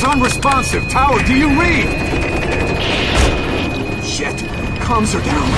unresponsive. Tower, do you read? Shit. Comms are down.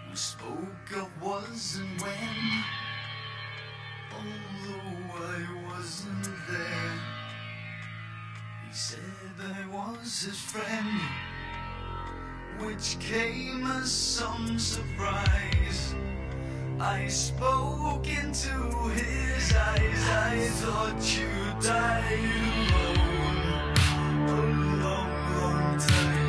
We spoke of was and when, although I wasn't there. He said I was his friend, which came as some surprise. I spoke into his eyes. I thought you died alone a long, long time.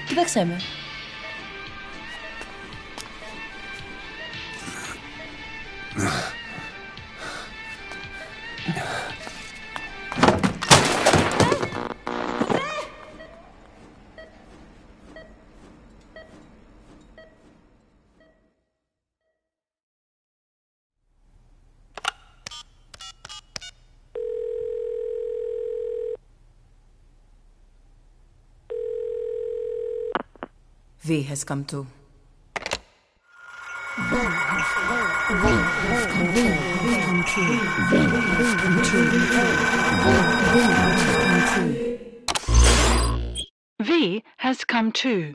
O que é que se chama? V has come to. V has come too.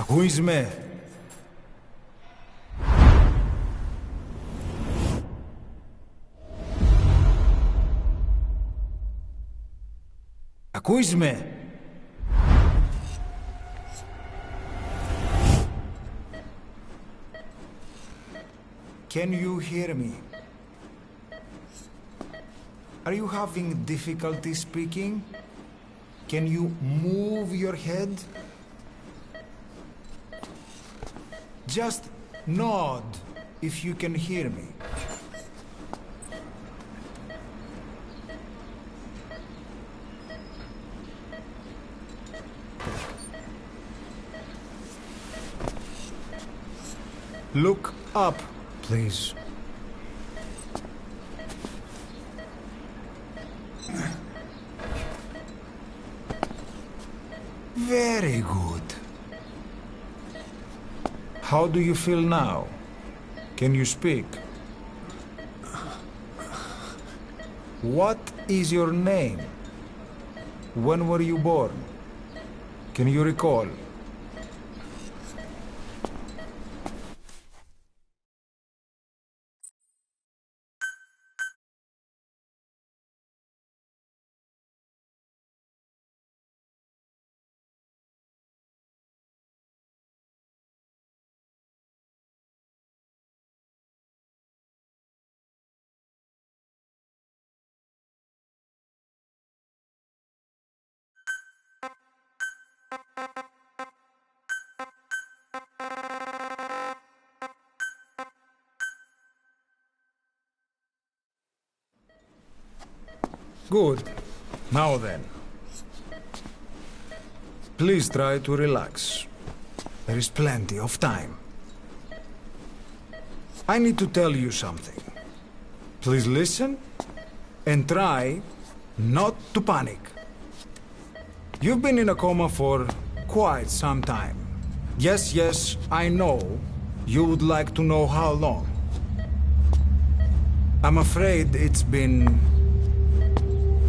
Ακούεις με? Ακούεις με? Can you hear me? Are you having difficulty speaking? Can you move your head? Just nod if you can hear me. Look up, please. Very good. How do you feel now? Can you speak? What is your name? When were you born? Can you recall? Good. Now then. Please try to relax. There is plenty of time. I need to tell you something. Please listen and try not to panic. You've been in a coma for quite some time. Yes, I know you would like to know how long. I'm afraid it's been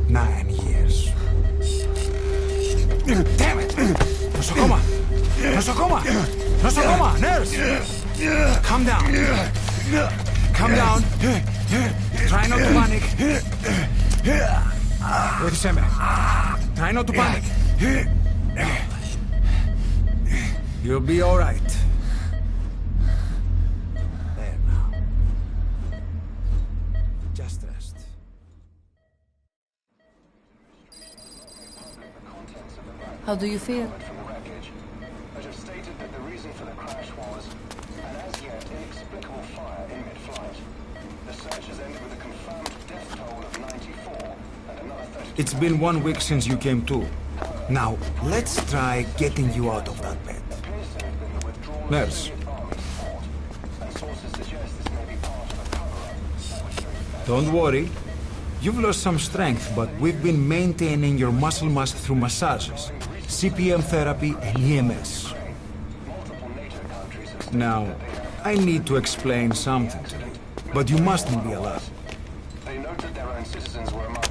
9 years. Damn it! Nosocoma! Nosocoma! Nosocoma! Nurse! Calm down. Calm down. Try not to panic. Wait a second. Try not to panic. You'll be all right. There now. Just rest. How do you feel? From the wreckage, but have stated that the reason for the crash was an as yet inexplicable fire in mid-flight. The search has ended with a confirmed death toll of 94 and another 30. It's been 1 week since you came to. Now, let's try getting you out of that bed. Appears to have been the withdrawal Nurse. of the Army support, and sources suggest this may be part of a cover-up. Don't worry. You've lost some strength, but we've been maintaining your muscle mass through massages, CPM therapy, and EMS. Multiple NATO countries have Now, I need to explain something to you, but you mustn't be alarmed. they noted their own citizens were among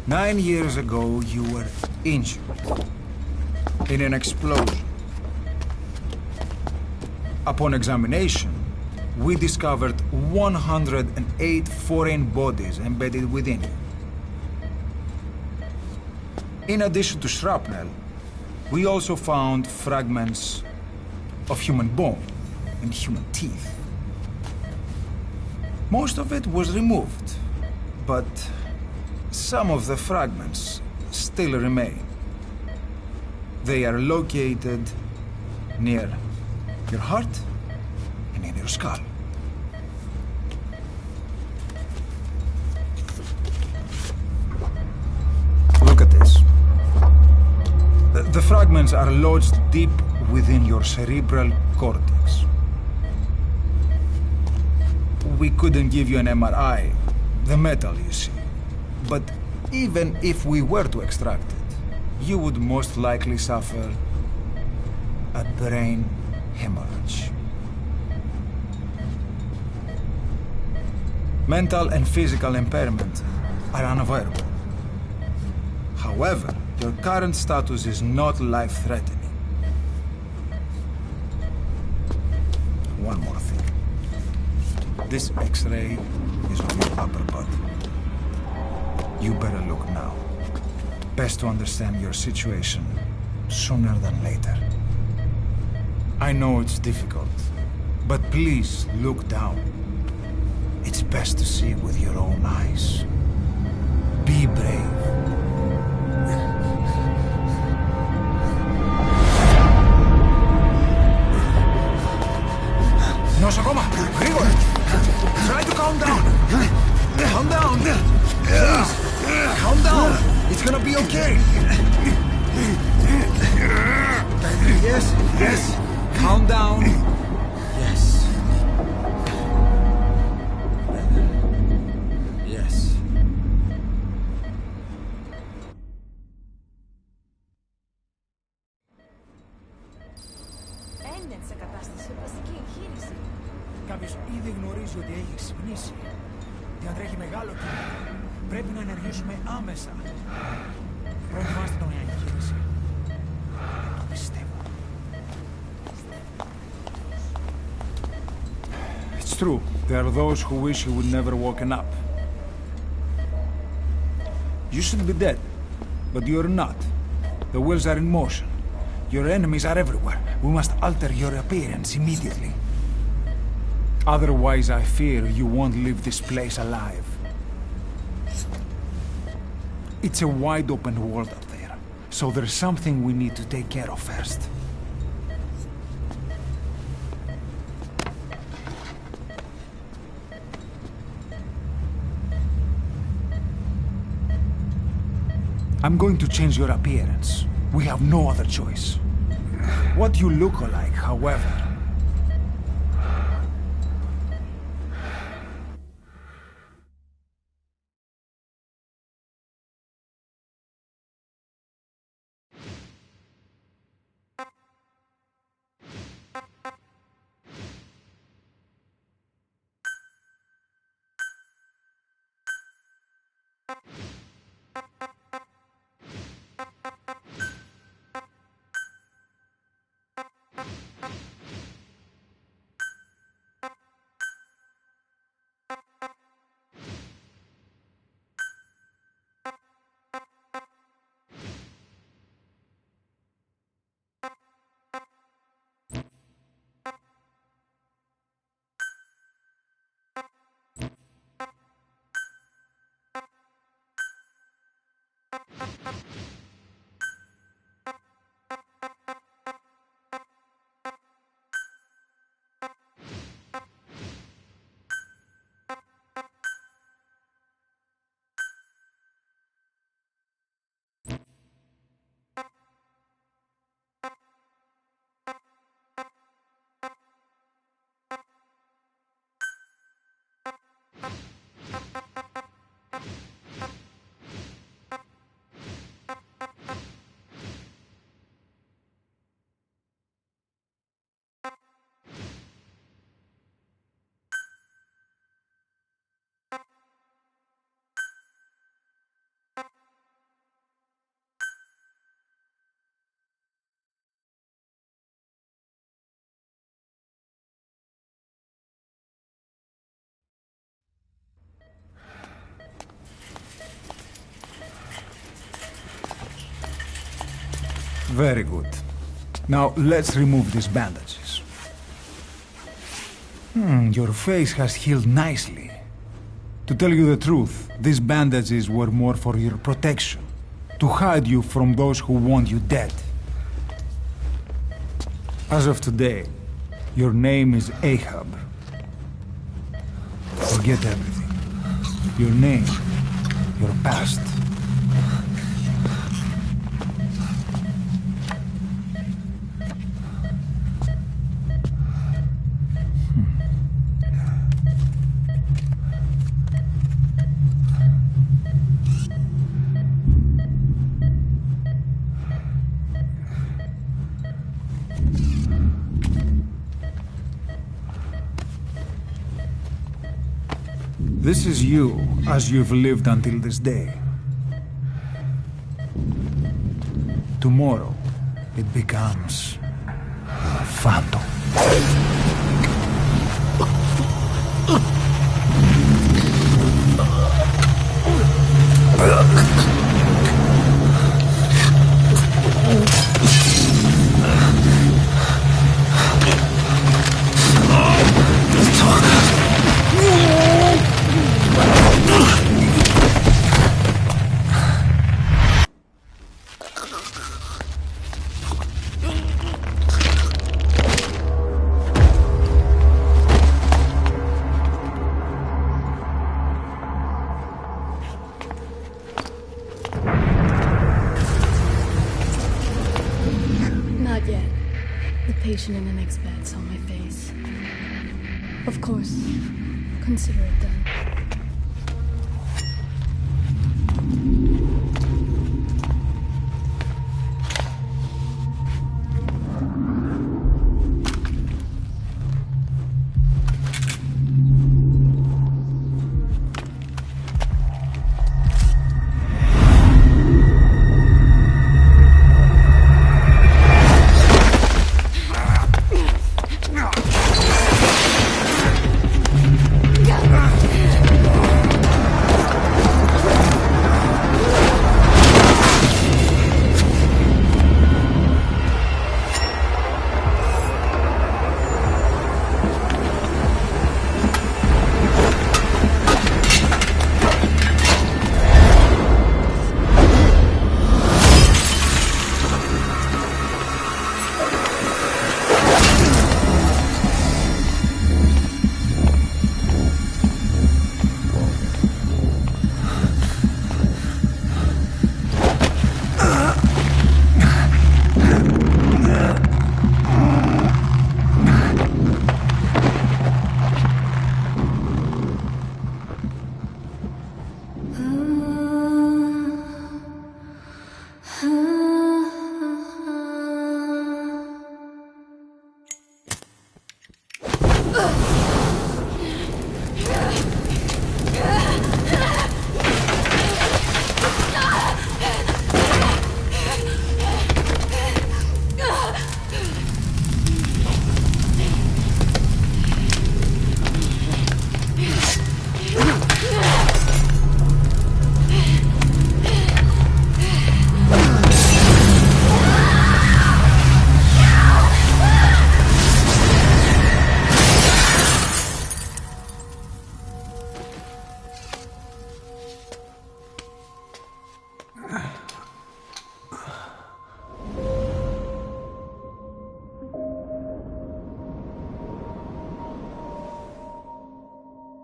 9 years ago, you were injured in an explosion. Upon examination, we discovered 108 foreign bodies embedded within you. In addition to shrapnel, we also found fragments of human bone and human teeth. Most of it was removed, but some of the fragments still remain. They are located near your heart and in your skull. Look at this. The fragments are lodged deep within your cerebral cortex. We couldn't give you an MRI, the metal, you see. But even if we were to extract it, you would most likely suffer a brain hemorrhage. Mental and physical impairment are unavoidable. However, your current status is not life-threatening. one more thing. This X-ray is on your upper body. You better look now. Best to understand your situation sooner than later. I know it's difficult, but please look down. It's best to see with your own eyes. Be brave. Νοσοκόμα, γρήγορα! Try to calm down! Calm down! Please! Calm down! It's gonna be okay! Yes, yes! Calm down! Yes. Yes. Έννοια σε κατάσταση βασική εγχείρηση. Κάποιος ήδη γνωρίζει ότι έχει ξυπνήσει. Διατρέχει μεγάλο κίνδυνο. Πρέπει να ενεργήσουμε άμεσα. Προετοιμάστε τον για εγχείρηση. Το πιστεύω. It's true. There are those who wish you would never woken up. You should be dead, but you're not. The wheels are in motion. Your enemies are everywhere. We must alter your appearance immediately. Otherwise, I fear you won't leave this place alive. It's a wide open world out there, so there's something we need to take care of first. I'm going to change your appearance. We have no other choice. What you look like, however... Very good. Now, let's remove these bandages. Your face has healed nicely. To tell you the truth, these bandages were more for your protection, to hide you from those who want you dead. As of today, your name is Ahab. Forget everything. Your name, your past. This is you, as you've lived until this day. Tomorrow, it becomes a phantom. Congratulations in the next bed's on my face. Of course. Consider it done.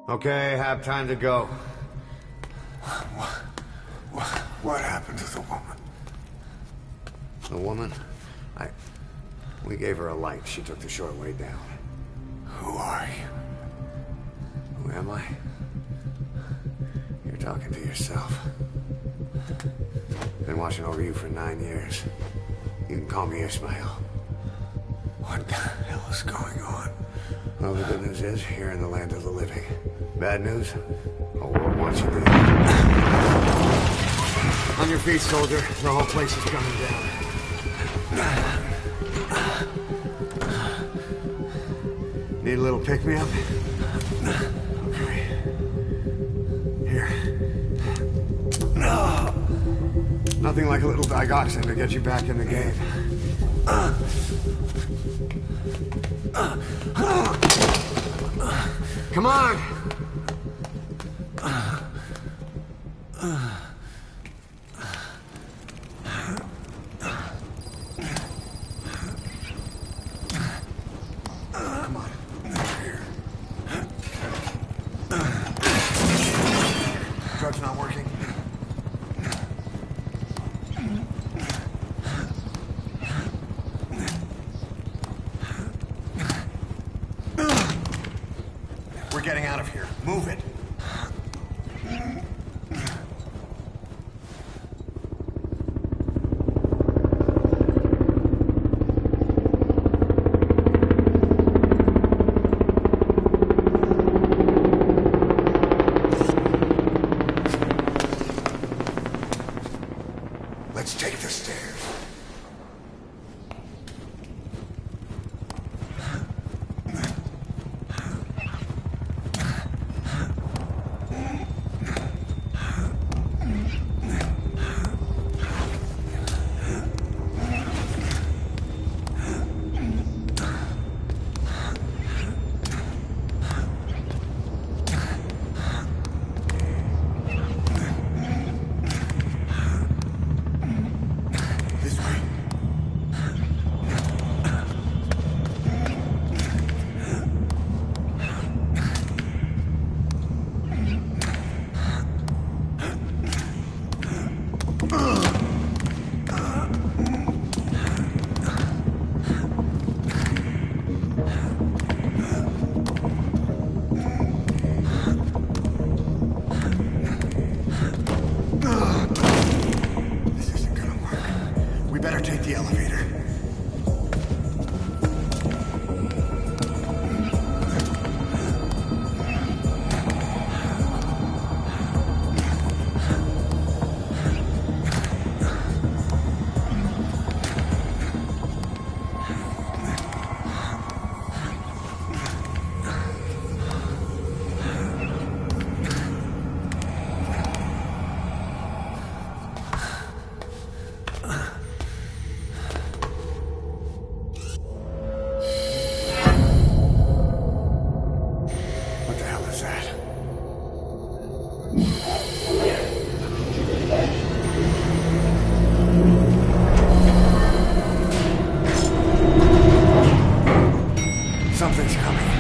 Okay, have time to go. What happened to the woman? The woman? We gave her a light. She took the short way down. Who are you? Who am I? You're talking to yourself. Been watching over you for 9 years. You can call me Ishmael. What the hell is going on? Well, the good news is, you're in the land of the living. Bad news? The world wants you dead. On your feet, soldier. The whole place is coming down. Need a little pick-me-up? Okay. Here. Nothing like a little digoxin to get you back in the game. Come on! Come on. Here. Drug's not working. We're getting out of here. Move it. Let's take the stairs. the elevator. What the hell is that? Something's coming.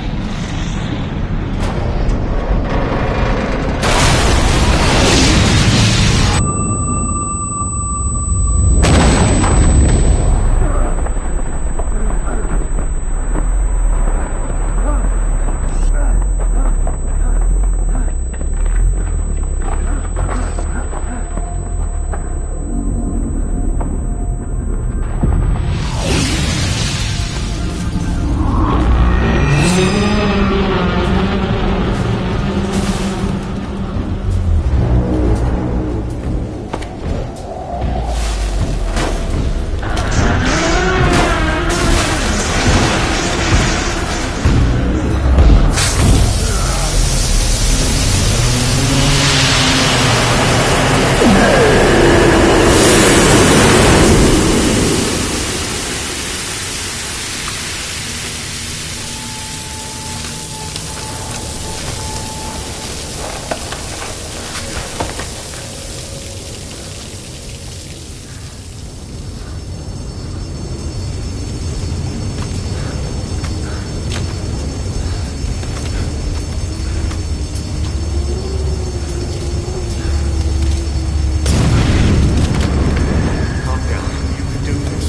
Calm down. You can do this.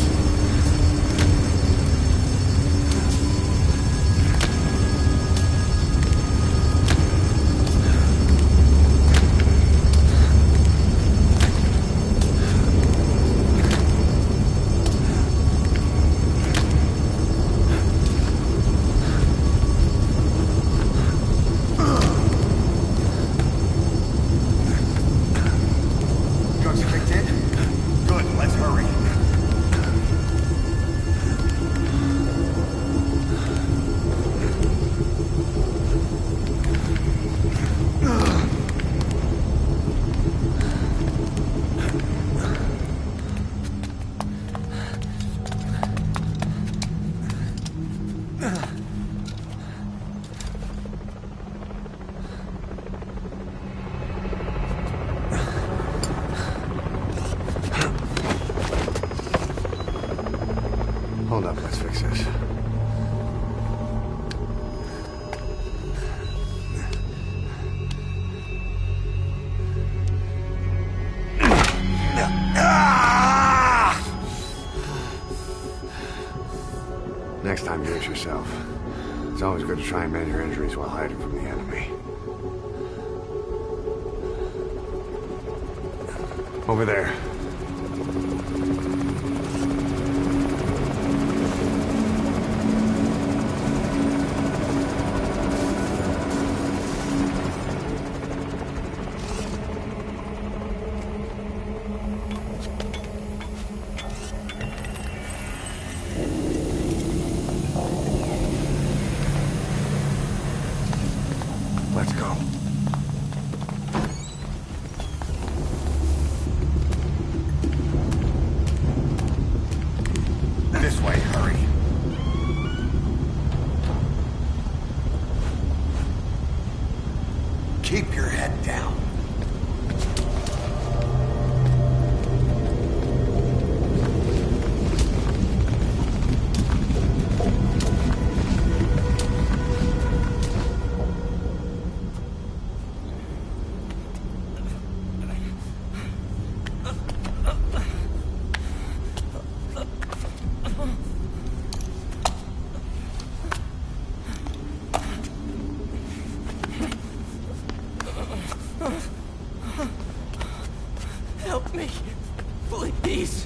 Drugs kicked in? Good, let's hurry. Hold up, let's fix this. Next time, do it yourself. It's always good to try and mend your injuries while hiding from the enemy. Over there. Let's go. This way, hurry. Keep your head down. Help me, please.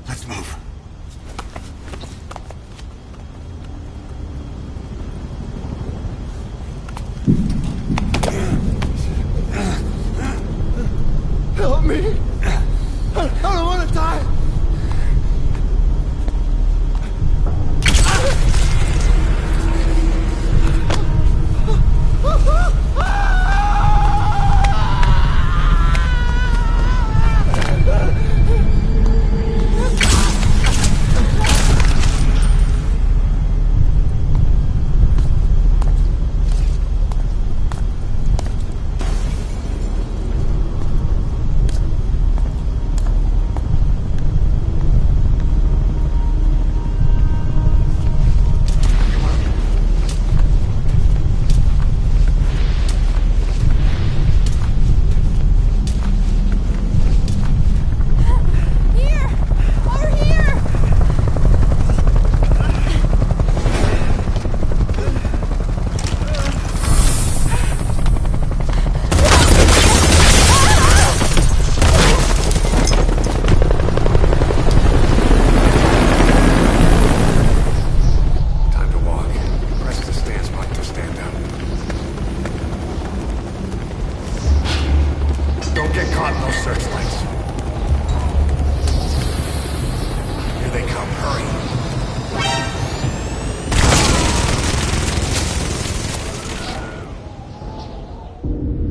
Let's move. Help me! I don't want to die!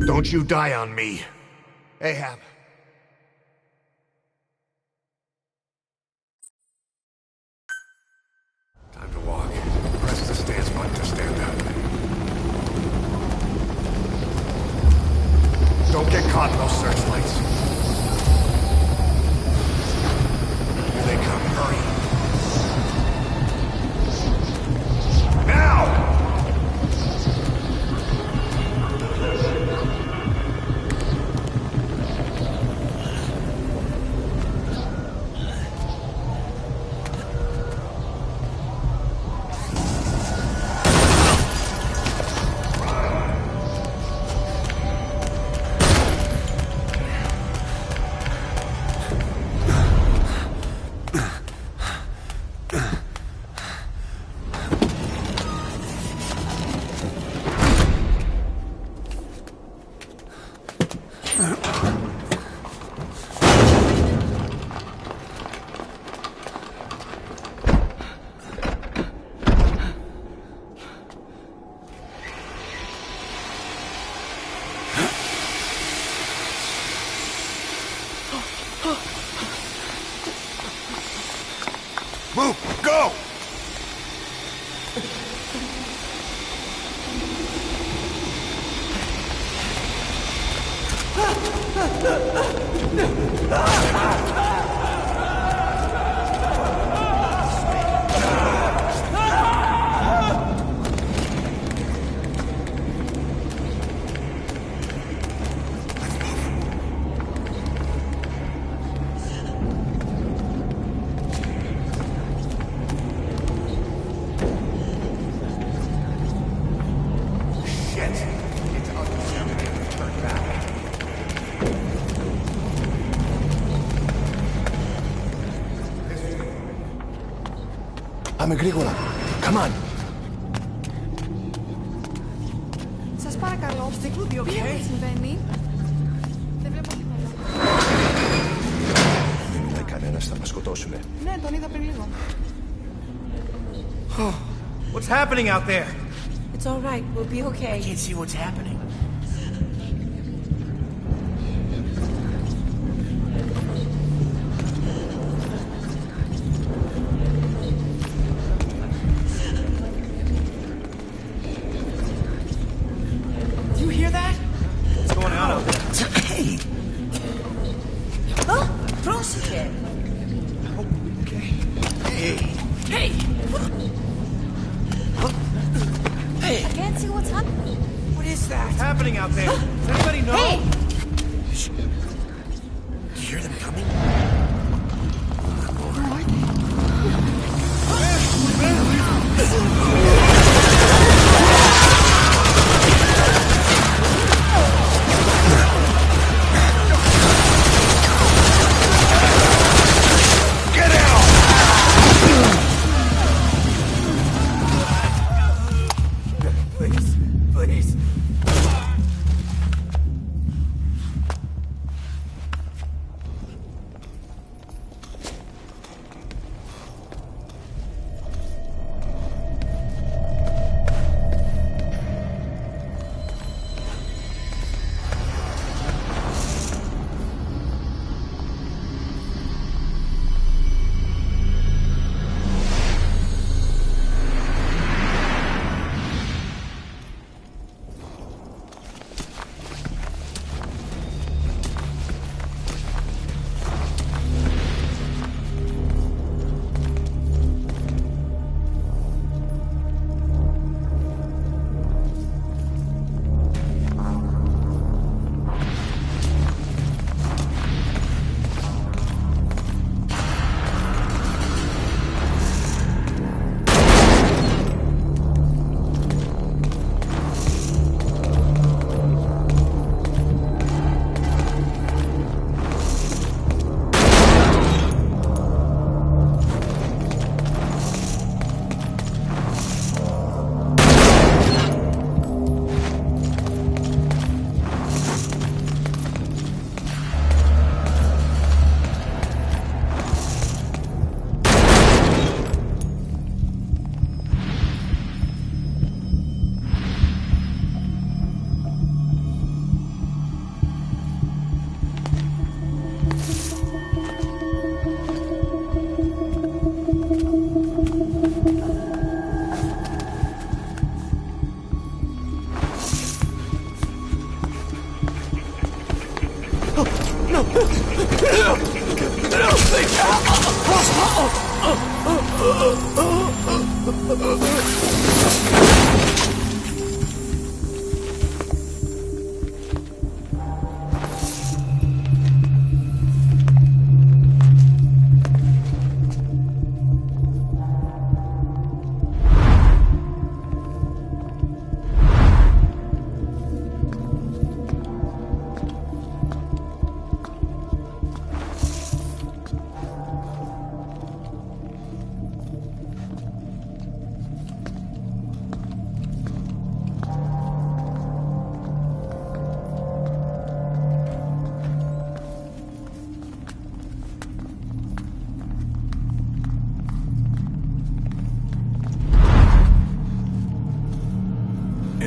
Don't you die on me. Ahab. Time to walk. Press the stance button to stand up. Don't get caught in those searchlights. Here they come. Hurry. Now! Move! Go! Πάμε γρήγορα. Come on. Σας παρακαλώ. They will be Πείτε μου okay. τι συμβαίνει. Δεν βλέπω τίποτα. Δεν μιλάει κανένας, θα μας σκοτώσουνε. Ναι, τον είδα πριν λίγο. What's happening out there? It's all right. We'll be okay. I can't see what's happening. Do you hear that? What's going on out there? Hey! Oh, πρόσεχε. Okay. Hey! Hey! Hey! I can't see what's happening. What is that? What's happening out there? Does anybody know? Hey! Do you hear them coming? Please, please.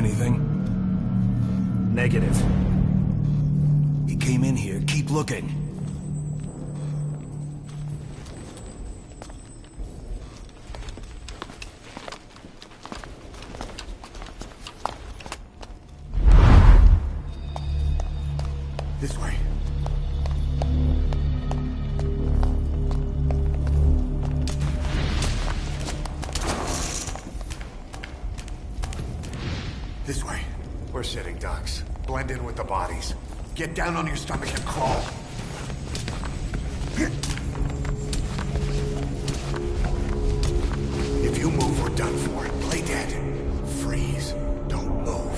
Anything? Negative. He came in here. Keep looking. This way. This way. We're sitting ducks. Blend in with the bodies. Get down on your stomach and crawl. If you move, we're done for. Play dead. Freeze. Don't move.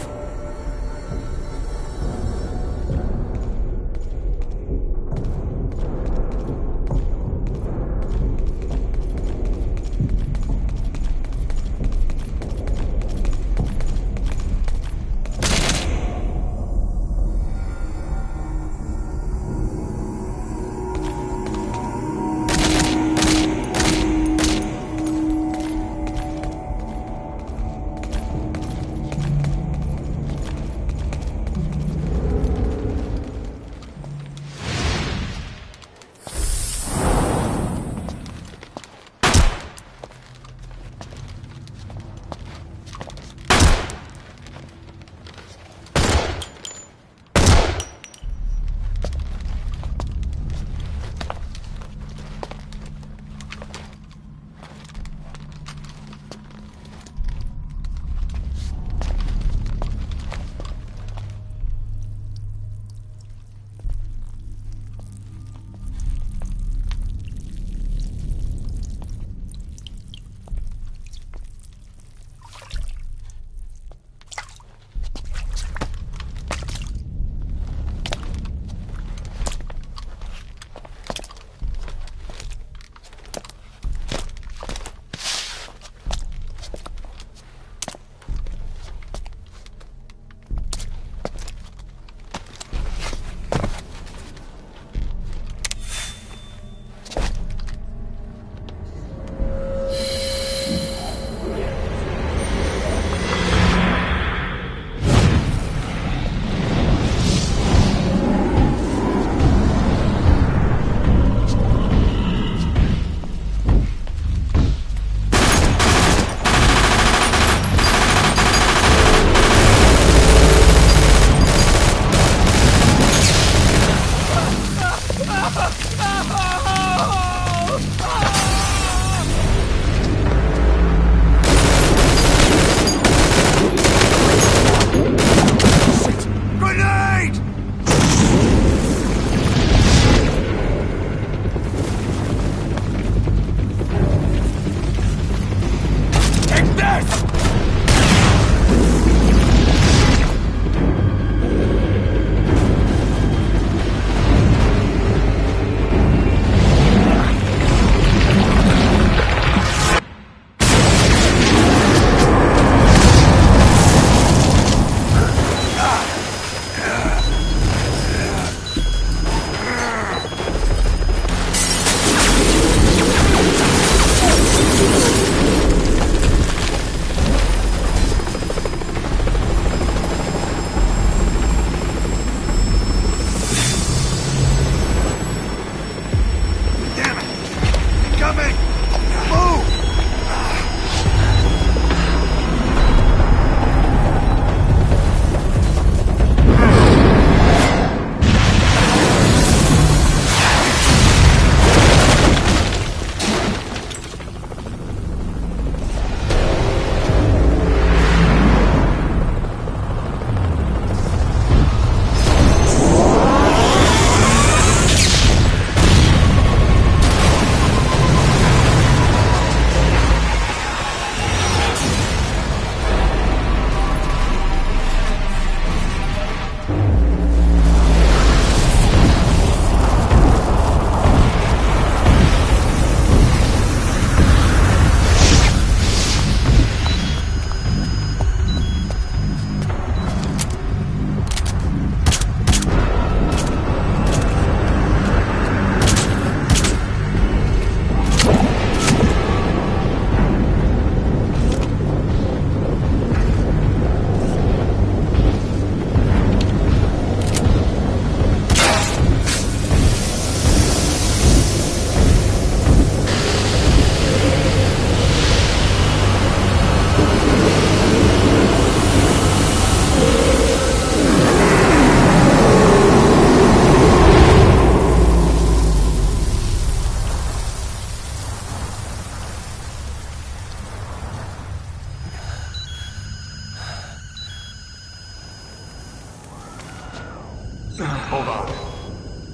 Hold on.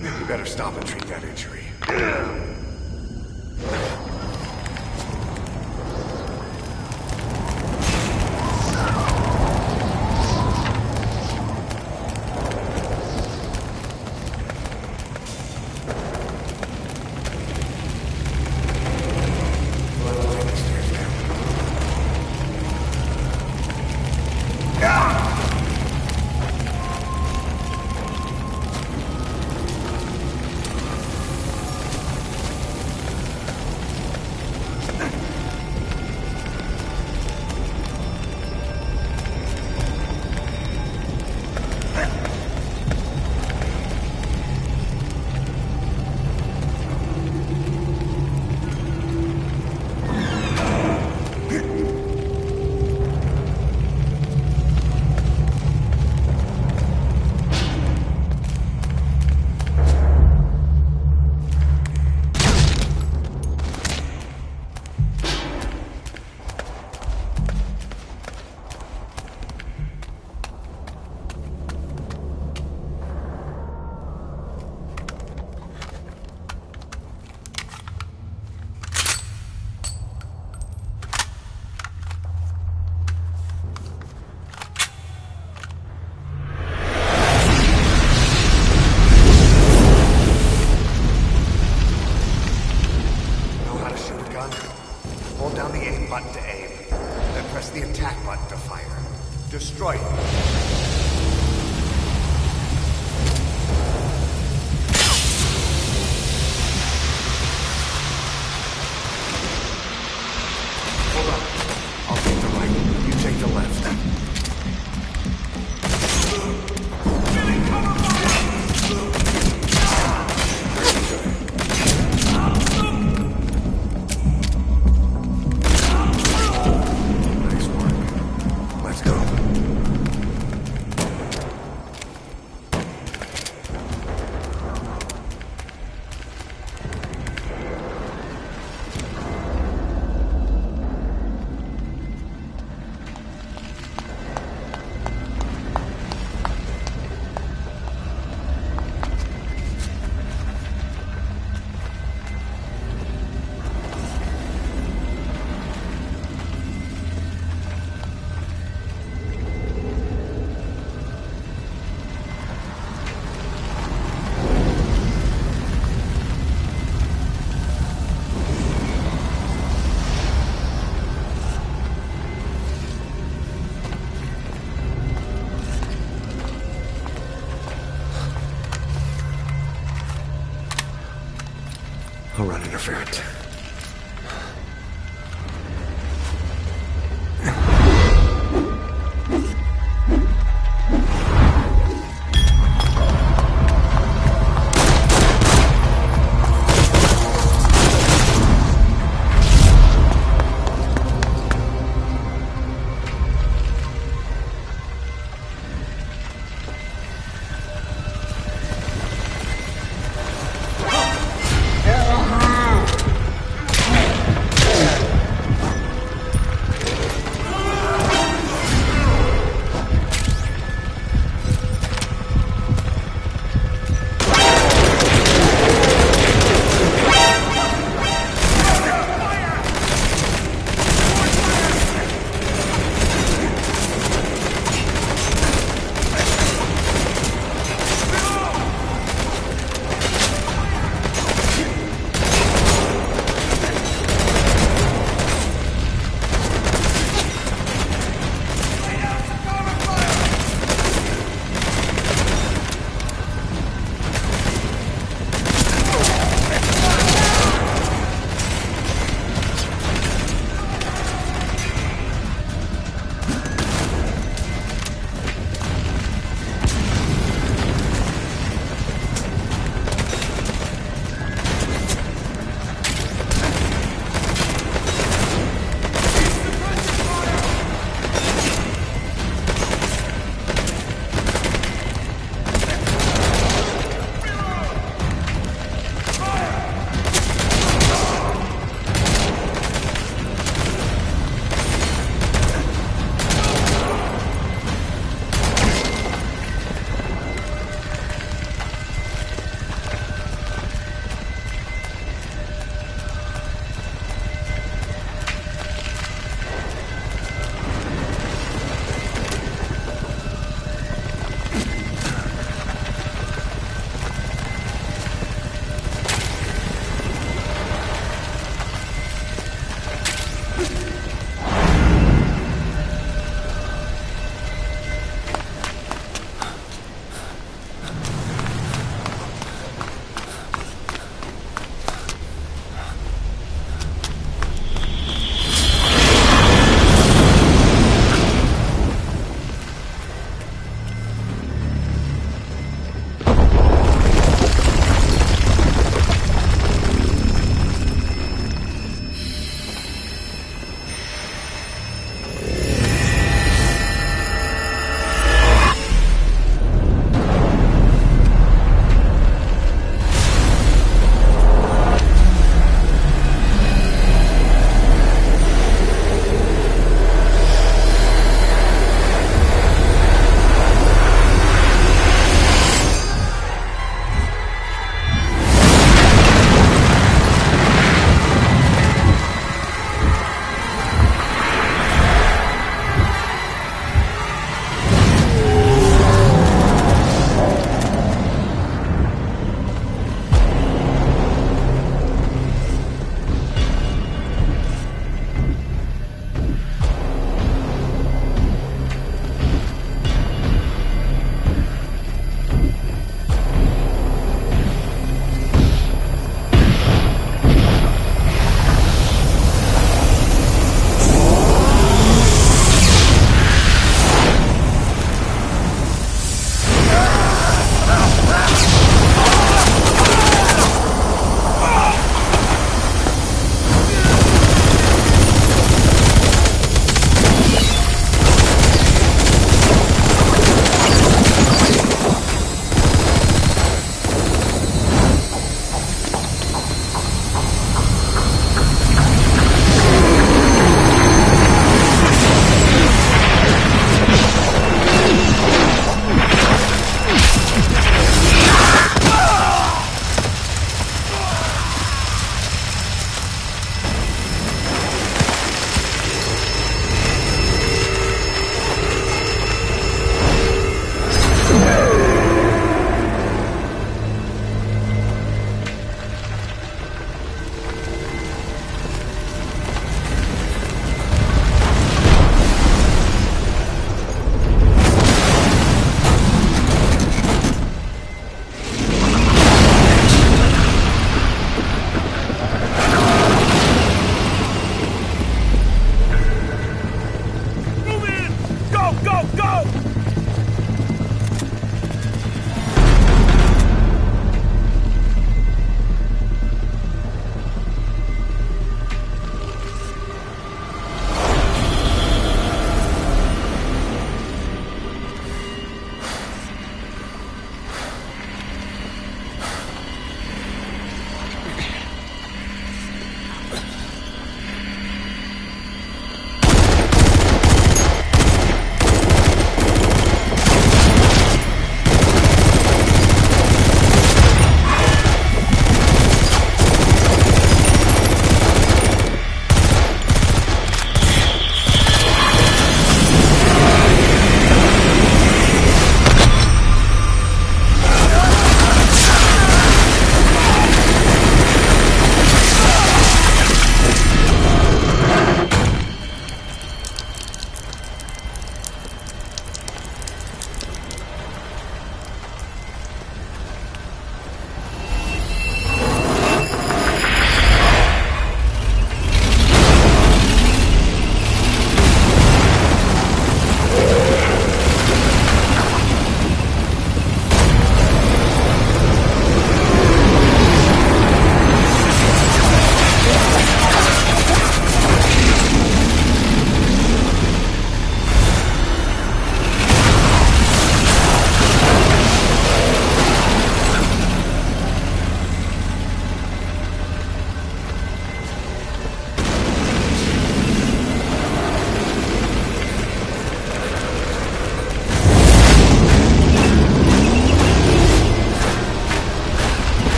You better stop and treat that injury. Hold down the aim button to aim, then press the attack button to fire. Destroy it. Hold on. I'll take the right. You take the left. Nice work. Let's go. I'll run interference.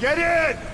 Get in!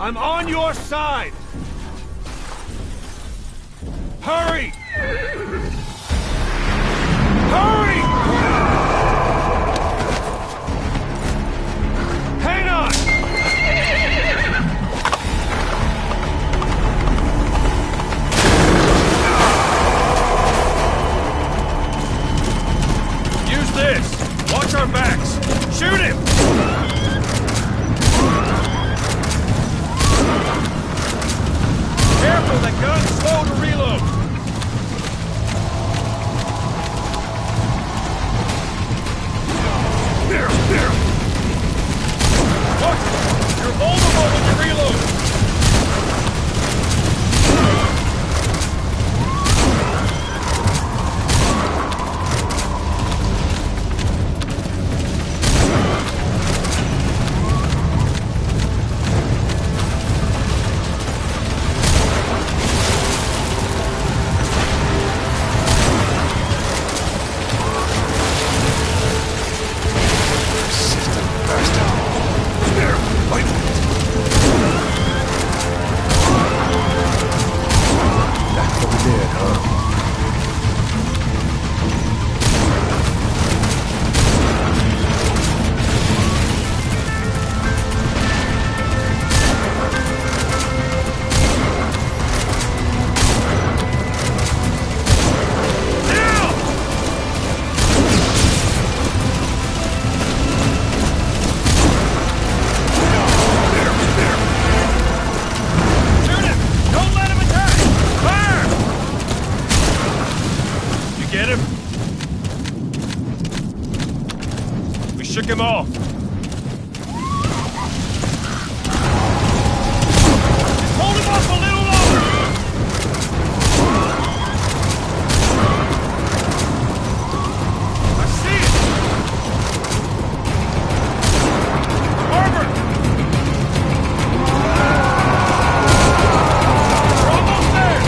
I'm on your side! Hurry! Hurry! Hang on! Use this! Watch our backs! Shoot him! Careful, that gun's slow to reload! involved. Hold him off a little longer! I see it! Armor! We're almost there!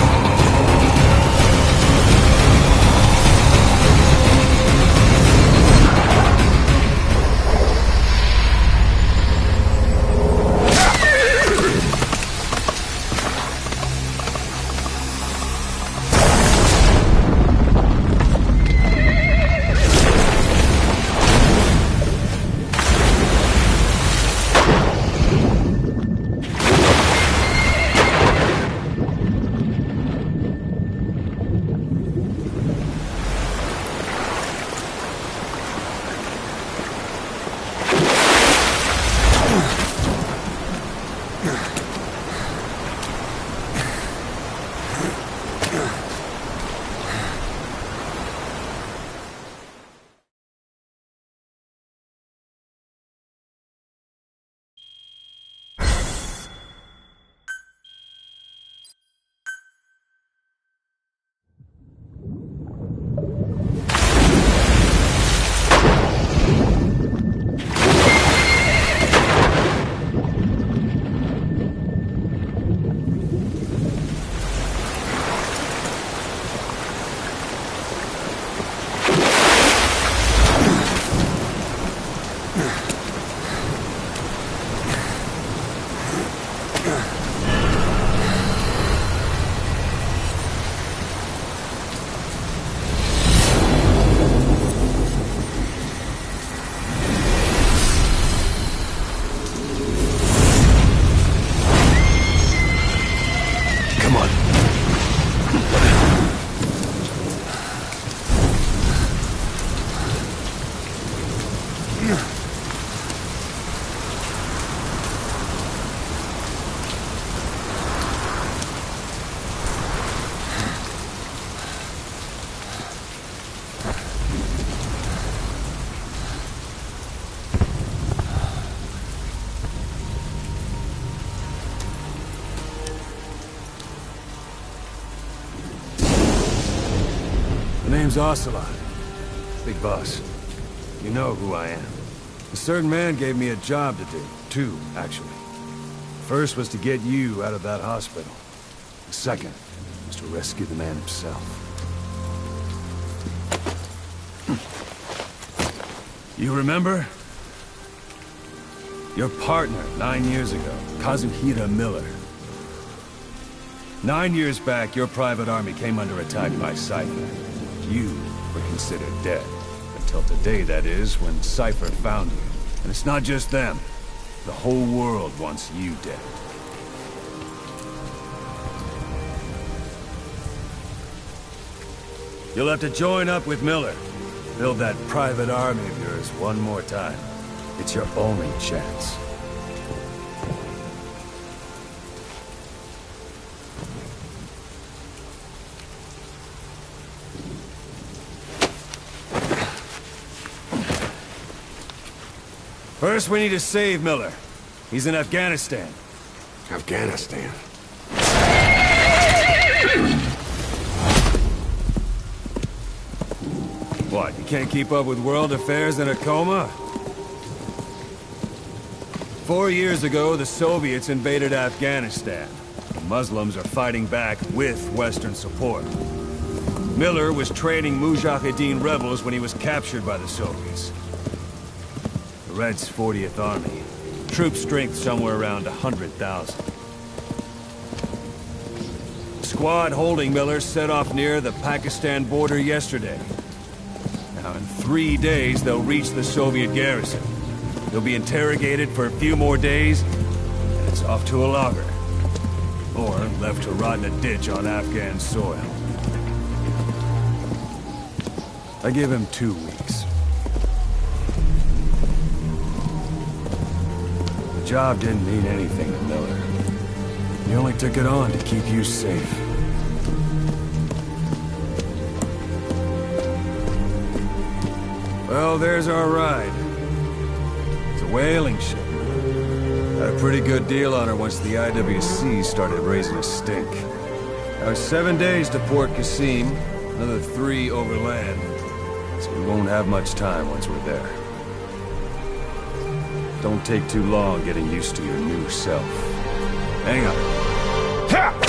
Name's Ocelot. Big boss. You know who I am. A certain man gave me a job to do. Two, actually. First was to get you out of that hospital. The second was to rescue the man himself. You remember? Your partner 9 years ago, Kazuhira Miller. 9 years back, your private army came under attack by Cypher. You were considered dead. Until today, that is, when Cypher found you. And it's not just them. The whole world wants you dead. You'll have to join up with Miller. Build that private army of yours one more time. It's your only chance. First, we need to save Miller. He's in Afghanistan. Afghanistan? What, you can't keep up with world affairs in a coma? 4 years ago, the Soviets invaded Afghanistan. The Muslims are fighting back with Western support. Miller was training Mujahideen rebels when he was captured by the Soviets. The Reds' 40th Army. Troop strength somewhere around 100,000. The squad holding Miller set off near the Pakistan border yesterday. Now, in 3 days, they'll reach the Soviet garrison. They'll be interrogated for a few more days, and it's off to a lager. Or left to rot in a ditch on Afghan soil. I give him 2 weeks. The job didn't mean anything to Miller. He only took it on to keep you safe. Well, there's our ride. whaling ship. Had a pretty good deal on her once the IWC started raising a stink. Now 7 days to Port Qasim, another 3 overland. So we won't have much time once we're there. Don't take too long getting used to your new self. Hang on. Ha!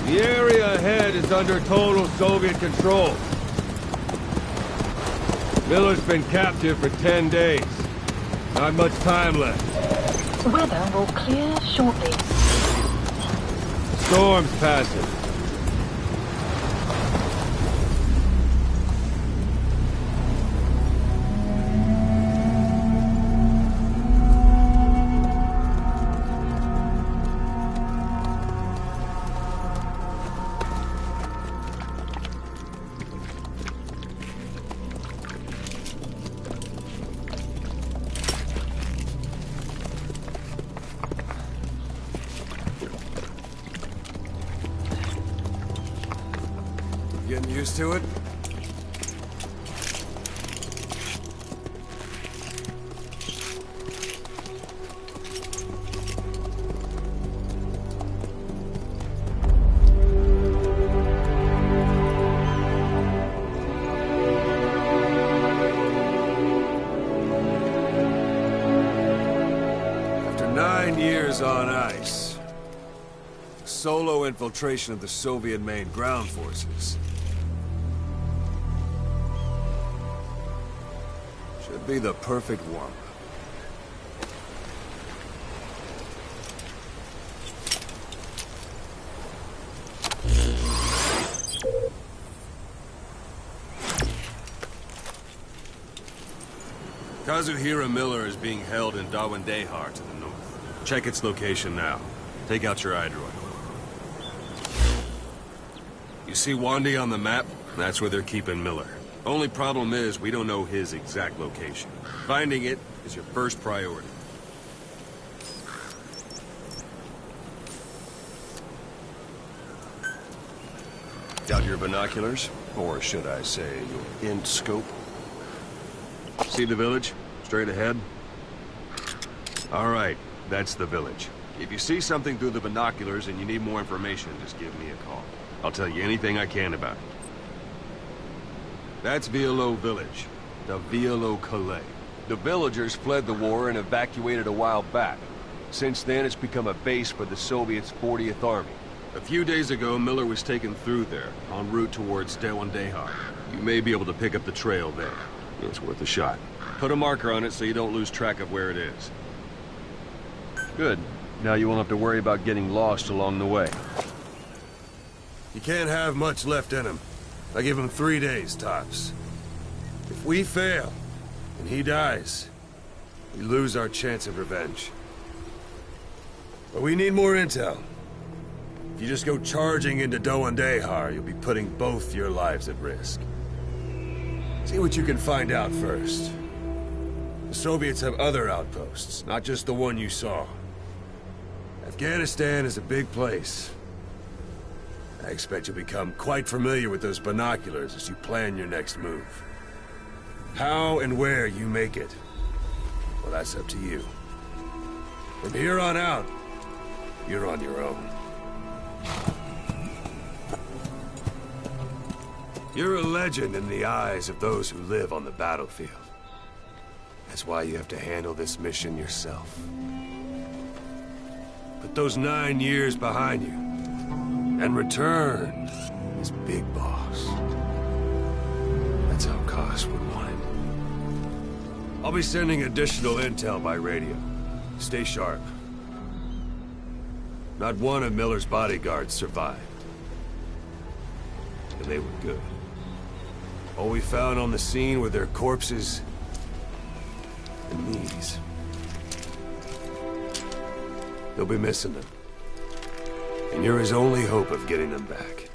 The area ahead is under total Soviet control. Miller's been captive for 10 days. Not much time left. Weather will clear shortly. Storm's passing. Getting used to it? After 9 years on ice, solo infiltration of the Soviet main ground forces should be the perfect warm-up. Kazuhira Miller is being held in Dawandehar to the north. Check its location now. Take out your iDroid. You see Wandi on the map? That's where they're keeping Miller. Only problem is, we don't know his exact location. Finding it is your first priority. Got your binoculars? Or should I say, your int scope? See the village? Straight ahead? All right, that's the village. If you see something through the binoculars and you need more information, just give me a call. I'll tell you anything I can about it. That's Violo Village, the Violo Calais. The villagers fled the war and evacuated a while back. Since then, it's become a base for the Soviets' 40th Army. A few days ago, Miller was taken through there, en route towards Dawandehar. You may be able to pick up the trail there. It's worth a shot. Put a marker on it so you don't lose track of where it is. Good. Now you won't have to worry about getting lost along the way. You can't have much left in him. I give him 3 days, tops. If we fail, and he dies, we lose our chance of revenge. But we need more intel. If you just go charging into Dawandehar, you'll be putting both your lives at risk. See what you can find out first. The Soviets have other outposts, not just the one you saw. Afghanistan is a big place. I expect you'll become quite familiar with those binoculars as you plan your next move. How and where you make it, well, that's up to you. From here on out, you're on your own. You're a legend in the eyes of those who live on the battlefield. That's why you have to handle this mission yourself. Put those 9 years behind you, and return as Big Boss. That's how Koss would want it. I'll be sending additional intel by radio. Stay sharp. Not one of Miller's bodyguards survived. And they were good. All we found on the scene were their corpses and knees. They'll be missing them. And you're his only hope of getting them back.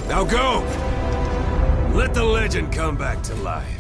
Now go! Let the legend come back to life.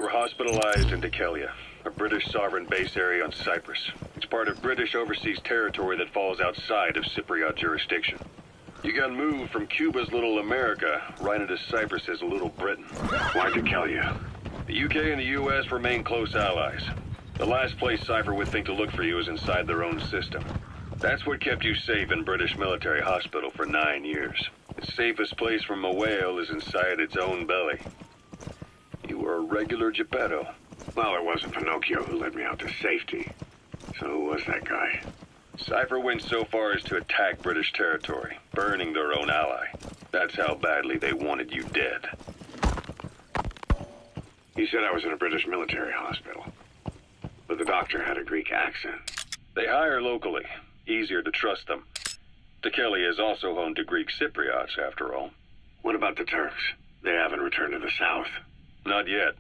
Hospitalized in Dhekelia, a British sovereign base area on Cyprus. It's part of British overseas territory that falls outside of Cypriot jurisdiction. You got moved from Cuba's Little America right into Cyprus's Little Britain. Why Dhekelia? The UK and the US remain close allies. The last place Cypher would think to look for you is inside their own system. That's what kept you safe in British military hospital for 9 years. The safest place from a whale is inside its own belly. You were a regular Geppetto. Well, it wasn't Pinocchio who led me out to safety. So who was that guy? Cypher went so far as to attack British territory, burning their own ally. That's how badly they wanted you dead. He said I was in a British military hospital. But the doctor had a Greek accent. They hire locally. Easier to trust them. Tekeli is also home to Greek Cypriots, after all. What about the Turks? They haven't returned to the south. Not yet.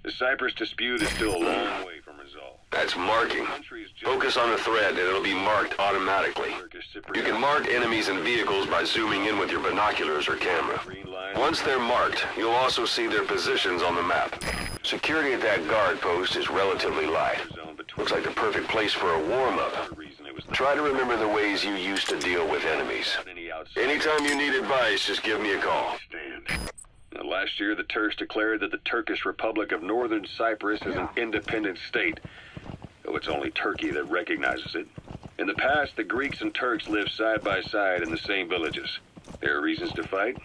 The Cyprus dispute is still a long way from resolve. That's marking. Focus on the thread and it'll be marked automatically. You can mark enemies and vehicles by zooming in with your binoculars or camera. Once they're marked, you'll also see their positions on the map. Security at that guard post is relatively light. Looks like the perfect place for a warm-up. Try to remember the ways you used to deal with enemies. Anytime you need advice, just give me a call. Now, last year, the Turks declared that the Turkish Republic of Northern Cyprus is an independent state, though it's only Turkey that recognizes it. In the past, the Greeks and Turks lived side by side in the same villages. There are reasons to fight.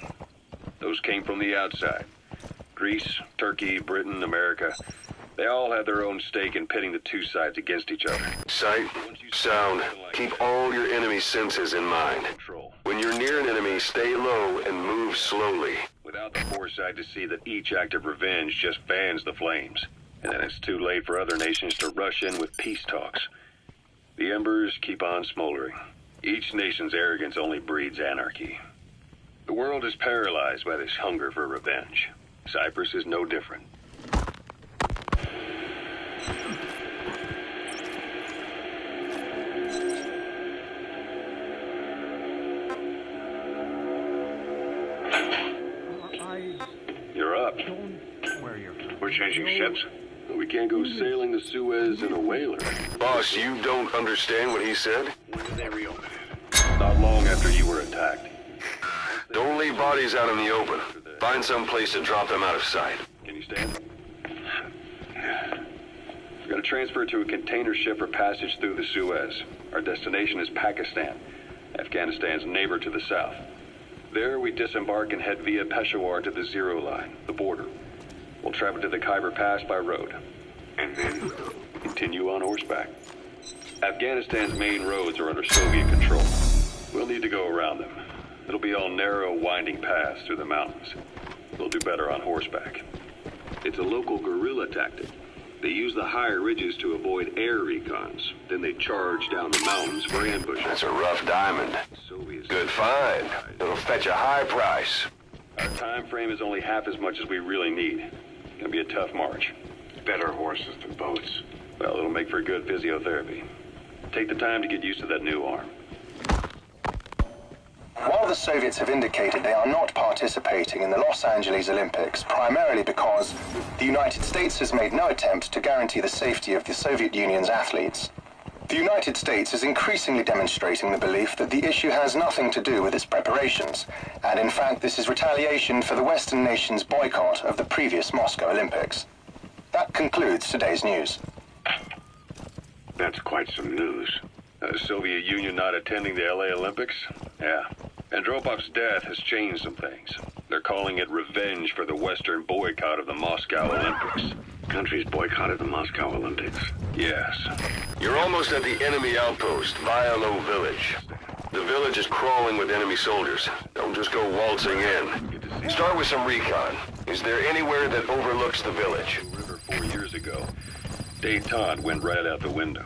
Those came from the outside. Greece, Turkey, Britain, America. They all had their own stake in pitting the two sides against each other. Sight, sound, keep all your enemy senses in mind. When you're near an enemy, stay low and move slowly. Without the foresight to see that each act of revenge just fans the flames. And then it's too late for other nations to rush in with peace talks. The embers keep on smoldering. Each nation's arrogance only breeds anarchy. The world is paralyzed by this hunger for revenge. Cyprus is no different. You're up. We're changing ships? We can't go sailing the Suez in a whaler. Boss, you don't understand what he said? When did they reopen it? Not long after you were attacked. Don't leave bodies out in the open. Find some place to drop them out of sight. Can you stand? We're going to transfer to a container ship for passage through the Suez. Our destination is Pakistan, Afghanistan's neighbor to the south. There, we disembark and head via Peshawar to the Zero Line, the border. We'll travel to the Khyber Pass by road. And then? Continue on horseback. Afghanistan's main roads are under Soviet control. We'll need to go around them. It'll be all narrow, winding paths through the mountains. We'll do better on horseback. It's a local guerrilla tactic. They use the higher ridges to avoid air recons. Then they charge down the mountains for ambushes. That's a rough diamond. Good find. It'll fetch a high price. Our time frame is only half as much as we really need. It's gonna be a tough march. Better horses than boats. Well, it'll make for good physiotherapy. Take the time to get used to that new arm. While the Soviets have indicated they are not participating in the Los Angeles Olympics, primarily because the United States has made no attempt to guarantee the safety of the Soviet Union's athletes, the United States is increasingly demonstrating the belief that the issue has nothing to do with its preparations, and in fact this is retaliation for the Western nations' boycott of the previous Moscow Olympics. That concludes today's news. That's quite some news. The Soviet Union not attending the LA Olympics? Yeah. Andropov's death has changed some things. They're calling it revenge for the Western boycott of the Moscow Olympics. Countries boycotted the Moscow Olympics. Yes. You're almost at the enemy outpost, Vialo Village. The village is crawling with enemy soldiers. Don't just go waltzing in. Start with some recon. Is there anywhere that overlooks the village? River 4 years ago. Détente went right out the window.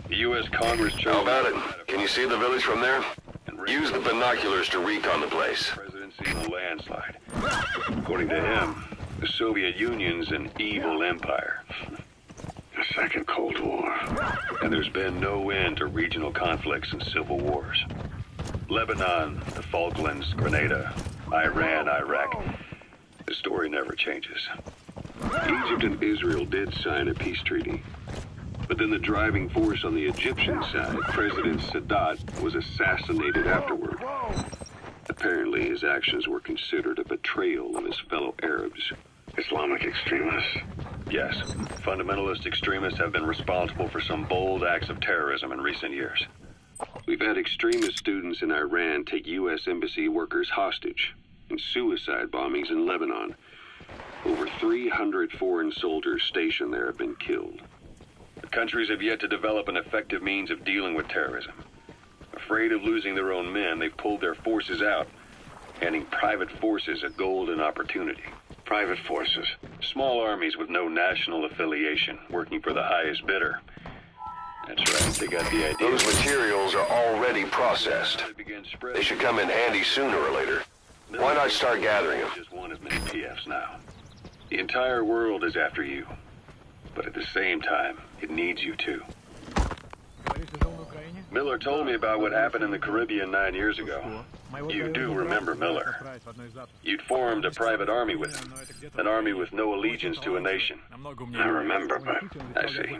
The U.S. Congress chose... How about it? Can you see the village from there? Use the binoculars to recon the place. Presidency in a landslide. According to him, the Soviet Union's an evil empire. A second Cold War. And there's been no end to regional conflicts and civil wars. Lebanon, the Falklands, Grenada, Iran, Iraq. The story never changes. Egypt and Israel did sign a peace treaty. But then the driving force on the Egyptian side, President Sadat, was assassinated afterward. Apparently, his actions were considered a betrayal of his fellow Arabs. Islamic extremists? Yes. Fundamentalist extremists have been responsible for some bold acts of terrorism in recent years. We've had extremist students in Iran take U.S. embassy workers hostage, and suicide bombings in Lebanon. Over 300 foreign soldiers stationed there have been killed. The countries have yet to develop an effective means of dealing with terrorism. Afraid of losing their own men, they've pulled their forces out, handing private forces a golden opportunity. Private forces? Small armies with no national affiliation, working for the highest bidder. That's right, they got the idea. Those materials are already processed. They should come in handy sooner or later. Why not start gathering them? Just one as many PFs now. The entire world is after you. But at the same time, it needs you too. Miller told me about what happened in the Caribbean 9 years ago. You do remember Miller. You'd formed a private army with him. An army with no allegiance to a nation. I remember, but... I see.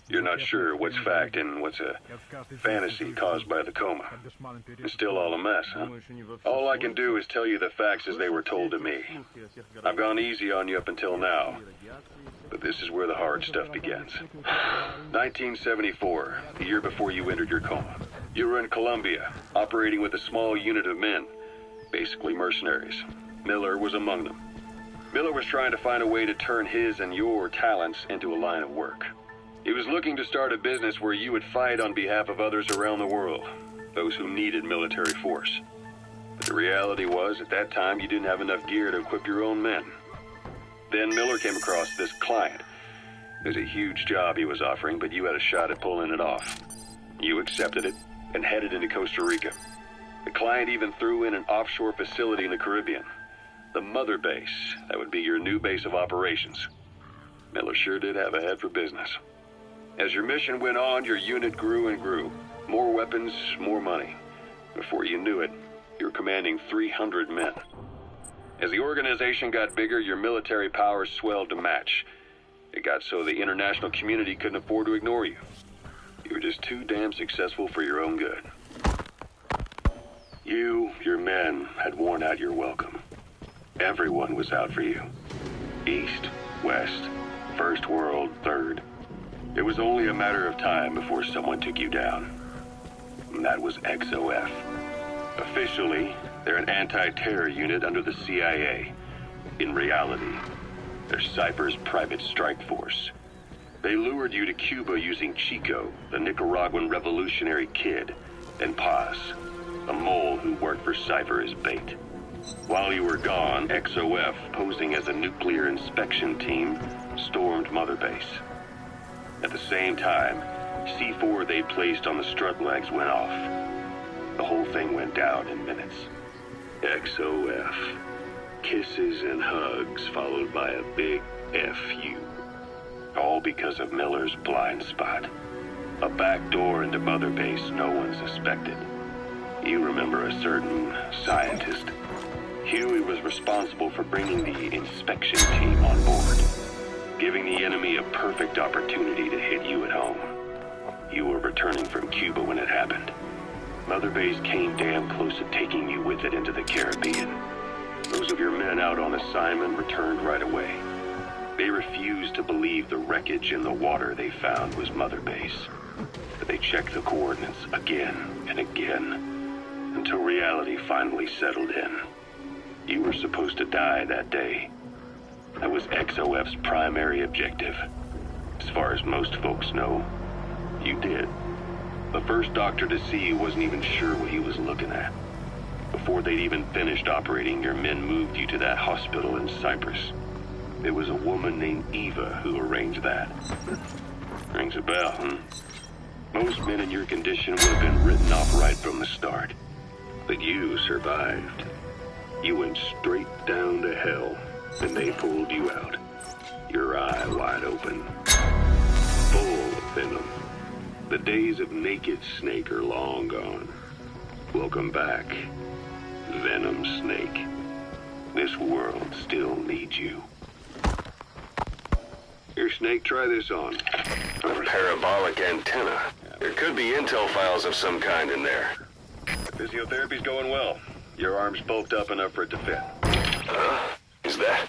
You're not sure what's fact and what's a fantasy caused by the coma. It's still all a mess, huh? All I can do is tell you the facts as they were told to me. I've gone easy on you up until now. But this is where the hard stuff begins. 1974, the year before you entered your coma. You were in Colombia, operating with a small unit of men, basically mercenaries. Miller was among them. Miller was trying to find a way to turn his and your talents into a line of work. He was looking to start a business where you would fight on behalf of others around the world, those who needed military force. But the reality was, at that time, you didn't have enough gear to equip your own men. Then Miller came across this client. It was a huge job he was offering, but you had a shot at pulling it off. You accepted it and headed into Costa Rica. The client even threw in an offshore facility in the Caribbean. The mother base, that would be your new base of operations. Miller sure did have a head for business. As your mission went on, your unit grew and grew. More weapons, more money. Before you knew it, you were commanding 300 men. As the organization got bigger, your military powers swelled to match. It got so the international community couldn't afford to ignore you. You were just too damn successful for your own good. You, your men, had worn out your welcome. Everyone was out for you. East, West, First World, Third. It was only a matter of time before someone took you down. And that was XOF. Officially, they're an anti-terror unit under the CIA. In reality, they're Cypher's private strike force. They lured you to Cuba using Chico, the Nicaraguan revolutionary kid, and Paz, a mole who worked for Cypher as bait. While you were gone, XOF, posing as a nuclear inspection team, stormed Mother Base. At the same time, C4 they'd placed on the strut legs went off. The whole thing went down in minutes. XOF. Kisses and hugs followed by a big FU. All because of Miller's blind spot. A back door into Mother Base no one suspected. You remember a certain scientist. Huey was responsible for bringing the inspection team on board, giving the enemy a perfect opportunity to hit you at home. You were returning from Cuba when it happened. Mother Base came damn close to taking you with it into the Caribbean. Those of your men out on assignment returned right away. They refused to believe the wreckage in the water they found was Mother Base. But they checked the coordinates again and again, until reality finally settled in. You were supposed to die that day. That was XOF's primary objective. As far as most folks know, you did. The first doctor to see you wasn't even sure what he was looking at. Before they'd even finished operating, your men moved you to that hospital in Cyprus. There was a woman named Eva who arranged that. Rings a bell, huh? Most men in your condition would have been written off right from the start. But you survived. You went straight down to hell, and they pulled you out. Your eye wide open. Full of venom. The days of Naked Snake are long gone. Welcome back, Venom Snake. This world still needs you. Here, Snake, try this on. A parabolic antenna. There could be intel files of some kind in there. The physiotherapy's going well. Your arm's bulked up enough for it to fit. Is that?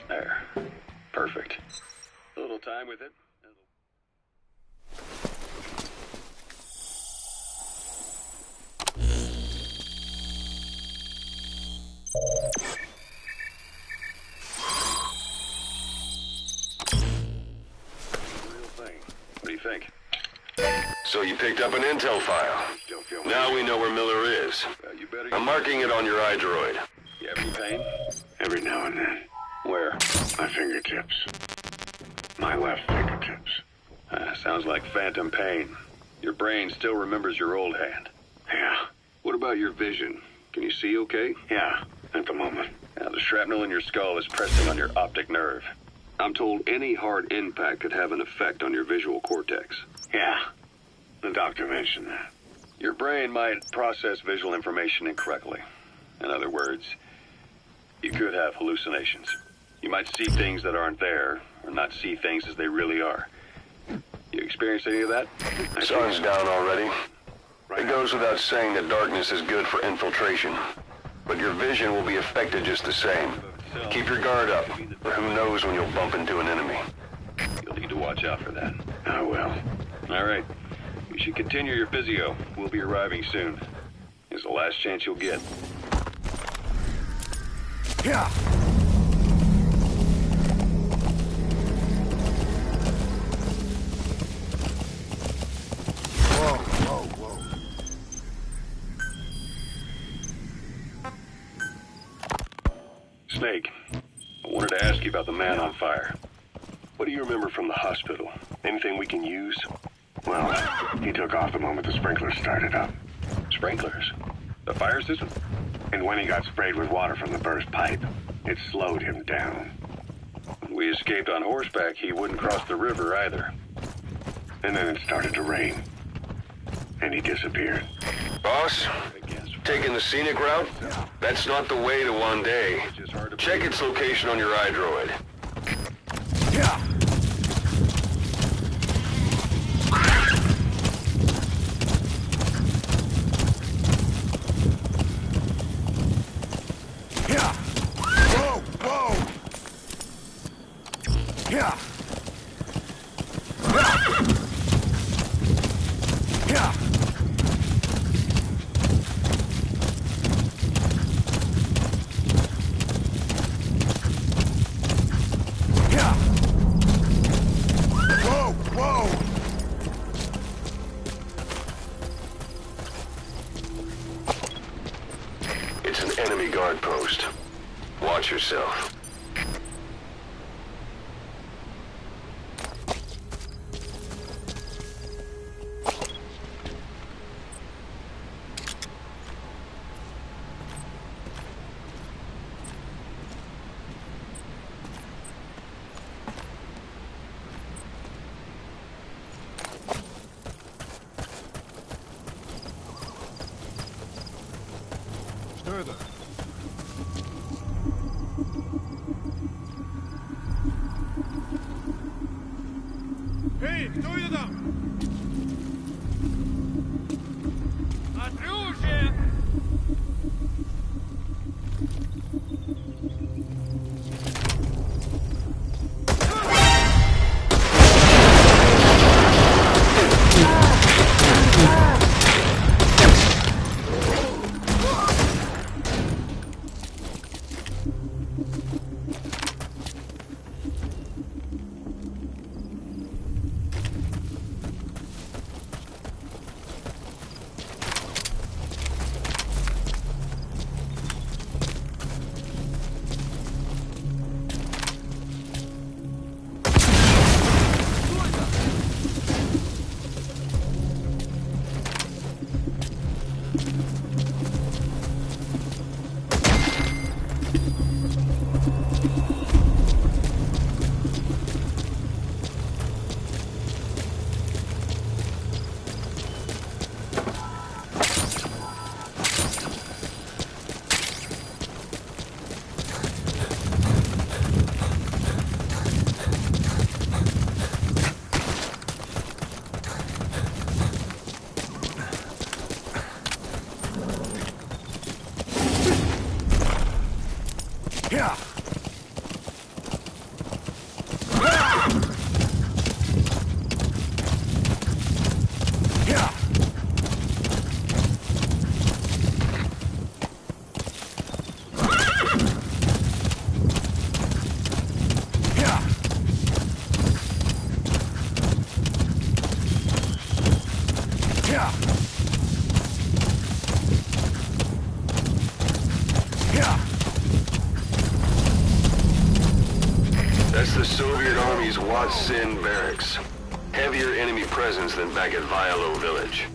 There. Perfect. A little time with it. What do you think? So you picked up an intel file. Now we know where Miller is. I'm marking it on your iDroid. You have any pain? Every now and then. Where? My fingertips. My left fingertips. Sounds like phantom pain. Your brain still remembers your old hand. Yeah. What about your vision? Can you see okay? Yeah, at the moment. Now, the shrapnel in your skull is pressing on your optic nerve. I'm told any hard impact could have an effect on your visual cortex. Yeah, the doctor mentioned that. Your brain might process visual information incorrectly. In other words, you could have hallucinations. You might see things that aren't there, or not see things as they really are. You experienced any of that? Sun's down already. It goes without saying that darkness is good for infiltration. But your vision will be affected just the same. Keep your guard up, or who knows when you'll bump into an enemy. You'll need to watch out for that. I will. All right. You should continue your physio. We'll be arriving soon. It's the last chance you'll get. Yeah. Snake, I wanted to ask you about the man on fire. What do you remember from the hospital? Anything we can use? Well, he took off the moment the sprinklers started up. Sprinklers? The fire system? And when he got sprayed with water from the burst pipe, it slowed him down. When we escaped on horseback, he wouldn't cross the river either. And then it started to rain. And he disappeared. Boss? Taking the scenic route? That's not the way to Wandai. Check its location on your iDroid. Yeah. Yeah. Whoa, whoa. Yeah. Yeah. It's an enemy guard post. Watch yourself. Further. Эй, кто это там? Андрюша! Yeah. Yeah. Yeah. Yeah. Yeah. That's the Soviet Army's Wat Sin barracks. Heavy heavier enemy presence than back at Vialo Village.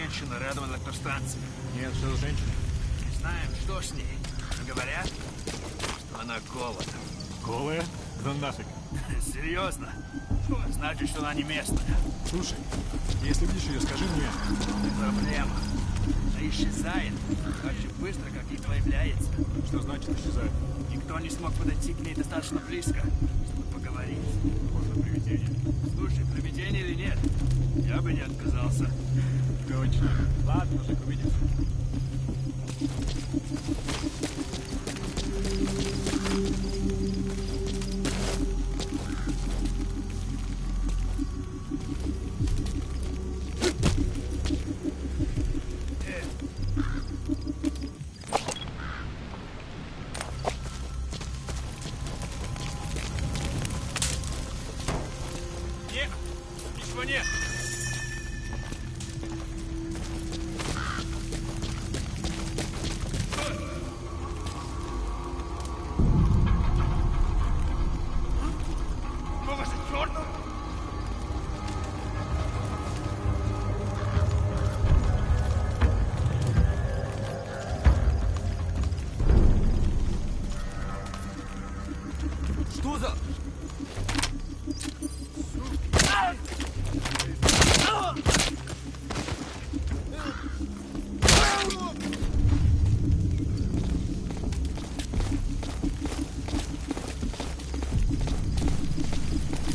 женщина рядом от электростанции? Нет, что за женщина? Не знаем, что с ней. Но говорят, что она голая. Голая? Да нафиг. Серьезно? Значит, что она не местная. Слушай, если видишь ее, скажи мне. Не проблема. Она исчезает так же быстро, как и появляется. Что значит исчезает? Никто не смог подойти к ней достаточно близко, чтобы поговорить. Может, привидение? Слушай, привидение или нет, я бы не отказался. Точно. Ладно, так увидимся. Нет, ничего нет. Что за...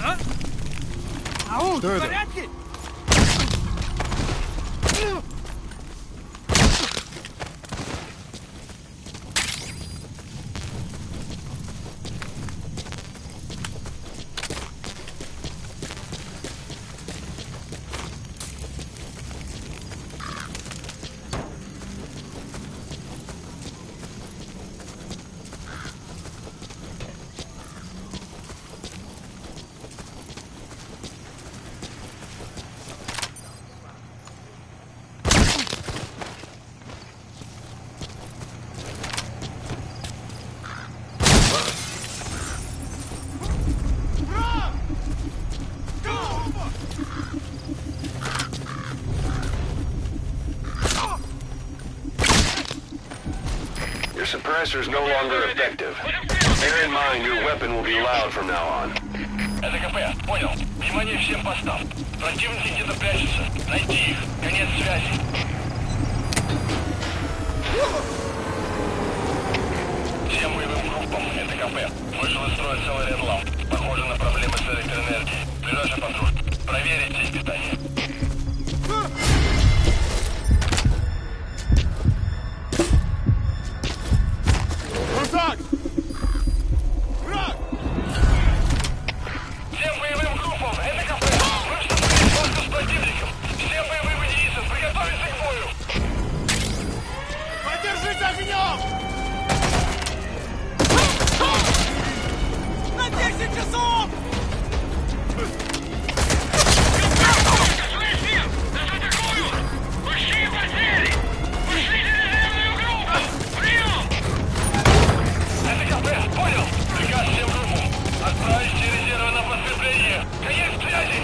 А? Ау, Что в это? порядке? Your suppressor is no longer effective. Bear in mind your weapon will be loud from now on. Это КП, понял. Внимание всем постам. Противники где-то прячутся. Найти их. Конец связи. Всем боевым группам, это КП. Вышел из строя целый ряд ламп. Похоже на проблемы с электроэнергией. Ближайший патруль. Проверить сеть питания. Враг! Враг! Всем боевым группам, это КП. Мы вступили в схватку с противником. Всем боевым единицам приготовиться к бою. Поддержите огнем! На 10 часов! Понял! Приказ всем группам. Отправить все резервы на подкрепление. Конец связи!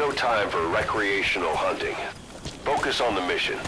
no time for recreational hunting. Focus on the mission.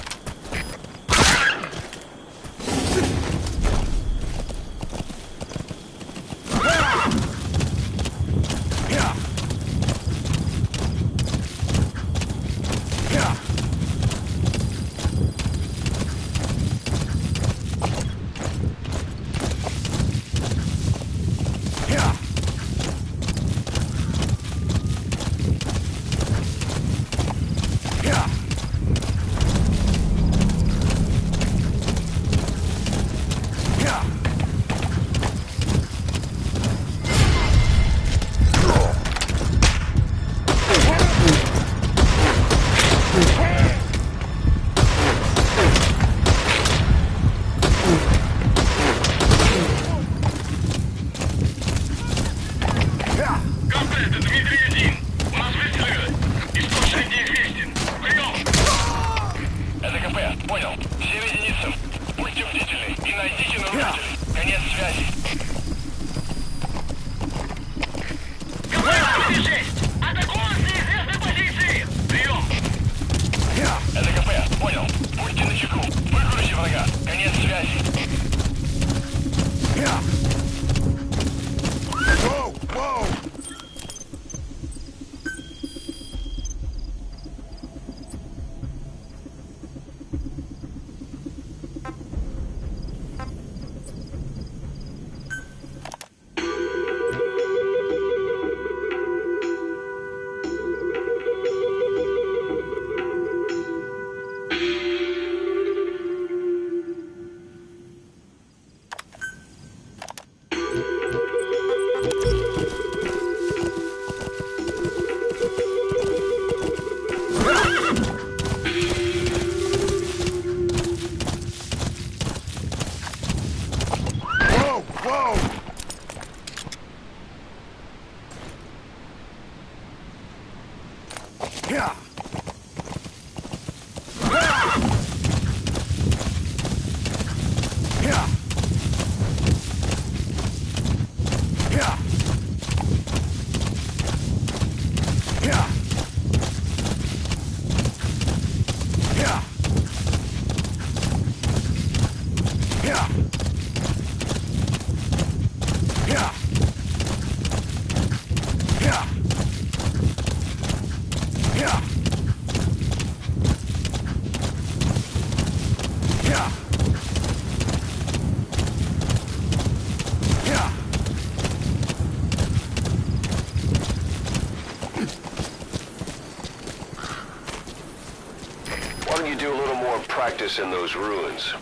Practice in those ruins.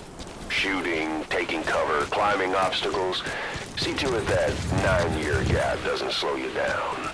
Shooting, taking cover, climbing obstacles. See to it that 9-year gap doesn't slow you down.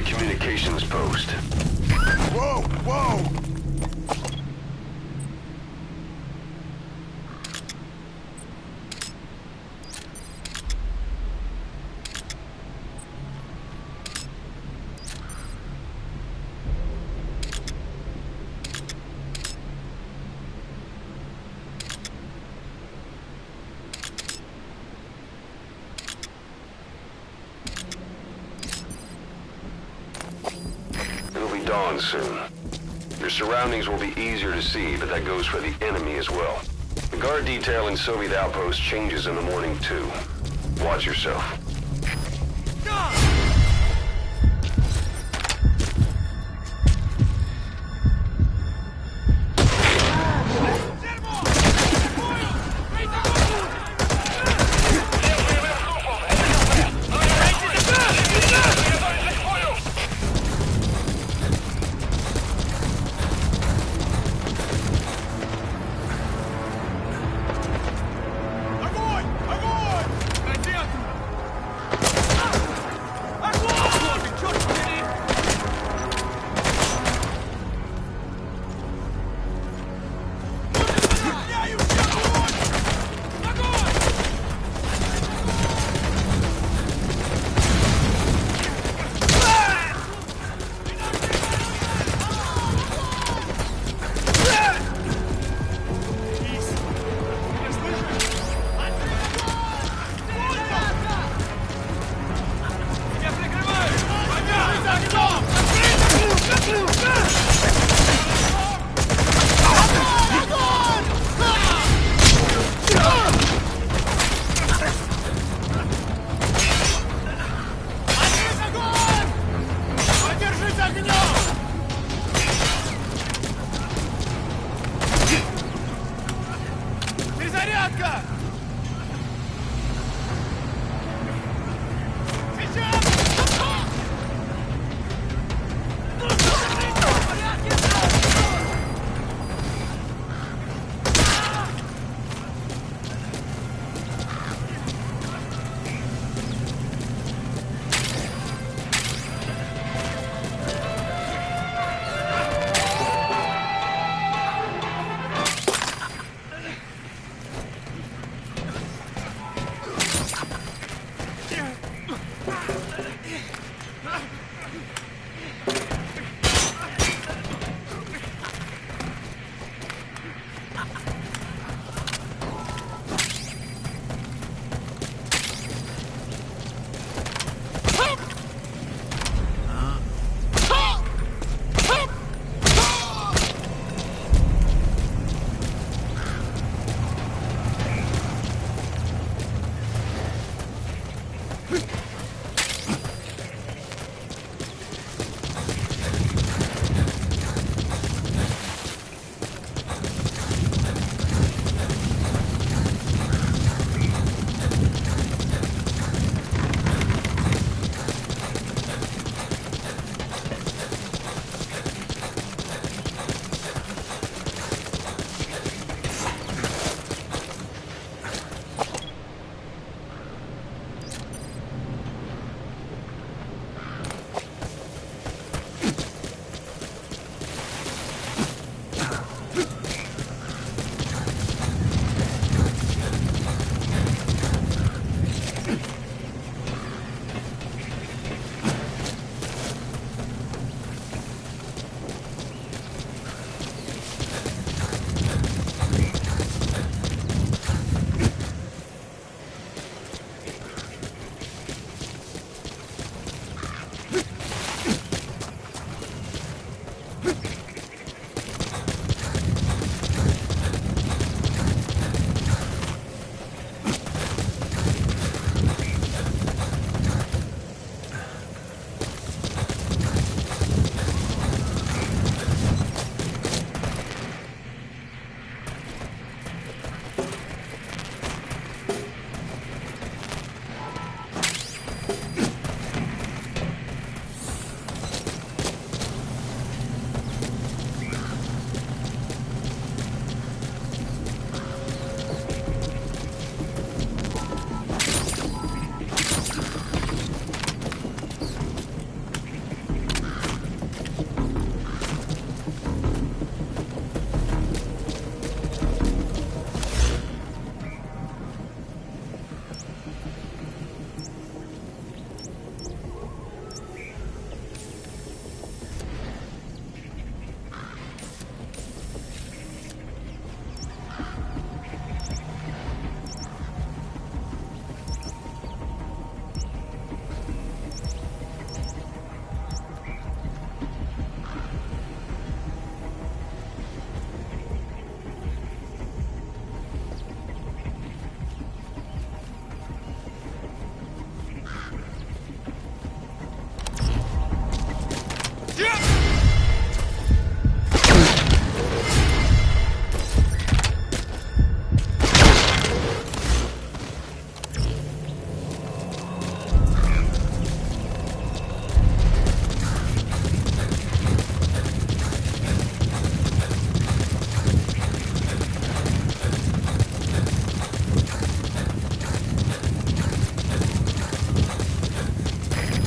Communications post. Whoa! Whoa! Dawn soon. Your surroundings will be easier to see, but that goes for the enemy as well. The guard detail in Soviet outpost changes in the morning too. Watch yourself.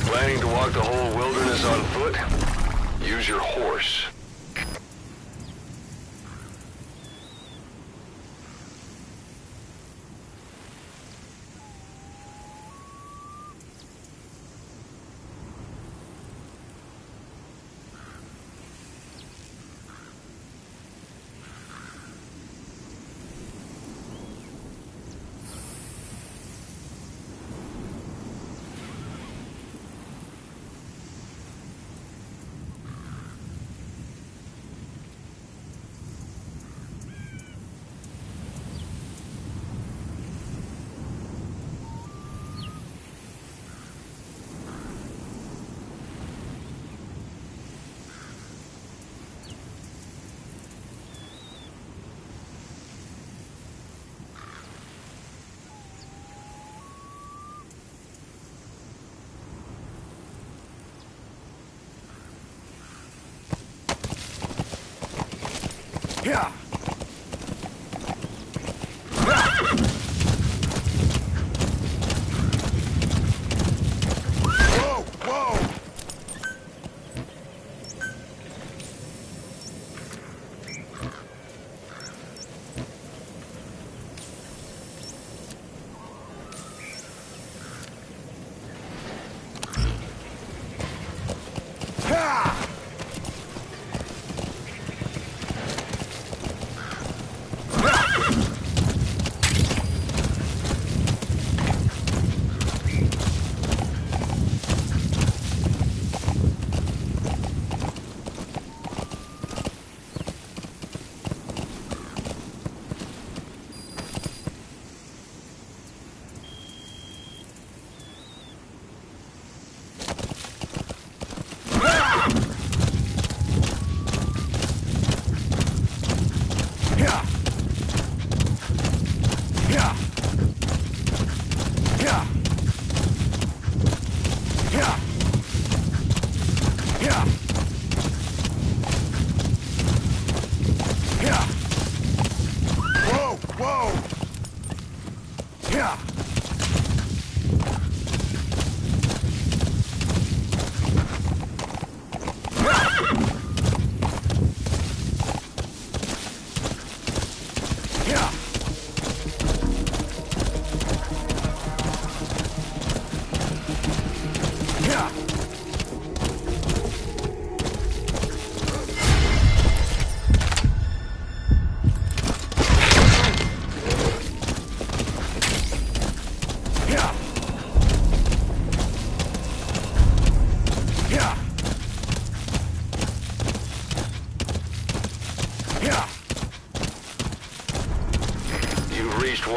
Planning to walk the whole wilderness on foot? Use your horse. Yeah. Whoa, whoa. Ha!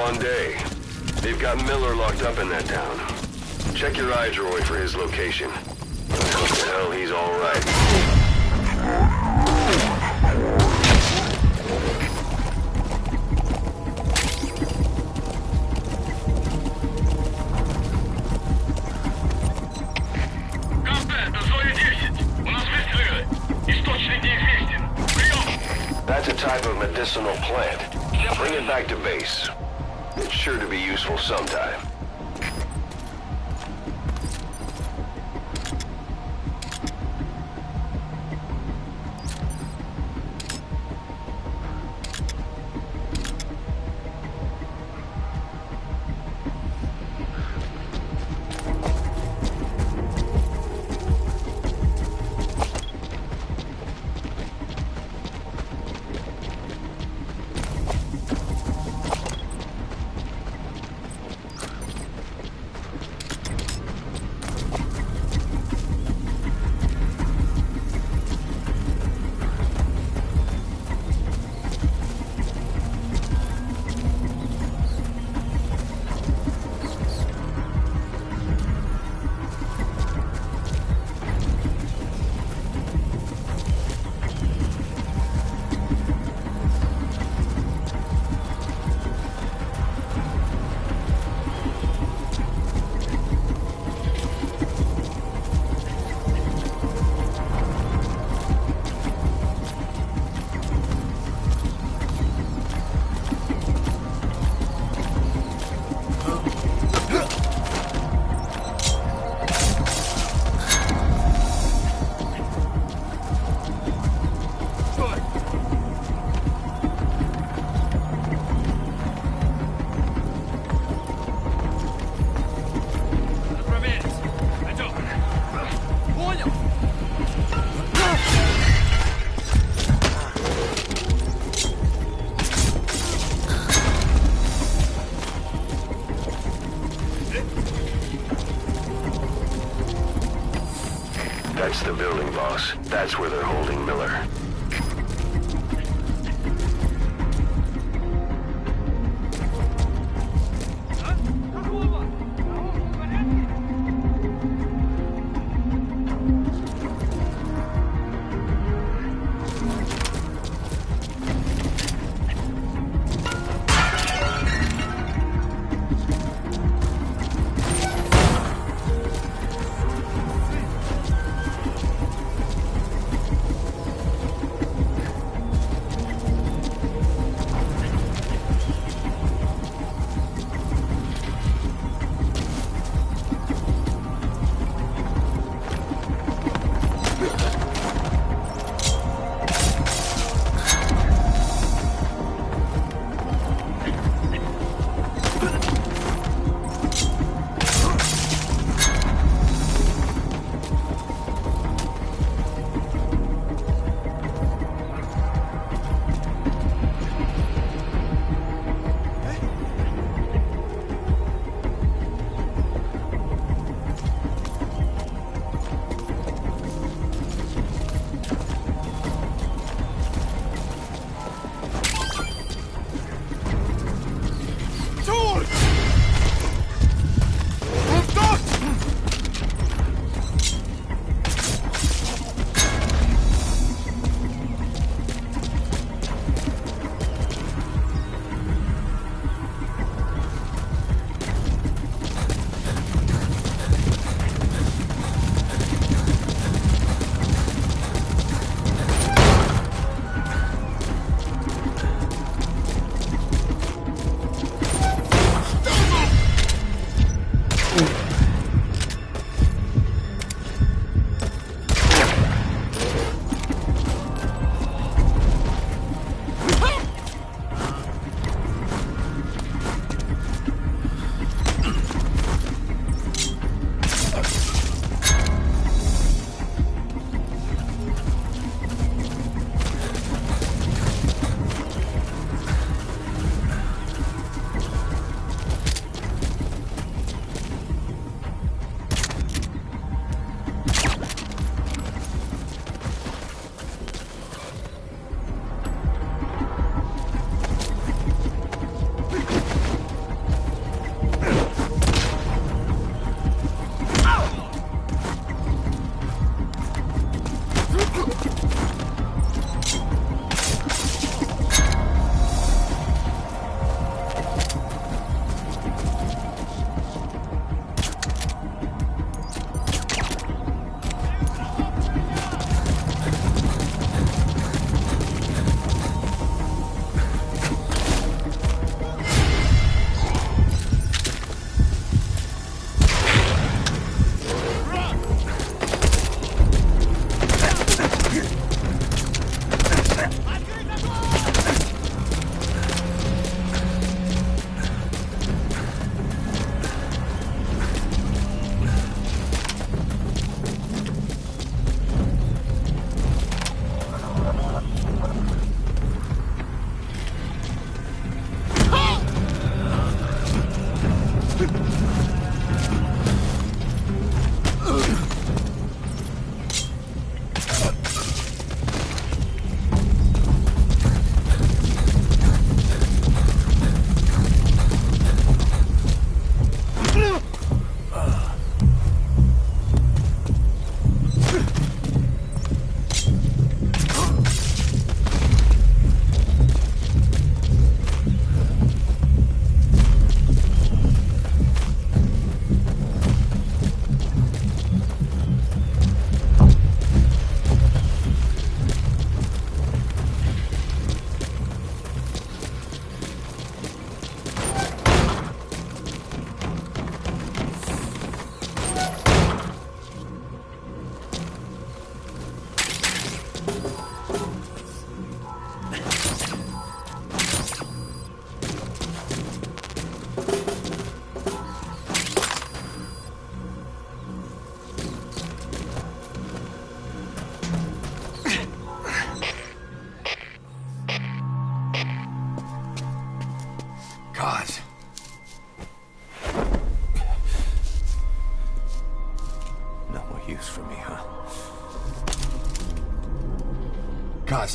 long day. They've got Miller locked up in that town. Check your iDroid for his location. Hope to hell he's all right. That's a type of medicinal plant. Bring it back to base. It's sure to be useful sometime. That's the building, boss. That's where they're holding Miller.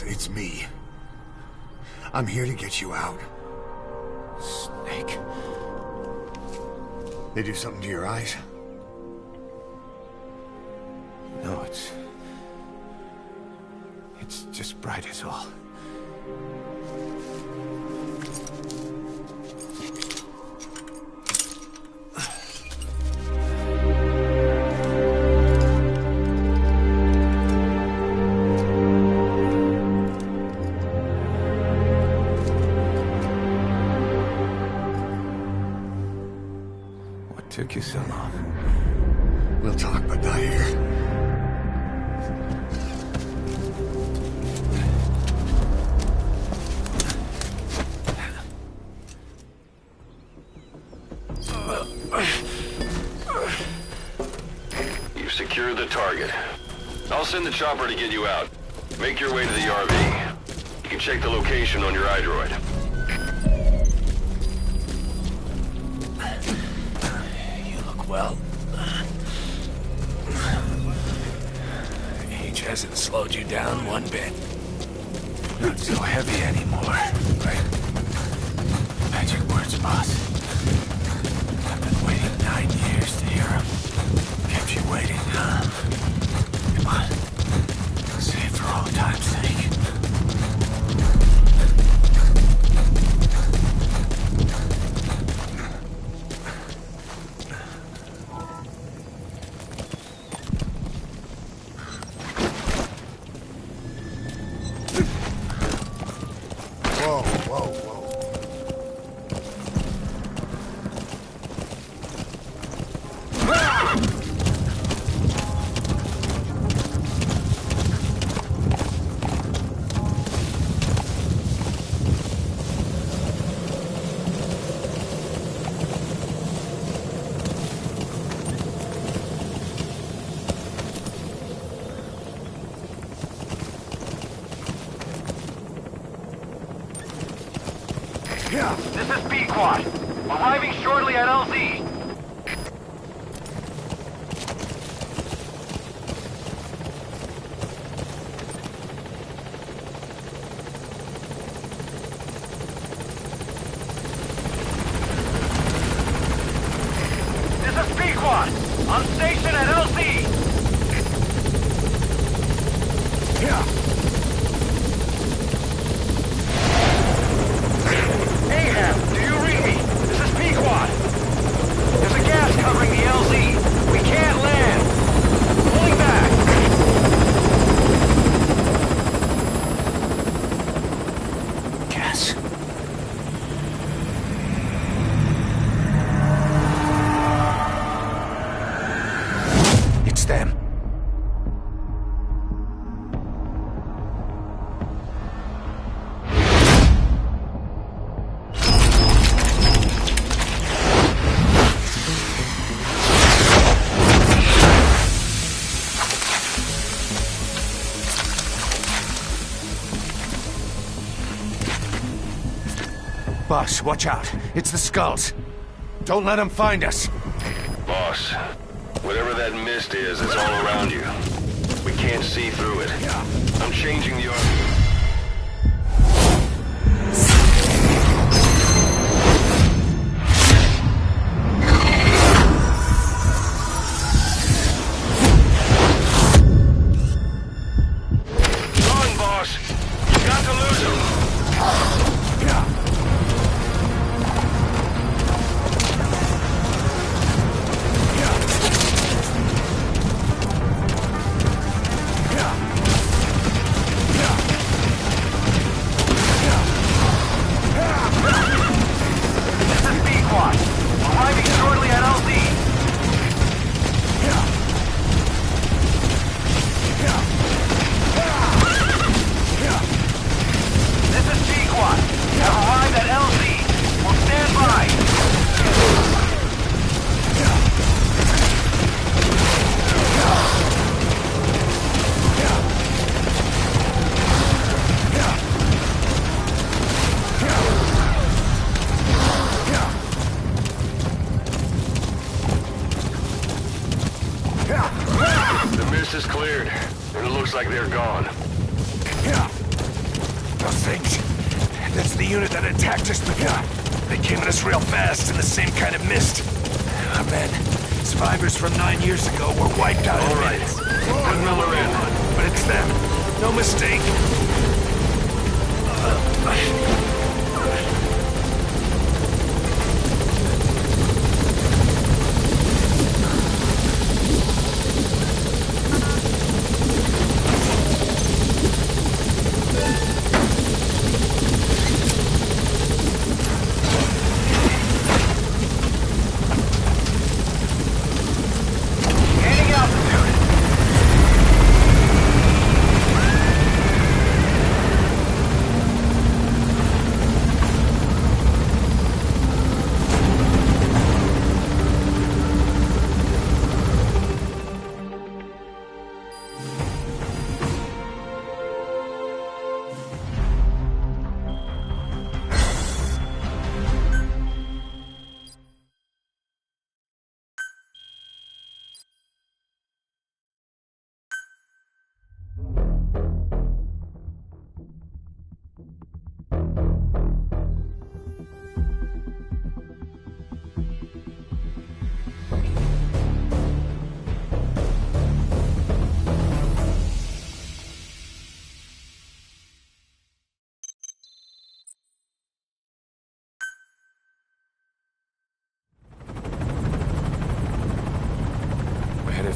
It's me. I'm here to get you out. Snake. They do something to your eyes? No, it's just bright as all. Took you so long. We'll talk, but not here. You've secured the target. I'll send the chopper to get you out. Make your way to the RV. You can check the location on your iDroid. Well, age hasn't slowed you down one bit. Not so heavy anymore, right? Magic words, boss. I've been waiting 9 years to hear them. Kept you waiting, huh? Come on. Say it for all time's sake. This is Pequod. Arriving shortly at LZ. This is Pequod. On station at LZ. Ahab, do you read me? This is Pequod. There's a gas covering the LZ. We can't land. Pulling back. Gas. It's them. Boss, watch out. It's the skulls. Don't let them find us. Boss, whatever that mist is, it's all around you. We can't see through it. I'm changing the RV. Run, boss! You got to lose him! coast is cleared, and it looks like they're gone. Yeah. Those things. That's the unit that attacked us before. They came at us real fast in the same kind of mist. Oh, man. Survivors from 9 years ago were wiped out. All right. Put Miller in. But it's them. No mistake.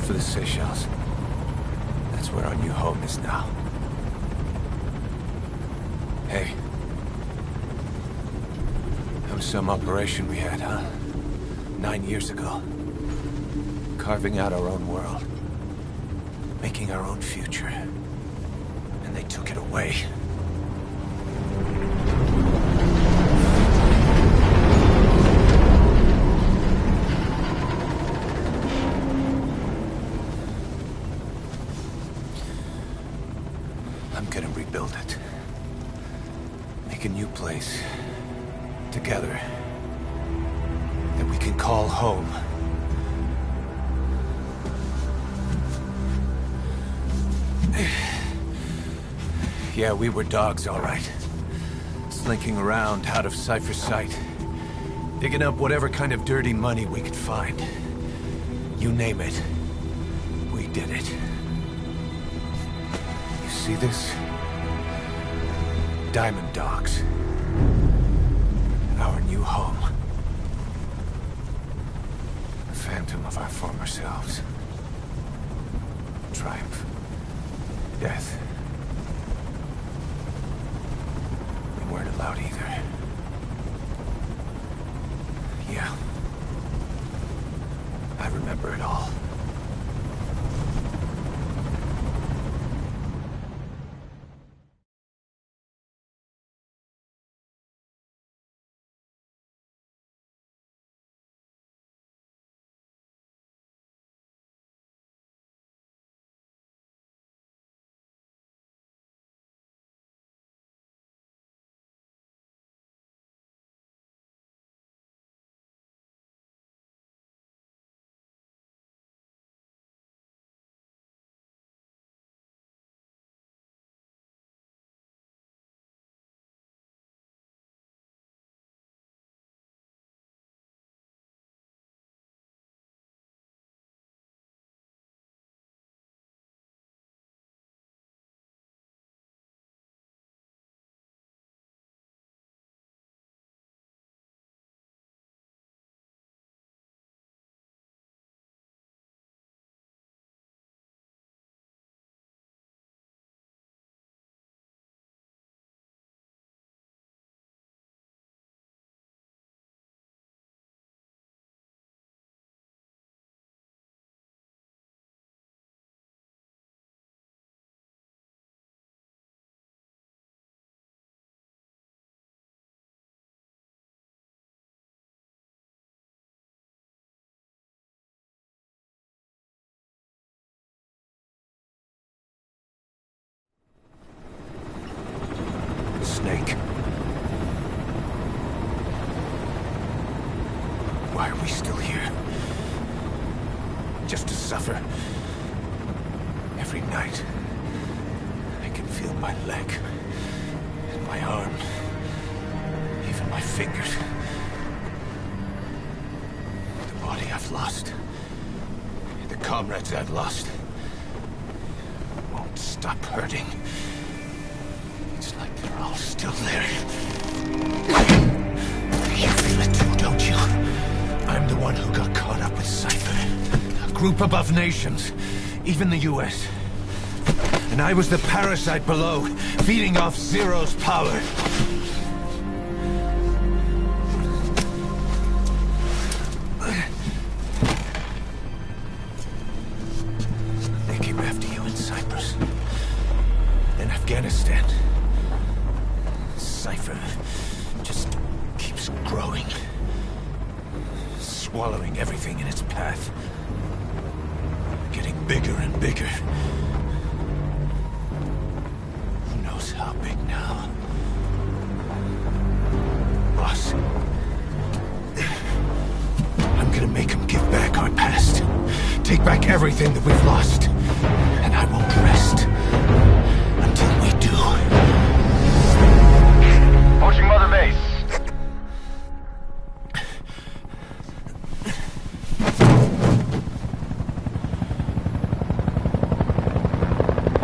For the Seychelles. That's where our new home is now. Hey. That was some operation we had, huh? 9 years ago. Carving out our own world. Making our own future. And they took it away. Rebuild it. Make a new place. Together. That we can call home. Yeah, we were dogs, all right. Slinking around out of Cypher's sight. Digging up whatever kind of dirty money we could find. You name it. We did it. You see this? Diamond Dogs. Our new home. The phantom of our former selves. Triumph. Death. We weren't allowed either. Yeah. I remember it all. Snake. Why are we still here? Just to suffer? Every night, I can feel my leg, and my arm, even my fingers. The body I've lost, the comrades I've lost, won't stop hurting. It's like they're all still there. You feel it too, don't you? I'm the one who got caught up with Cypher. A group above nations, even the US. And I was the parasite below, feeding off Zero's power. They came after you in Cyprus. In Afghanistan. Cypher just keeps growing. Swallowing everything in its path. Getting bigger and bigger. Who knows how big now? Boss. I'm gonna make him give back our past. Take back everything that we've lost. And I won't rest until we do. Pushing Mother Base.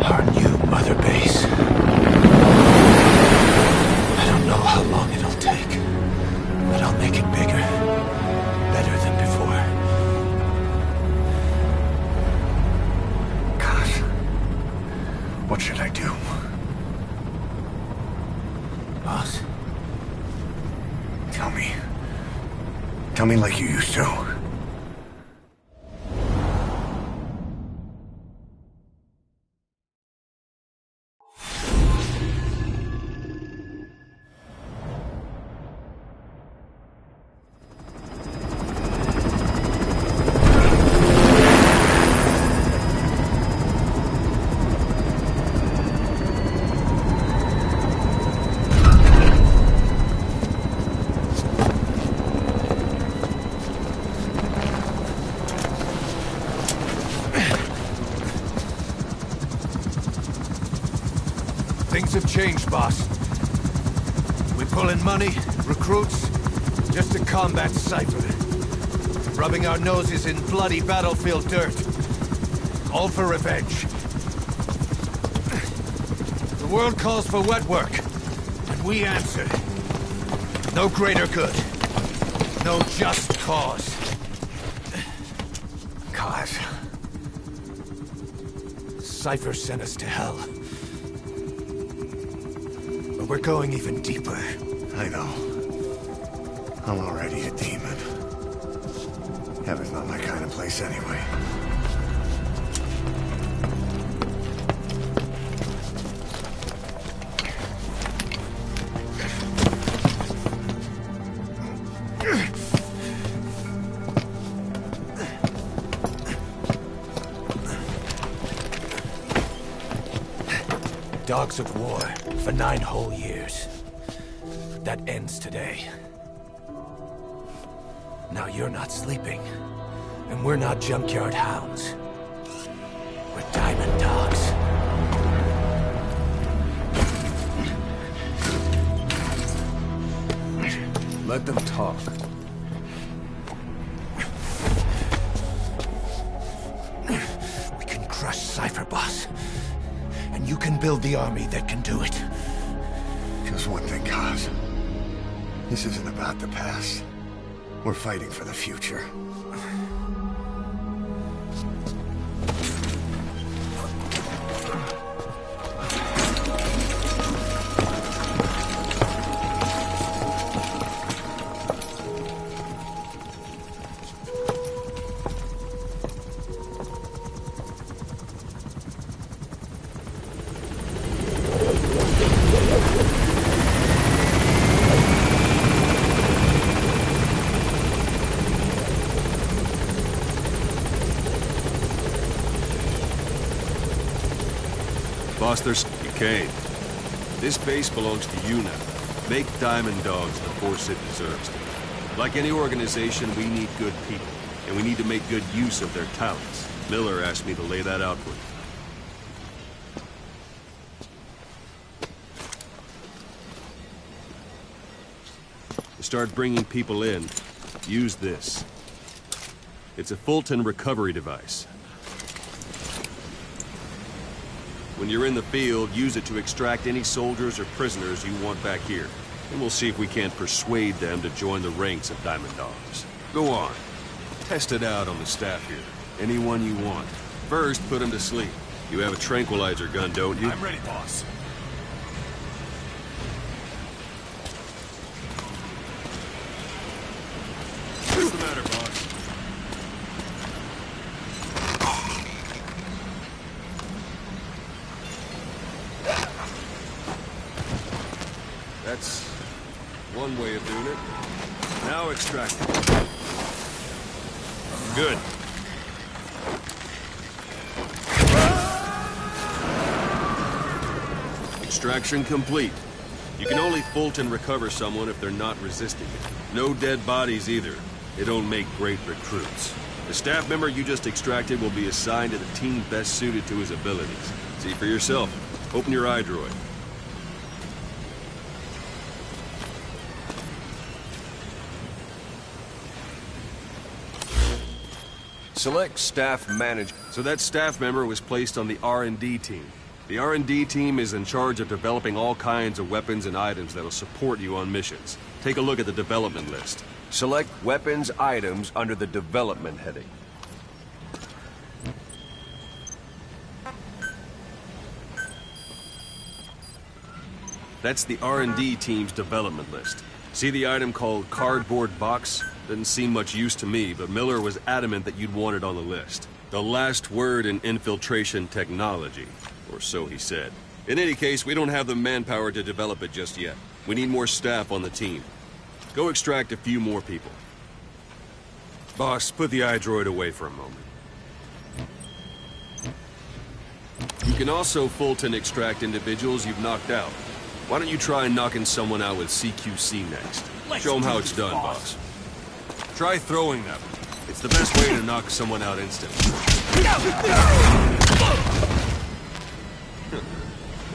Our new Mother Base. I don't know how long it'll take, but I'll make it bigger. Better than before. Gosh. What should I do? Boss? Tell me. Tell me like you used to. Things have changed, boss. We pull in money, recruits, just to combat Cypher. Rubbing our noses in bloody battlefield dirt. All for revenge. The world calls for wet work, and we answer. No greater good. No just cause. Cause? Cypher sent us to hell. But we're going even deeper. I know. I'm already a demon. Heaven's not my kind of place anyway. Dogs of war for 9 whole years. That ends today. Now you're not sleeping, and we're not junkyard hounds. We're diamond dogs. Let them talk. We can crush Cypher, boss. And you can build the army that can do it. Just one thing, Kaz. This isn't about the past. We're fighting for the future. Boss, there's Kane. This base belongs to you now. Make Diamond Dogs the force it deserves. Like any organization, we need good people, and we need to make good use of their talents. Miller asked me to lay that out for you. start bringing people in, use this. It's a Fulton recovery device. When you're in the field, use it to extract any soldiers or prisoners you want back here. And we'll see if we can't persuade them to join the ranks of Diamond Dogs. Go on. Test it out on the staff here. Anyone you want. First, put them to sleep. You have a tranquilizer gun, don't you? I'm ready, boss. What's the matter, boss? That's one way of doing it. Now extract it. Good. Extraction complete. You can only Fulton recover someone if they're not resisting it. No dead bodies either. They don't make great recruits. The staff member you just extracted will be assigned to the team best suited to his abilities. See for yourself. Open your iDroid. Select staff manager. So that staff member was placed on the R&D team. The R&D team is in charge of developing all kinds of weapons and items that'll support you on missions. Take a look at the development list. Select weapons items under the development heading. That's the R&D team's development list. See the item called cardboard box? Didn't seem much use to me, but Miller was adamant that you'd want it on the list. The last word in infiltration technology, or so he said. In any case, we don't have the manpower to develop it just yet. We need more staff on the team. Go extract a few more people. Boss, put the iDroid away for a moment. You can also Fulton extract individuals you've knocked out. Why don't you try knocking someone out with CQC next? Show them how it's done, boss. Try throwing them. It's the best way to knock someone out instantly.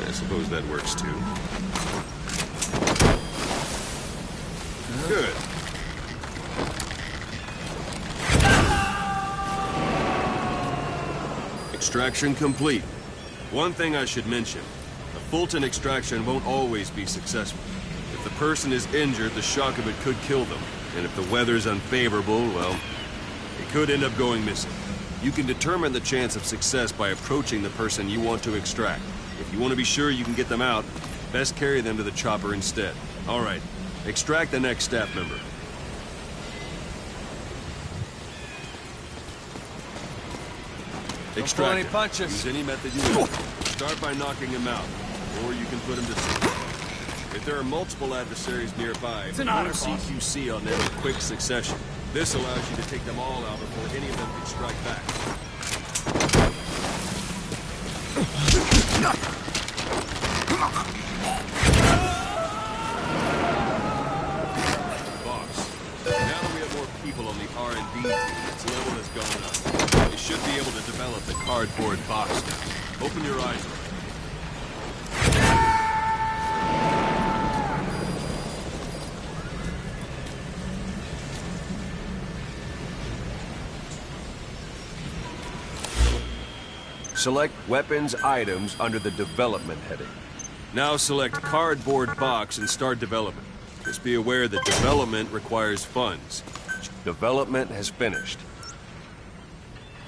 I suppose that works too. Good. Extraction complete. One thing I should mention. A Fulton extraction won't always be successful. If the person is injured, the shock of it could kill them. And if the weather's unfavorable, well, it could end up going missing. You can determine the chance of success by approaching the person you want to extract. If you want to be sure you can get them out, best carry them to the chopper instead. All right, extract the next staff member. Extract him. Use any method you want. Start by knocking him out, or you can put him to sleep. If there are multiple adversaries nearby, put CQC on them in quick succession. This allows you to take them all out before any of them can strike back. Boss, now that we have more people on the R&D team, its level has gone up. You should be able to develop the cardboard box now. Open your eyes. Select weapons items under the development heading. Now select cardboard box and start development. Just be aware that development requires funds. Development has finished.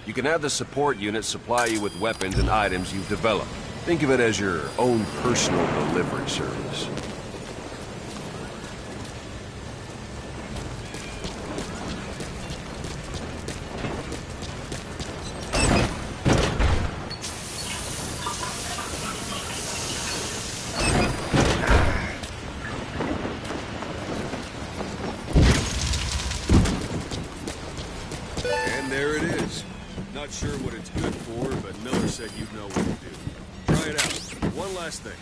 You can have the support unit supply you with weapons and items you've developed. Think of it as your own personal delivery service. There it is. Not sure what it's good for, but Miller said you'd know what to do. Try it out. One last thing.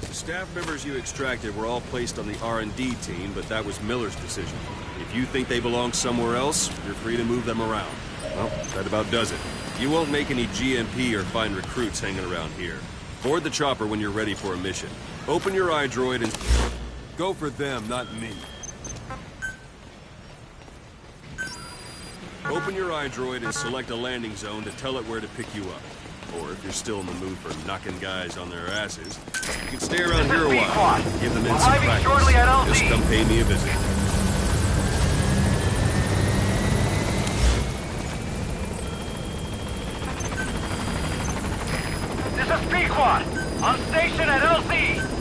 The staff members you extracted were all placed on the R&D team, but that was Miller's decision. If you think they belong somewhere else, you're free to move them around. Well, that about does it. You won't make any GMP or find recruits hanging around here. Board the chopper when you're ready for a mission. Open your iDroid and go for them, not me. Open your iDroid and select a landing zone to tell it where to pick you up. Or if you're still in the mood for knocking guys on their asses, you can stay around here a while. Give them in some practice. Just come pay me a visit. This is Pequod, on station at LZ.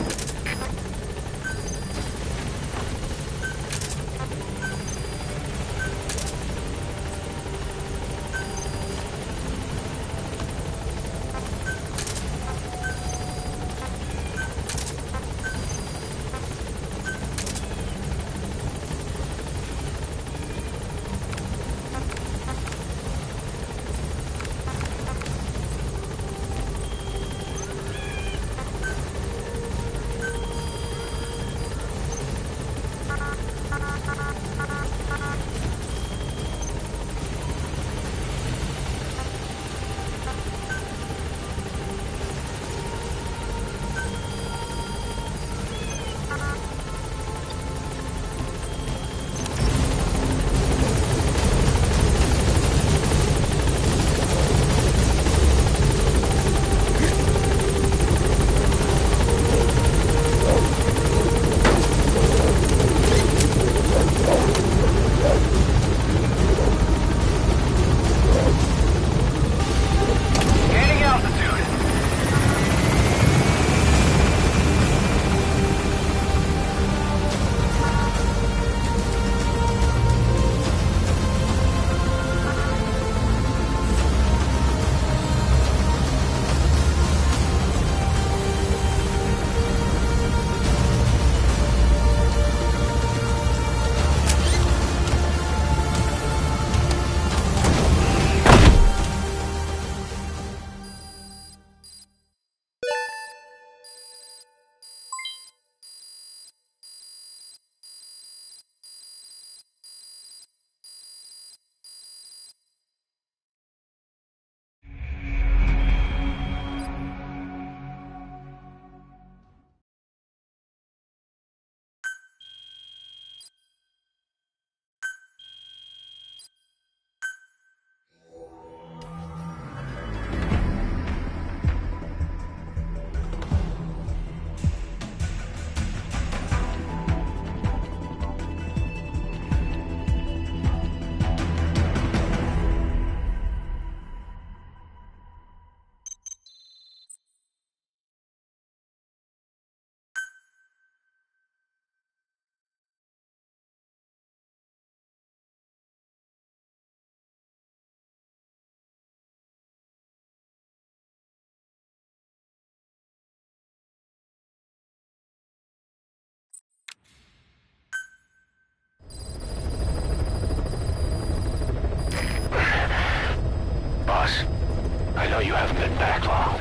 I know you haven't been back long,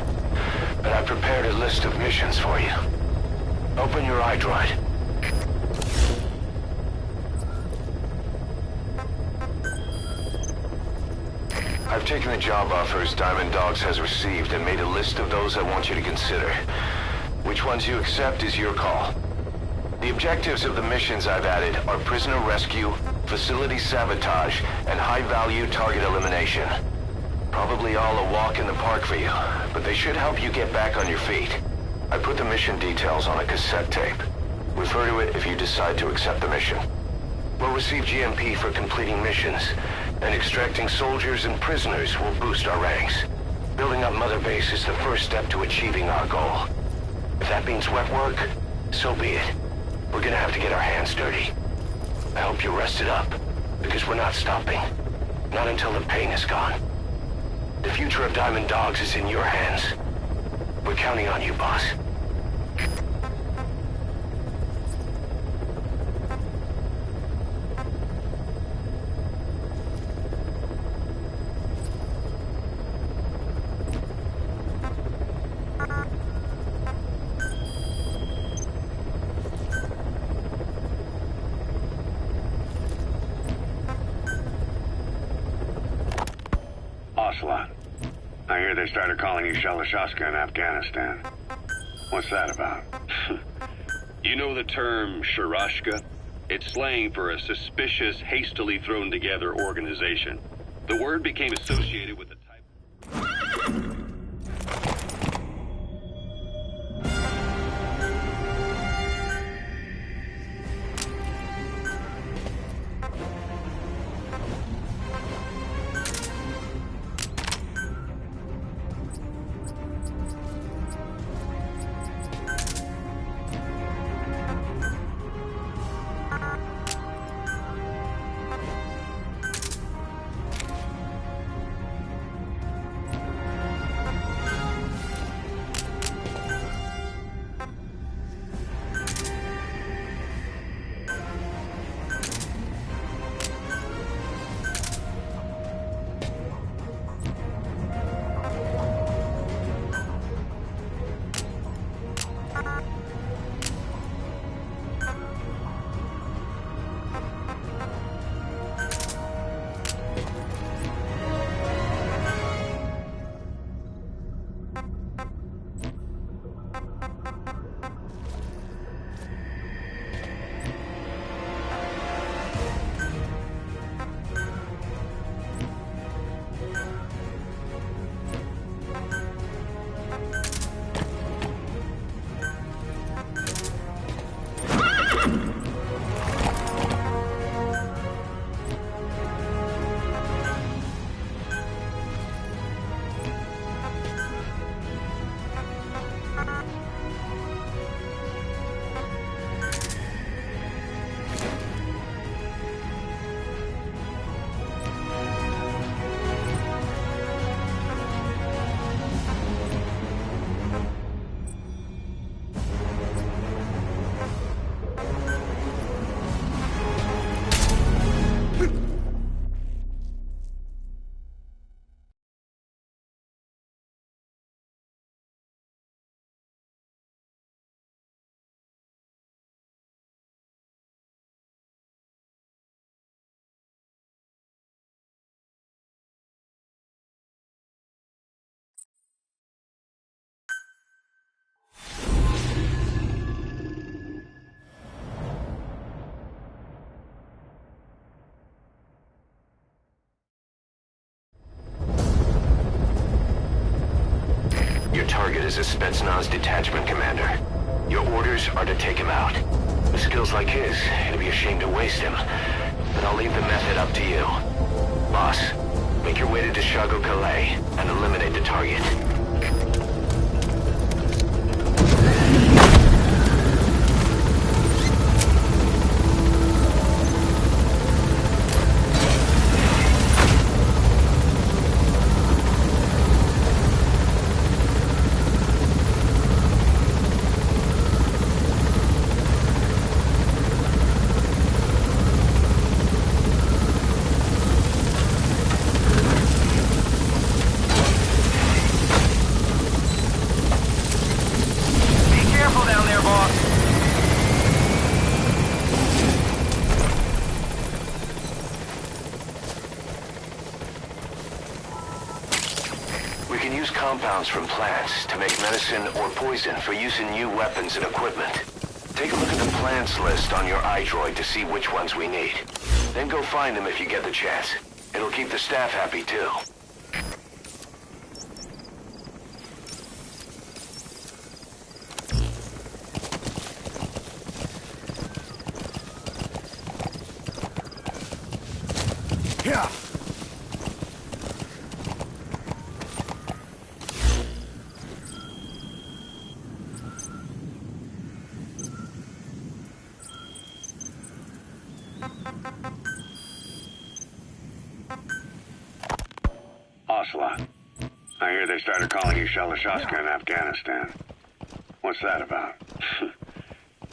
but I've prepared a list of missions for you. Open your iDroid. I've taken the job offers Diamond Dogs has received and made a list of those I want you to consider. Which ones you accept is your call. The objectives of the missions I've added are prisoner rescue, facility sabotage, and high-value target elimination. Probably all a walk in the park for you, but they should help you get back on your feet. I put the mission details on a cassette tape. Refer to it if you decide to accept the mission. We'll receive GMP for completing missions, and extracting soldiers and prisoners will boost our ranks. Building up Mother Base is the first step to achieving our goal. If that means wet work, so be it. We're gonna have to get our hands dirty. I hope you're rested up, because we're not stopping. Not until the pain is gone. The future of Diamond Dogs is in your hands. We're counting on you, boss. Ocelot. I hear they started calling you Shalashaska in Afghanistan. What's that about? You know the term Sharashka? It's slang for a suspicious, hastily thrown together organization. The word became associated with the type... Your target is a Spetsnaz detachment commander. Your orders are to take him out. With skills like his, it'd be a shame to waste him. But I'll leave the method up to you. Boss, make your way to Deshago Calais and eliminate the target. Compounds from plants to make medicine or poison for use in new weapons and equipment. Take a look at the plants list on your iDroid to see which ones we need. Then go find them if you get the chance. It'll keep the staff happy too. Yeah. Ocelot. I hear they started calling you Shalashashka in Afghanistan. What's that about?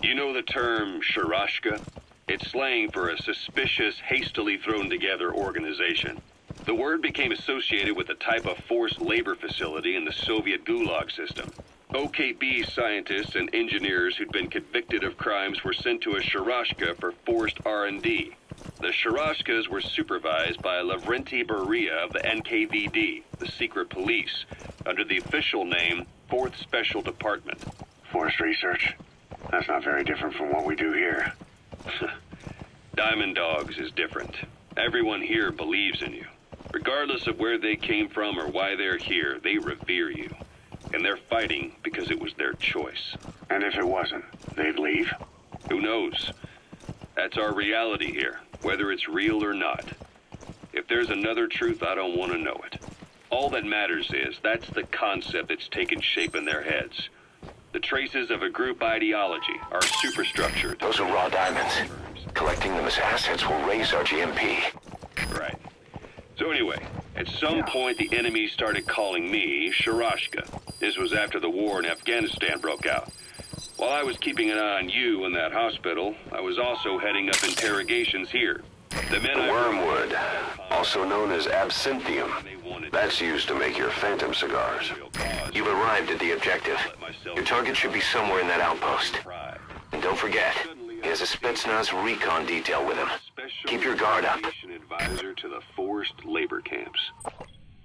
You know the term Sharashka? It's slang for a suspicious, hastily thrown together organization. The word became associated with a type of forced labor facility in the Soviet Gulag system. OKB scientists and engineers who'd been convicted of crimes were sent to a Sharashka for forced R&D. The Sharashkas were supervised by Lavrenti Beria of the NKVD, the secret police, under the official name 4th Special Department. Forced research? That's not very different from what we do here. Diamond Dogs is different. Everyone here believes in you. Regardless of where they came from or why they're here, they revere you. And they're fighting because it was their choice. And if it wasn't, they'd leave? Who knows? That's our reality here, whether it's real or not. If there's another truth, I don't want to know it. All that matters is that's the concept that's taken shape in their heads. The traces of a group ideology, our superstructure. Those are raw diamonds. Collecting them as assets will raise our GMP. Right. So anyway, at some point the enemy started calling me Sharashka. This was after the war in Afghanistan broke out. While I was keeping an eye on you in that hospital, I was also heading up interrogations here. The Wormwood, also known as absinthium. That's used to make your phantom cigars. You've arrived at the objective. Your target should be somewhere in that outpost. And don't forget, he has a Spetsnaz recon detail with him. Keep your guard up. Advisor to the forced labor camps.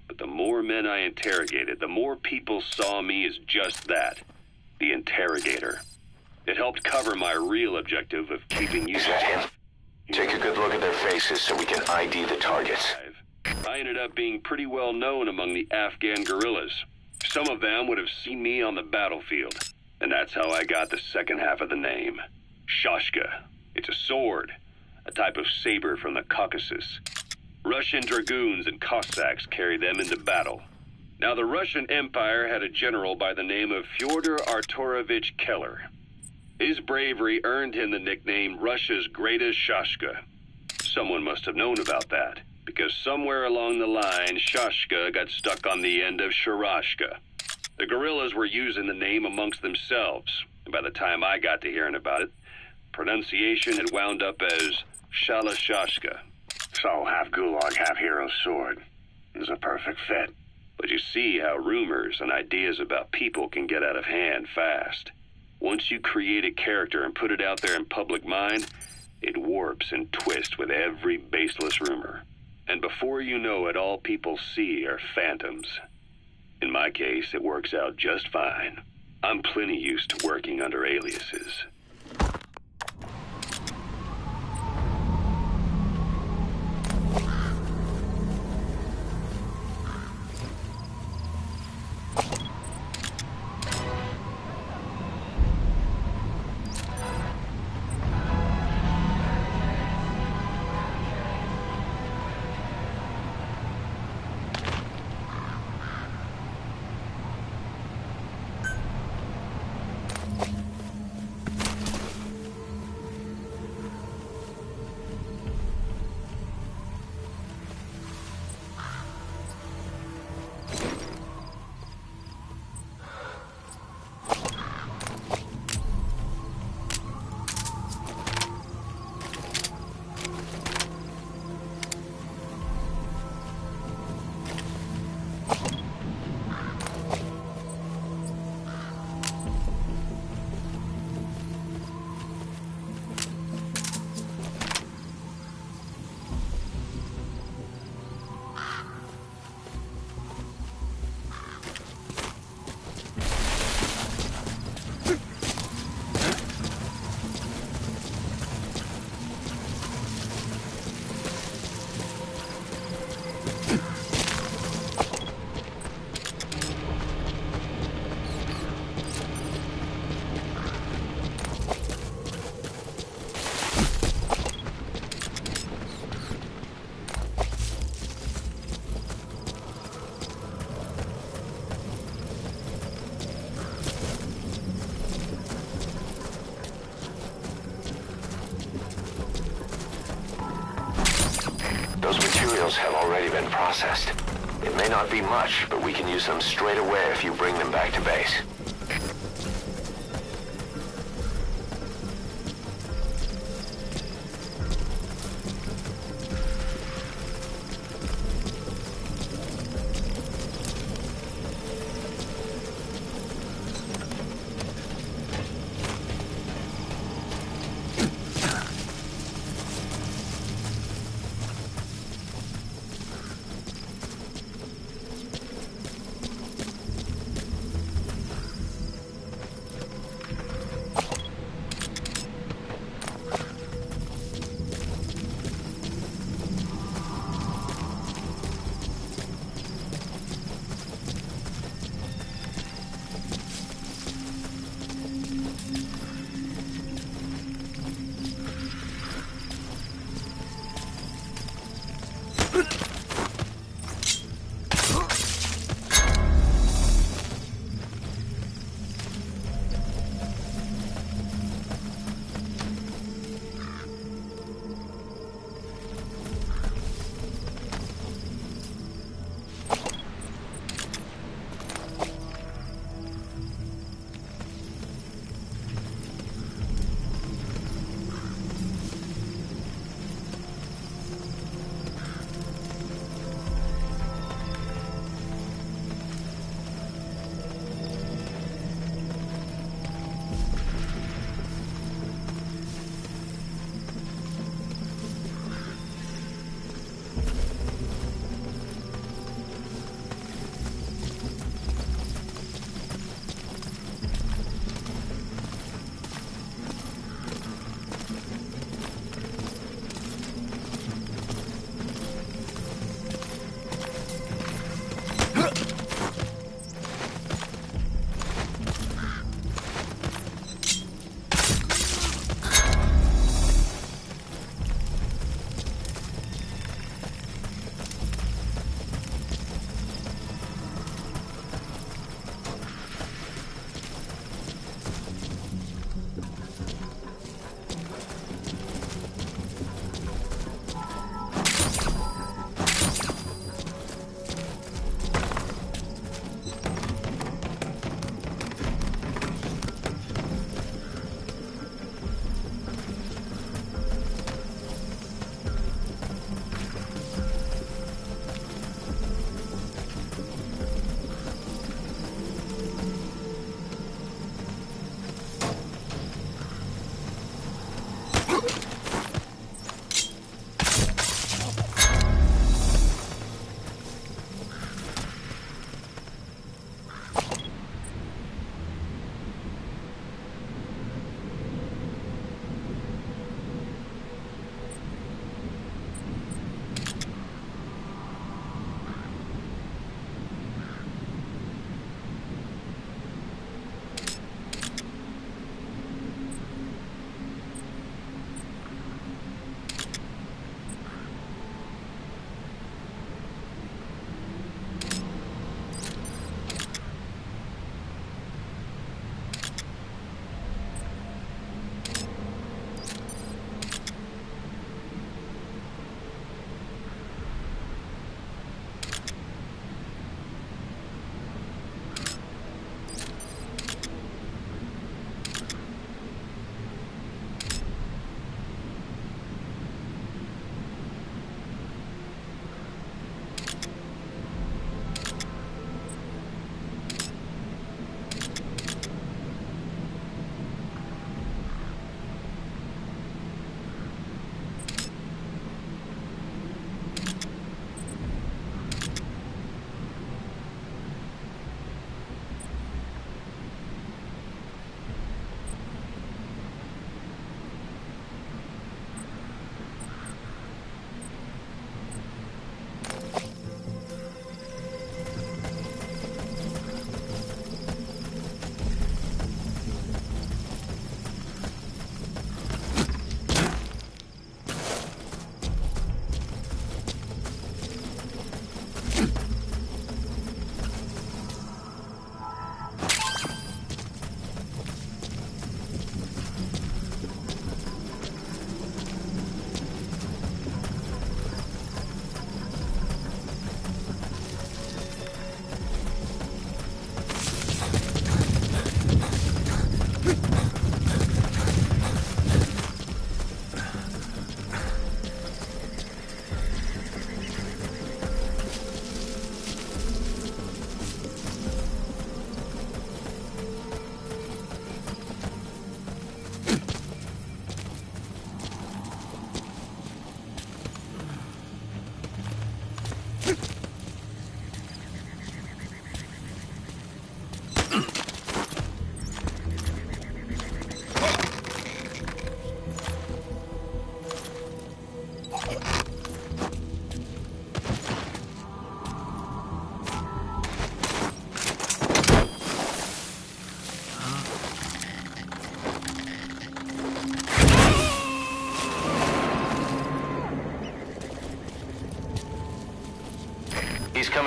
But the more men I interrogated, the more people saw me as just that, the interrogator. It helped cover my real objective of keeping you... Is that him? Take a good look at their faces so we can ID the targets. I ended up being pretty well known among the Afghan guerrillas. Some of them would have seen me on the battlefield, and that's how I got the second half of the name. Shashka. It's a sword, a type of saber from the Caucasus. Russian dragoons and Cossacks carried them into battle. Now, the Russian Empire had a general by the name of Fyodor Arturovich Keller. His bravery earned him the nickname Russia's Greatest Shashka. Someone must have known about that, because somewhere along the line, Shashka got stuck on the end of Sharashka. The guerrillas were using the name amongst themselves, and by the time I got to hearing about it, pronunciation had wound up as Shalashashka. So, half gulag, half hero sword. Is a perfect fit. But you see how rumors and ideas about people can get out of hand fast. Once you create a character and put it out there in public mind, it warps and twists with every baseless rumor. And before you know it, all people see are phantoms. In my case, it works out just fine. I'm plenty used to working under aliases. Those materials have already been processed. It may not be much, but we can use them straight away if you bring them back to base.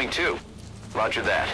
incoming too. Roger that.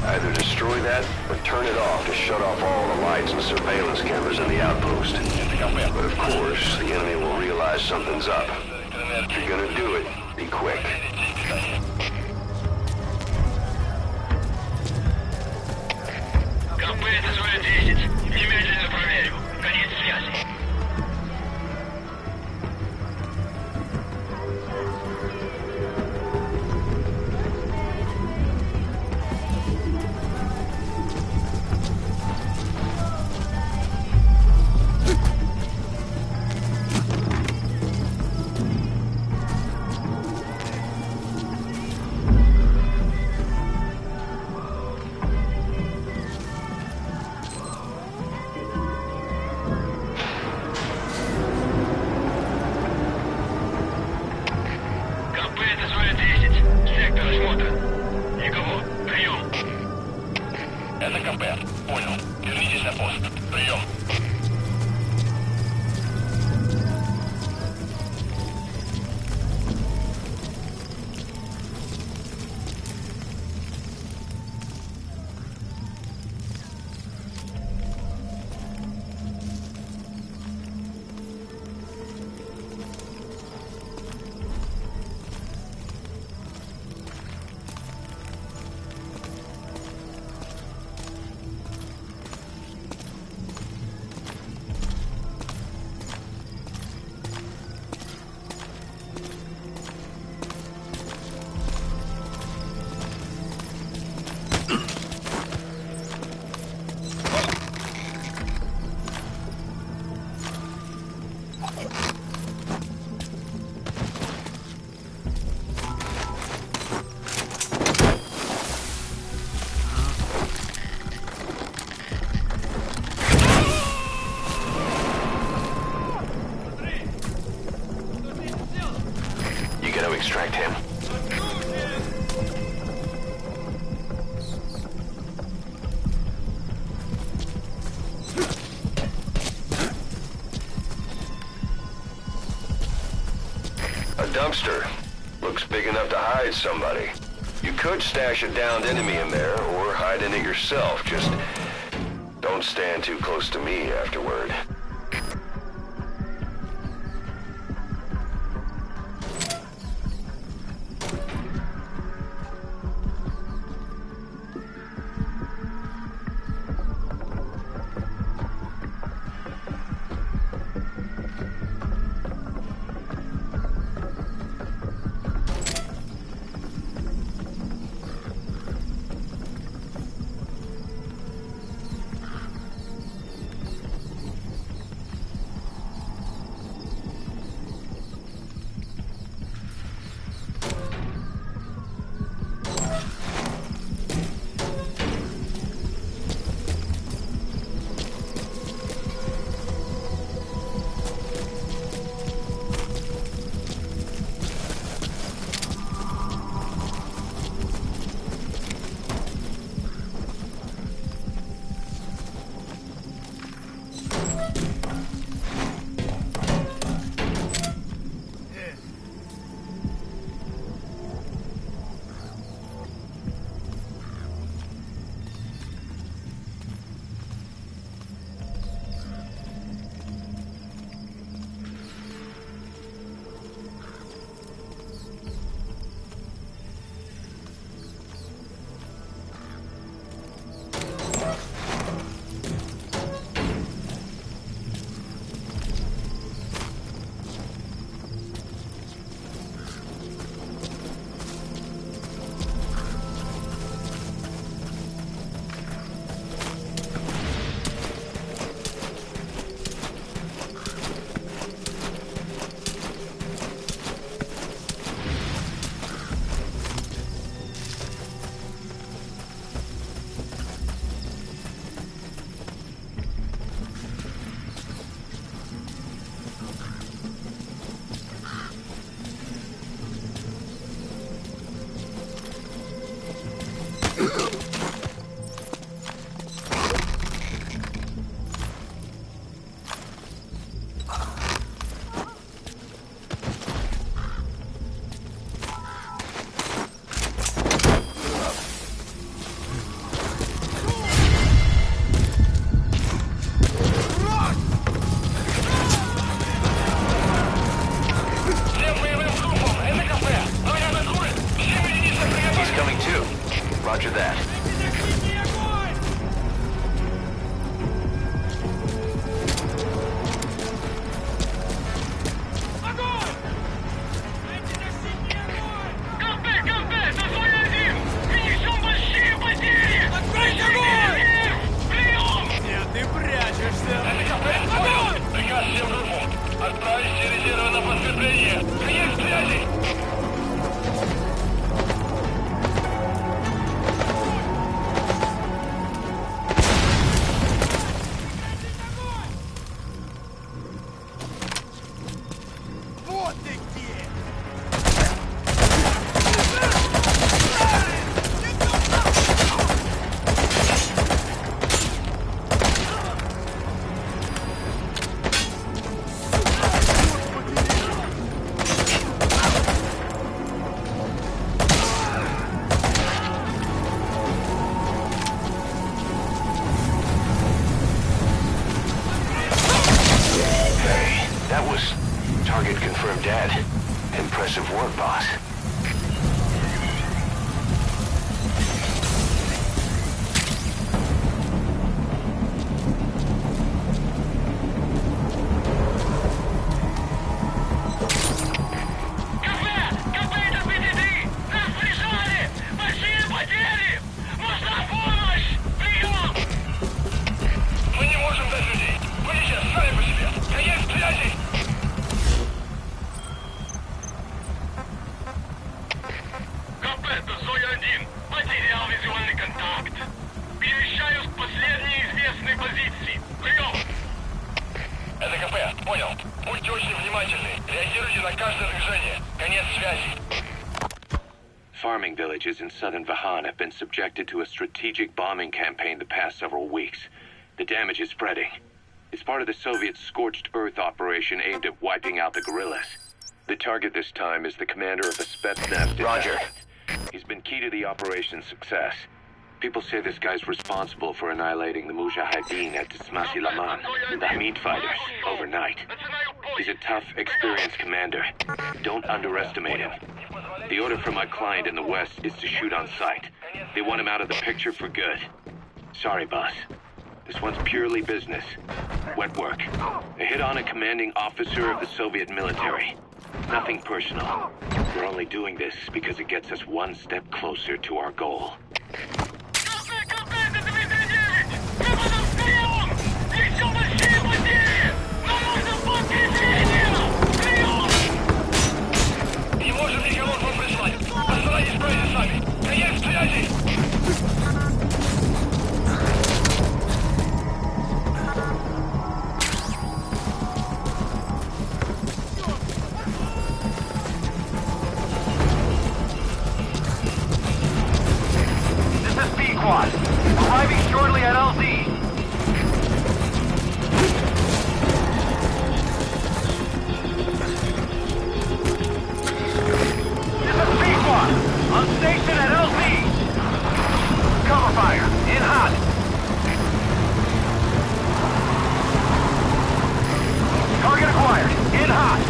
Either destroy that or turn it off to shut off all the lights and surveillance cameras in the outpost. But of course, the enemy will realize something's up. If you're gonna do it, be quick. КП это Зоя 10. Немедленно проверю. Конец связи. extract him. A dumpster. Looks big enough to hide somebody. You could stash a downed enemy in there, or hide in it yourself. Just don't stand too close to me afterward. Roger that. Target confirmed dead. Impressive work, boss. Это КП, понял. Будь Будьте очень внимательны. Реагируйте на каждое движение. Конец связи. Farming villages in southern Vahan have been subjected to a strategic bombing campaign the past several weeks. The damage is spreading. It's part of the Soviet Scorched Earth operation aimed at wiping out the guerrillas. The target this time is the commander of the Spetsnaz Roger. He's been key to the operation's success. People say this guy's responsible for annihilating the Mujahideen at Tismasi Laman, the Hamid fighters, overnight. He's a tough, experienced commander. Don't underestimate him. The order from my client in the west is to shoot on sight. They want him out of the picture for good. Sorry, boss. This one's purely business. Wet work. A hit on a commanding officer of the Soviet military. Nothing personal. We're only doing this because it gets us one step closer to our goal. Не можем никого к вам прислать. Постарайтесь пройти сами. Конец связи. This is B-Quad. Arriving shortly at LZ. On station at LZ! Cover fire, in hot! Target acquired, in hot!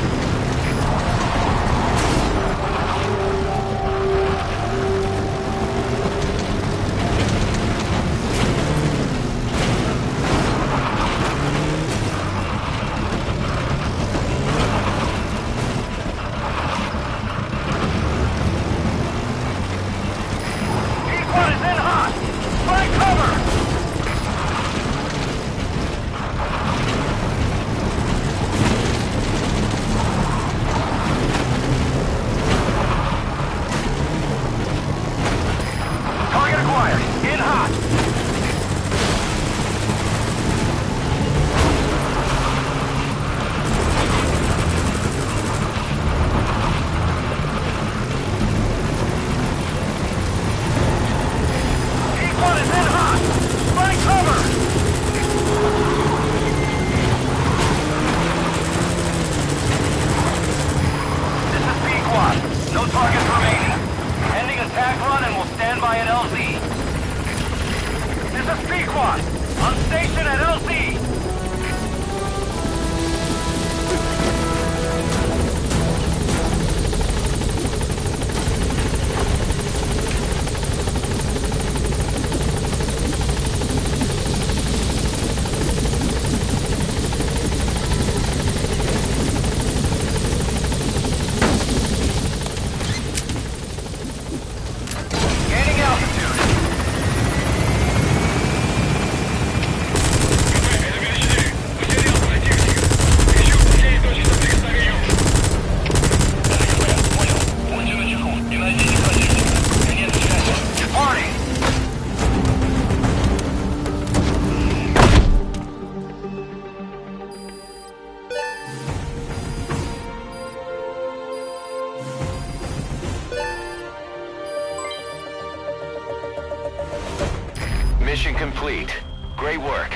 Mission complete. Great work.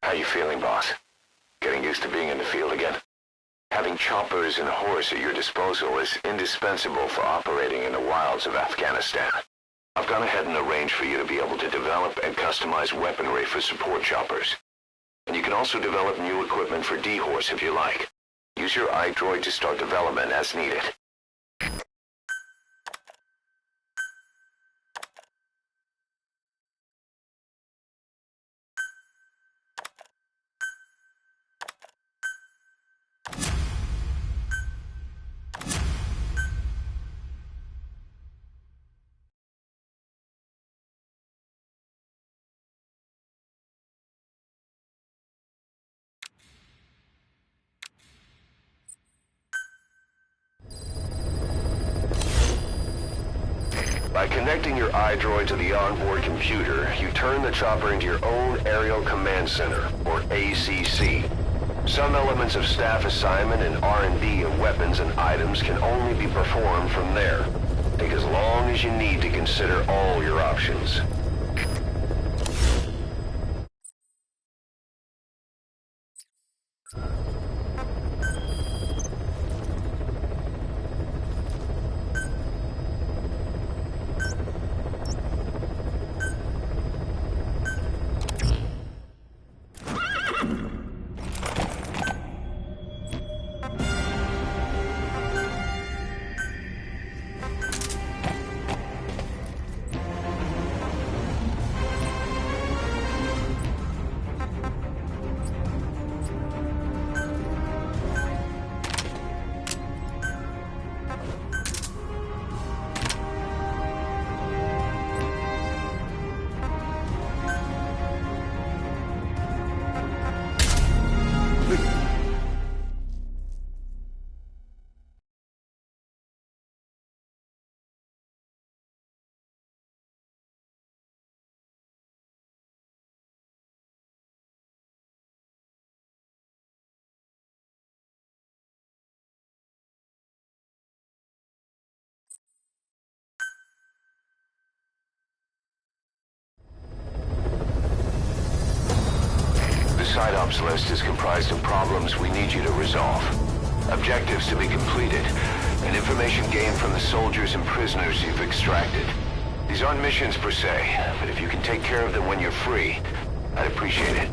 How you feeling, boss? Getting used to being in the field again? Having choppers and horse at your disposal is indispensable for operating in the wilds of Afghanistan. I've gone ahead and arranged for you to be able to develop and customize weaponry for support choppers. And you can also develop new equipment for D-Horse if you like. Use your iDroid to start development as needed. By connecting your iDroid to the onboard computer, you turn the chopper into your own Aerial Command Center, or ACC. Some elements of staff assignment and R&D of weapons and items can only be performed from there. Take as long as you need to consider all your options. Side ops list is comprised of problems we need you to resolve. Objectives to be completed, and information gained from the soldiers and prisoners you've extracted. These aren't missions per se, but if you can take care of them when you're free, I'd appreciate it.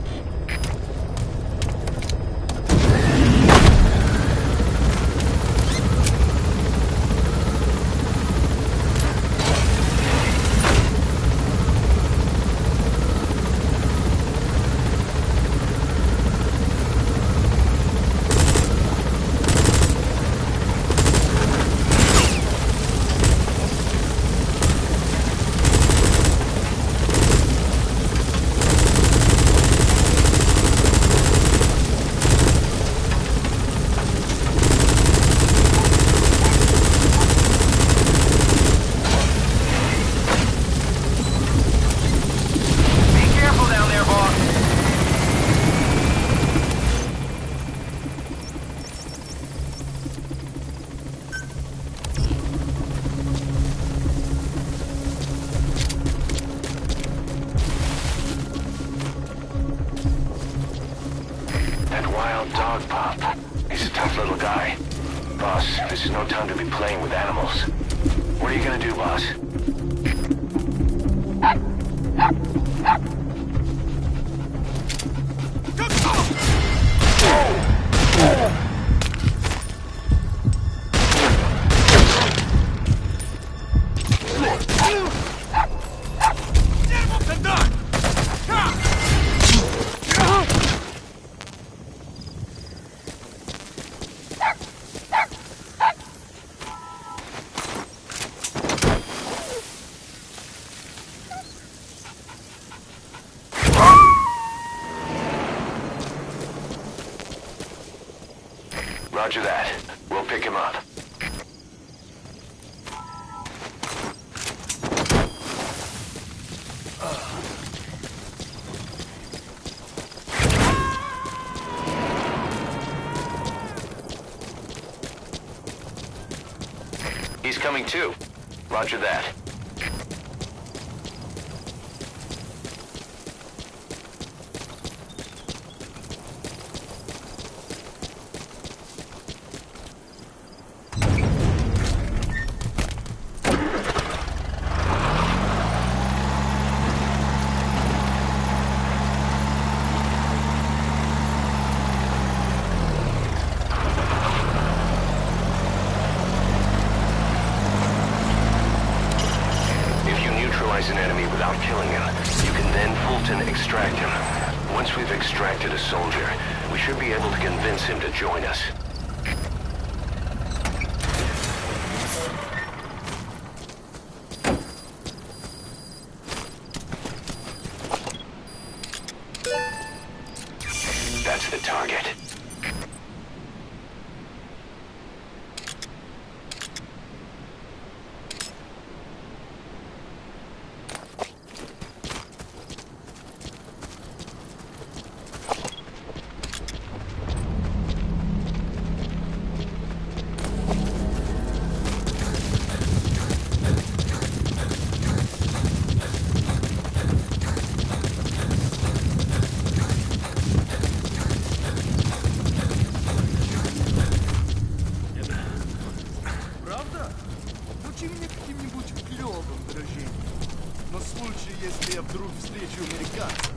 Dog Pop. He's a tough little guy. Boss, this is no time to be playing with animals. What are you gonna do, boss? Roger that. We'll pick him up. He's coming too. Roger that. An enemy without killing him. You can then Fulton extract him. Once we've extracted a soldier, we should be able to convince him to join us. That's the target. если я вдруг встречу американца?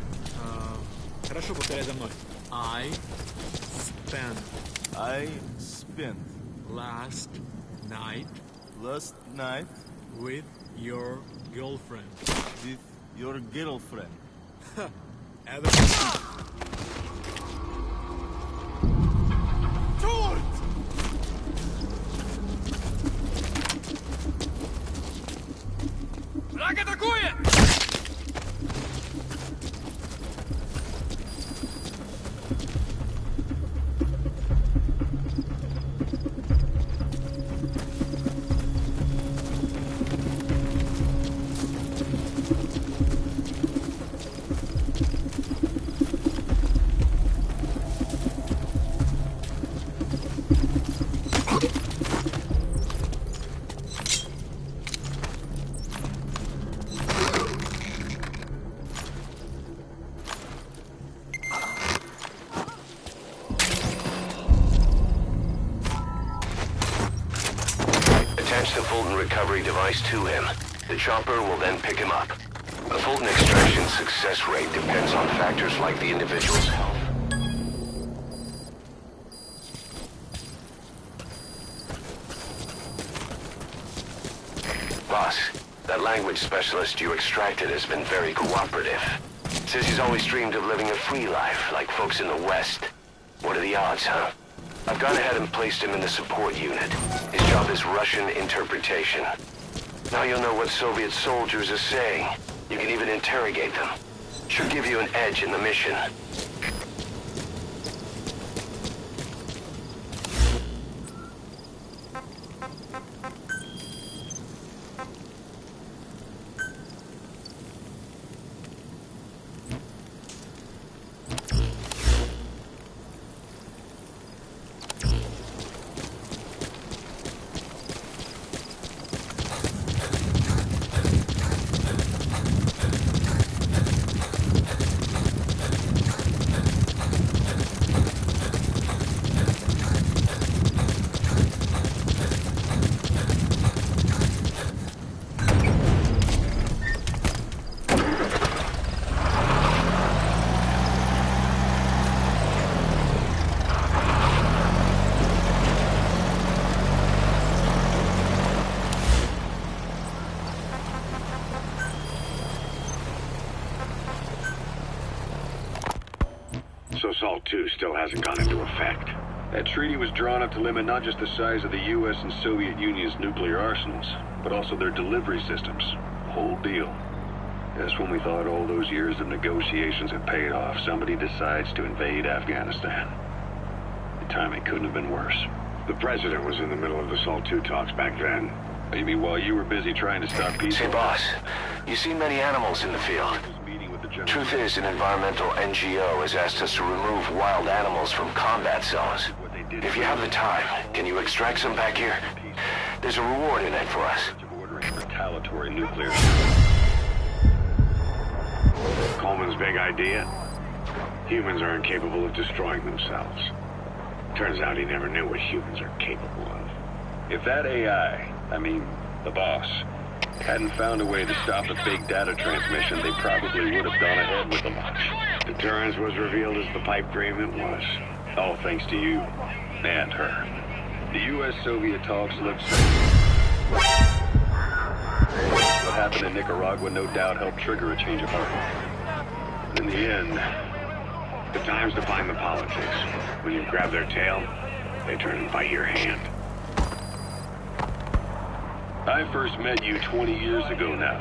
Хорошо, повторяй за мной. I spent last night with your girlfriend. With your girlfriend. Это... Черт! Враг атакует! Attach the Fulton recovery device to him. The chopper will then pick him up. The Fulton extraction success rate depends on factors like the individual's health. Boss, that language specialist you extracted has been very cooperative. Says he's always dreamed of living a free life, like folks in the West. What are the odds, huh? I've gone ahead and placed him in the support unit. His job is Russian interpretation. Now you'll know what Soviet soldiers are saying. You can even interrogate them. Should give you an edge in the mission. So SALT II still hasn't gone into effect. That treaty was drawn up to limit not just the size of the U.S. and Soviet Union's nuclear arsenals, but also their delivery systems. Whole deal. Just when we thought all those years of negotiations had paid off, somebody decides to invade Afghanistan. The timing couldn't have been worse. The president was in the middle of the SALT II talks back then. You mean while you were busy trying to stop peace? Say, boss, you see many animals in the field. Truth is, an environmental NGO has asked us to remove wild animals from combat zones. If you have the time, can you extract some back here? There's a reward in it for us. Retaliatory nuclear. Coleman's big idea? Humans are incapable of destroying themselves. Turns out he never knew what humans are capable of. If that AI, the boss, hadn't found a way to stop the big data transmission, they probably would have gone ahead with the launch. Deterrence was revealed as the pipe dream it was. All thanks to you and her. The U.S.-Soviet talks looked safe. What happened in Nicaragua no doubt helped trigger a change of heart. In the end, the time's to find the politics. When you grab their tail, they turn and bite your hand. I first met you 20 years ago now.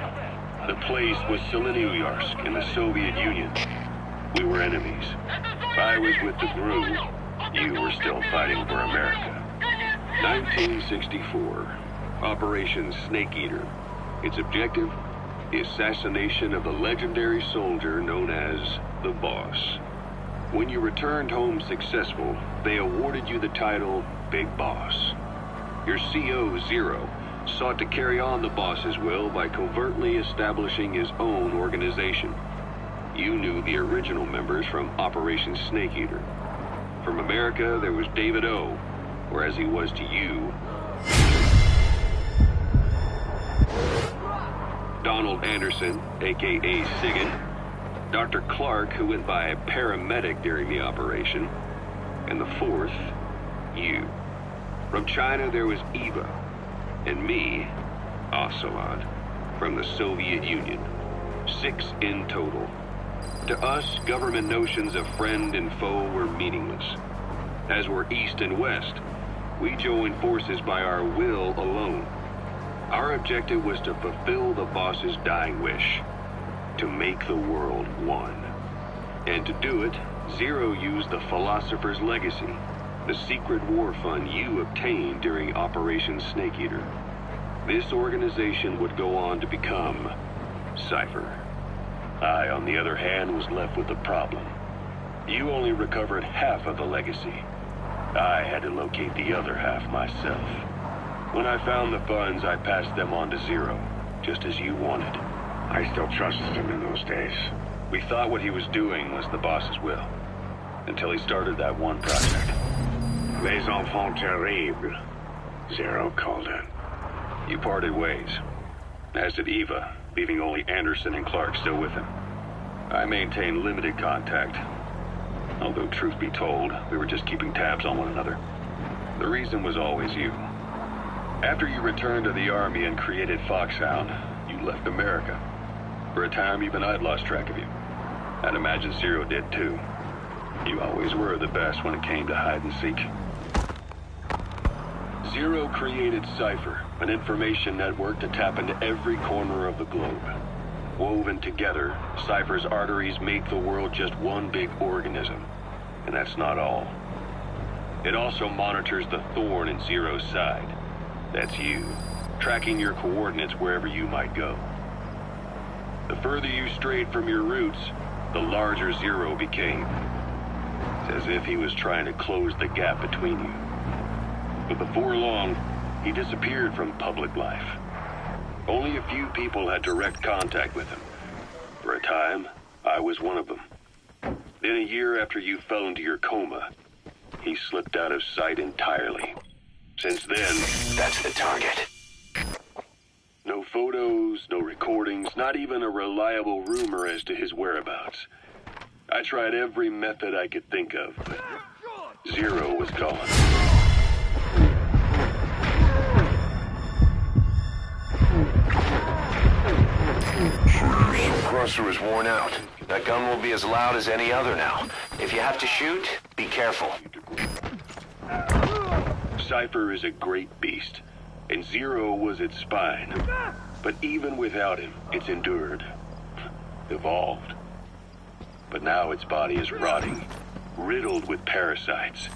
The place was Selenouyarsk in the Soviet Union. We were enemies. I was with the GRU. You were still fighting for America. 1964. Operation Snake Eater. Its objective? The assassination of the legendary soldier known as the Boss. When you returned home successful, they awarded you the title Big Boss. Your CO, Zero, sought to carry on the boss's will by covertly establishing his own organization. You knew the original members from Operation Snake Eater. From America, there was David O., or as he was to you, Donald Anderson, a.k.a. Sigan, Dr. Clark, who went by a paramedic during the operation, and the fourth, you. From China, there was Eva, and me, Ocelot, from the Soviet Union. 6 in total. To us, government notions of friend and foe were meaningless. As were East and West, we joined forces by our will alone. Our objective was to fulfill the boss's dying wish, to make the world one. And to do it, Zero used the Philosopher's Legacy, the secret war fund you obtained during Operation Snake Eater. This organization would go on to become Cypher. I, on the other hand, was left with a problem. You only recovered half of the legacy. I had to locate the other half myself. When I found the funds, I passed them on to Zero, just as you wanted. I still trusted him in those days. We thought what he was doing was the boss's will, until he started that one project. Les enfants terribles, Zero called it. You parted ways, as did Eva, leaving only Anderson and Clark still with him. I maintained limited contact, although truth be told, we were just keeping tabs on one another. The reason was always you. After you returned to the Army and created Foxhound, you left America. For a time, even I'd lost track of you. I'd imagine Zero did too. You always were the best when it came to hide and seek. Zero created Cypher, an information network to tap into every corner of the globe. Woven together, Cypher's arteries make the world just one big organism. And that's not all. It also monitors the thorn in Zero's side. That's you, tracking your coordinates wherever you might go. The further you strayed from your roots, the larger Zero became. It's as if he was trying to close the gap between you. But before long, he disappeared from public life. Only a few people had direct contact with him. For a time, I was one of them. Then a year after you fell into your coma, he slipped out of sight entirely. Since then, that's the target. No photos, no recordings, not even a reliable rumor as to his whereabouts. I tried every method I could think of, but Zero was gone. Crusher is worn out. That gun will be as loud as any other now. If you have to shoot, be careful. Cypher is a great beast, and Zero was its spine. But even without him, it's endured, evolved. But now its body is rotting, riddled with parasites.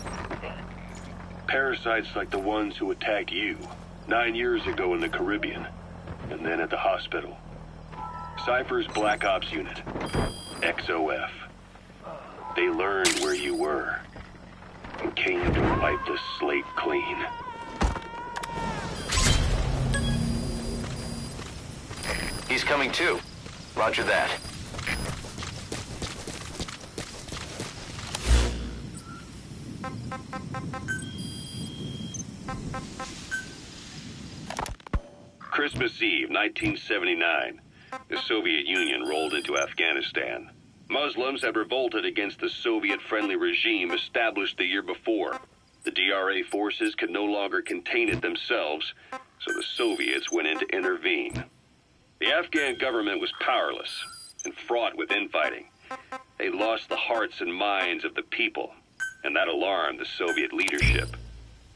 Parasites like the ones who attacked you 9 years ago in the Caribbean, and then at the hospital. Cypher's Black Ops Unit, XOF. They learned where you were, and came to wipe the slate clean. He's coming too. Roger that. Christmas Eve, 1979. The Soviet Union rolled into Afghanistan. Muslims had revolted against the Soviet-friendly regime established the year before. The DRA forces could no longer contain it themselves, so the Soviets went in to intervene. The Afghan government was powerless and fraught with infighting. They lost the hearts and minds of the people, and that alarmed the Soviet leadership.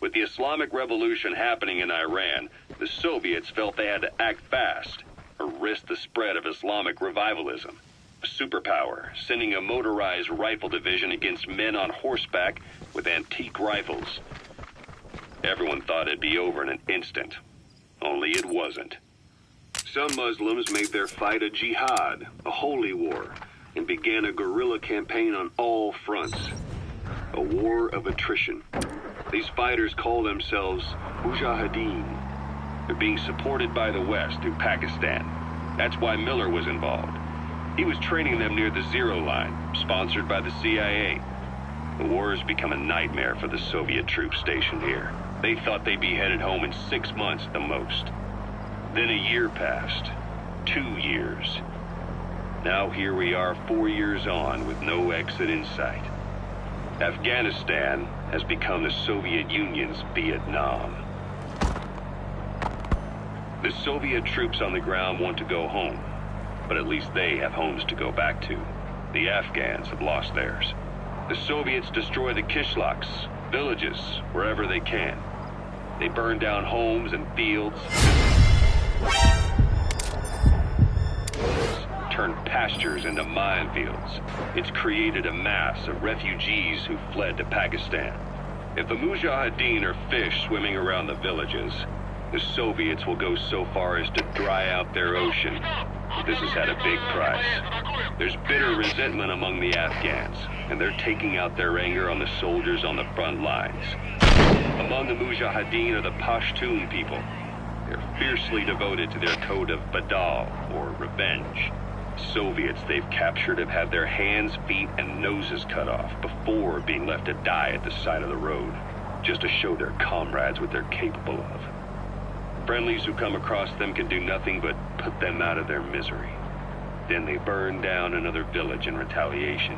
With the Islamic Revolution happening in Iran, the Soviets felt they had to act fast or risk the spread of Islamic revivalism. A superpower, sending a motorized rifle division against men on horseback with antique rifles. Everyone thought it'd be over in an instant. Only it wasn't. Some Muslims made their fight a jihad, a holy war, and began a guerrilla campaign on all fronts. A war of attrition. These fighters call themselves Mujahideen. They're being supported by the West through Pakistan. That's why Miller was involved. He was training them near the Zero Line, sponsored by the CIA. The war has become a nightmare for the Soviet troops stationed here. They thought they'd be headed home in 6 months at the most. Then a year passed, 2 years. Now here we are 4 years on with no exit in sight. Afghanistan has become the Soviet Union's Vietnam. The Soviet troops on the ground want to go home, but at least they have homes to go back to. The Afghans have lost theirs. The Soviets destroy the kishlaks, villages, wherever they can. They burn down homes and fields, turn pastures into minefields. It's created a mass of refugees who fled to Pakistan. If the Mujahideen are fish swimming around the villages, the Soviets will go so far as to dry out their ocean. But this has had a big price. There's bitter resentment among the Afghans, and they're taking out their anger on the soldiers on the front lines. Among the Mujahideen are the Pashtun people. They're fiercely devoted to their code of Badal, or revenge. Soviets they've captured have had their hands, feet, and noses cut off before being left to die at the side of the road, just to show their comrades what they're capable of. Friendlies who come across them can do nothing but put them out of their misery. Then they burn down another village in retaliation,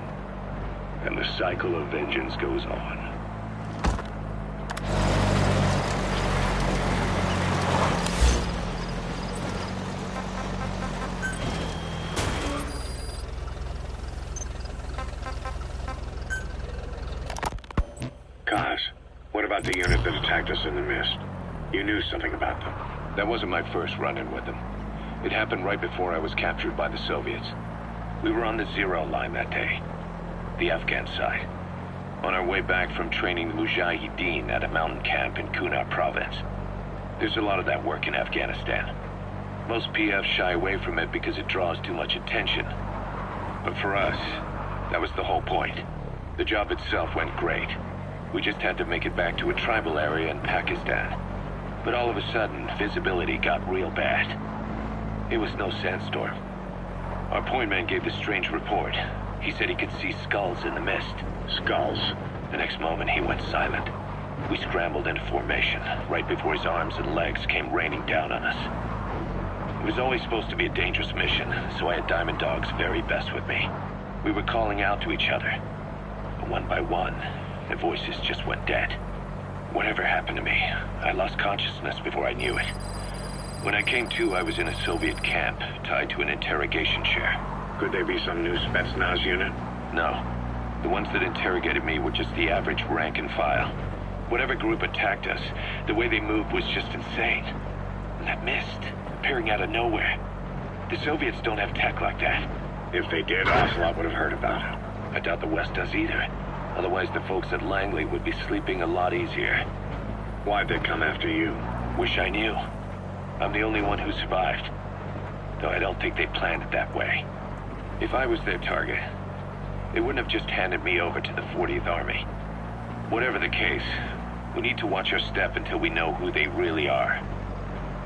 and the cycle of vengeance goes on. Kaz, what about the unit that attacked us in the mist? You knew something about them. That wasn't my first run-in with them. It happened right before I was captured by the Soviets. We were on the zero line that day, the Afghan side, on our way back from training the Mujahideen at a mountain camp in Kunar province. There's a lot of that work in Afghanistan. Most PFs shy away from it because it draws too much attention. But for us, that was the whole point. The job itself went great. We just had to make it back to a tribal area in Pakistan. But all of a sudden, visibility got real bad. It was no sandstorm. Our point man gave this strange report. He said he could see skulls in the mist. Skulls? The next moment, he went silent. We scrambled into formation, right before his arms and legs came raining down on us. It was always supposed to be a dangerous mission, so I had Diamond Dog's very best with me. We were calling out to each other. But one by one, the voices just went dead. Whatever happened to me, I lost consciousness before I knew it. When I came to, I was in a Soviet camp, tied to an interrogation chair. Could they be some new Spetsnaz unit? No. The ones that interrogated me were just the average rank and file. Whatever group attacked us, the way they moved was just insane. And that mist, appearing out of nowhere. The Soviets don't have tech like that. If they did, Ocelot would have heard about it. I doubt the West does either. Otherwise, the folks at Langley would be sleeping a lot easier. Why'd they come after you? Wish I knew. I'm the only one who survived. Though I don't think they planned it that way. If I was their target, they wouldn't have just handed me over to the 40th Army. Whatever the case, we need to watch our step until we know who they really are.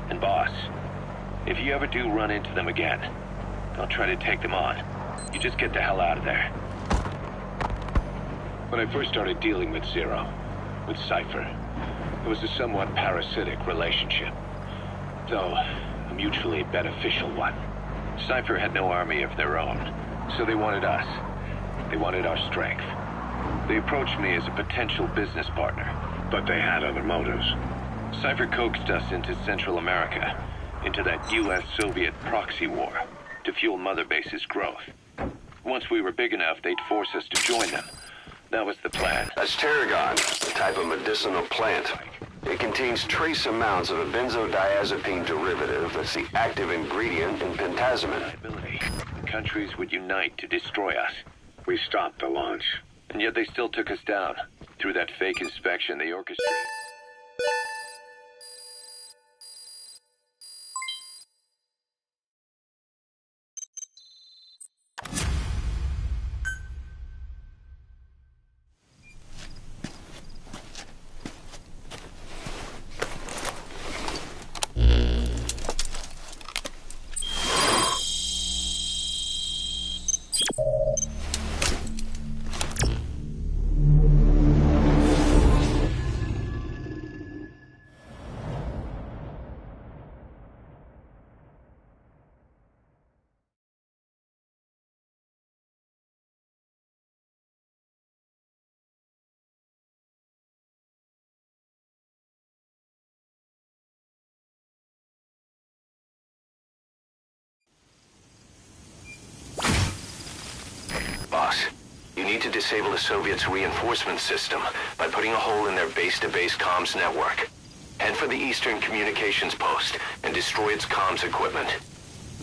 And boss, if you ever do run into them again, don't try to take them on. You just get the hell out of there. When I first started dealing with Zero, with Cypher, it was a somewhat parasitic relationship, though a mutually beneficial one. Cypher had no army of their own, so they wanted us. They wanted our strength. They approached me as a potential business partner. But they had other motives. Cypher coaxed us into Central America, into that US-Soviet proxy war, to fuel Mother Base's growth. Once we were big enough, they'd force us to join them. That was the plan. That's tarragon, a type of medicinal plant. It contains trace amounts of a benzodiazepine derivative that's the active ingredient in pentazimine. Countries would unite to destroy us. We stopped the launch. And yet they still took us down. Through that fake inspection they orchestrated. need to disable the Soviets' reinforcement system by putting a hole in their base-to-base comms network. Head for the Eastern Communications Post and destroy its comms equipment.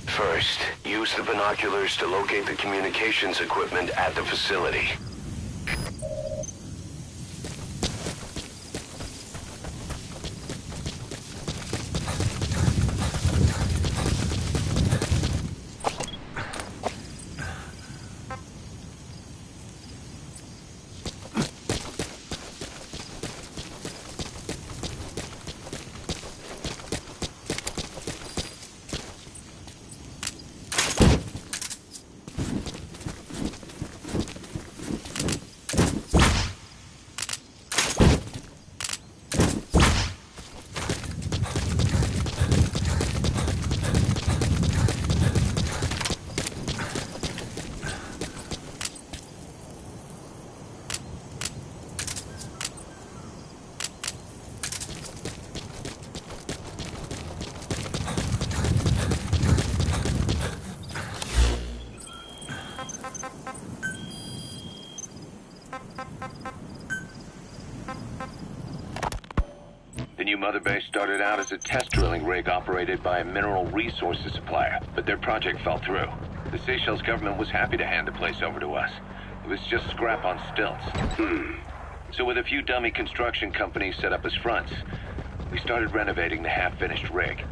First, use the binoculars to locate the communications equipment at the facility. The new mother base started out as a test drilling rig operated by a mineral resources supplier, but their project fell through. The Seychelles government was happy to hand the place over to us. It was just scrap on stilts. So with a few dummy construction companies set up as fronts, we started renovating the half-finished rig.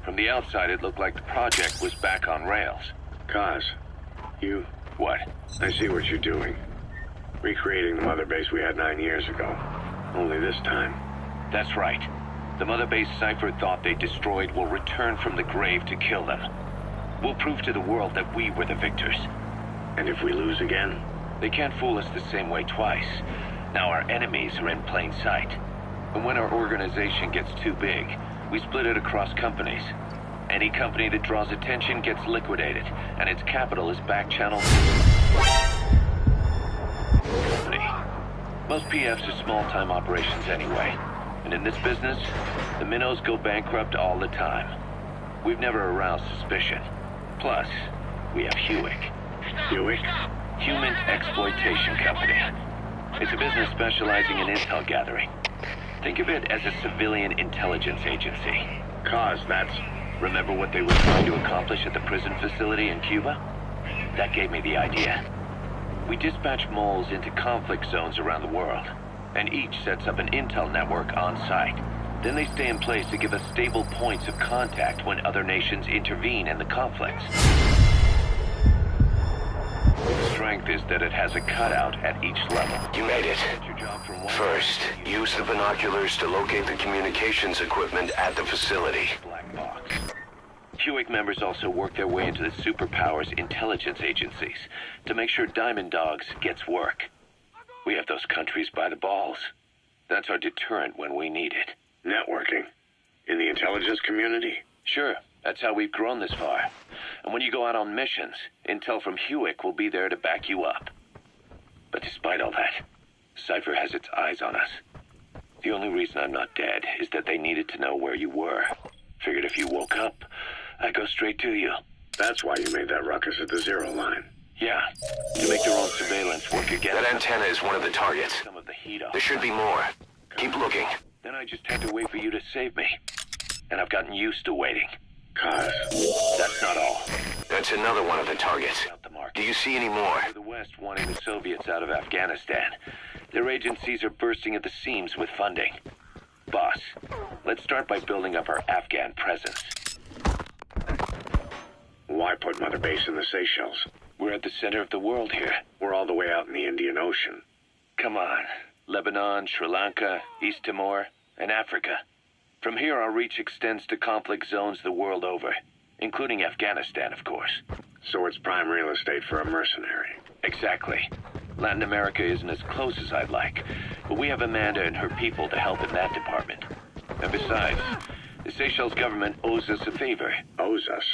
From the outside, it looked like the project was back on rails. Kaz, you... What? I see what you're doing. Recreating the mother base we had 9 years ago. Only this time. That's right. The mother base Cypher thought they destroyed will return from the grave to kill them. We'll prove to the world that we were the victors. And if we lose again? They can't fool us the same way twice. Now our enemies are in plain sight. And when our organization gets too big, we split it across companies. Any company that draws attention gets liquidated, and its capital is back-channeled company. Most PFs are small-time operations anyway. And in this business, the minnows go bankrupt all the time. We've never aroused suspicion. Plus, we have Hewick. Hewick? Human Exploitation Company. It's a business specializing in intel gathering. Think of it as a civilian intelligence agency. Kaz, that's... Remember what they were trying to accomplish at the prison facility in Cuba? That gave me the idea. We dispatch moles into conflict zones around the world, and each sets up an intel network on site. Then they stay in place to give us stable points of contact when other nations intervene in the conflicts. The strength is that it has a cutout at each level. You made it. First, use the binoculars to locate the communications equipment at the facility. Black box. Hewick members also work their way into the superpowers intelligence agencies to make sure Diamond Dogs gets work. We have those countries by the balls. That's our deterrent when we need it. Networking? In the intelligence community? Sure. That's how we've grown this far. And when you go out on missions, intel from Hewick will be there to back you up. But despite all that, Cypher has its eyes on us. The only reason I'm not dead is that they needed to know where you were. Figured if you woke up, I'd go straight to you. That's why you made that ruckus at the Zero Line. Yeah, to make their own surveillance work against That antenna is one of the targets. some of the heat off. There should be more. Keep looking. Then I just had to wait for you to save me. And I've gotten used to waiting. Kaz. That's not all. That's another one of the targets. Do you see any more? The West wanting the Soviets out of Afghanistan. Their agencies are bursting at the seams with funding. Boss, let's start by building up our Afghan presence. Why put Mother Base in the Seychelles? We're at the center of the world here. We're all the way out in the Indian Ocean. Come on. Lebanon, Sri Lanka, East Timor, and Africa. From here, our reach extends to conflict zones the world over, including Afghanistan, of course. So it's prime real estate for a mercenary. Exactly. Latin America isn't as close as I'd like, but we have Amanda and her people to help in that department. And besides, the Seychelles government owes us a favor. Owes us?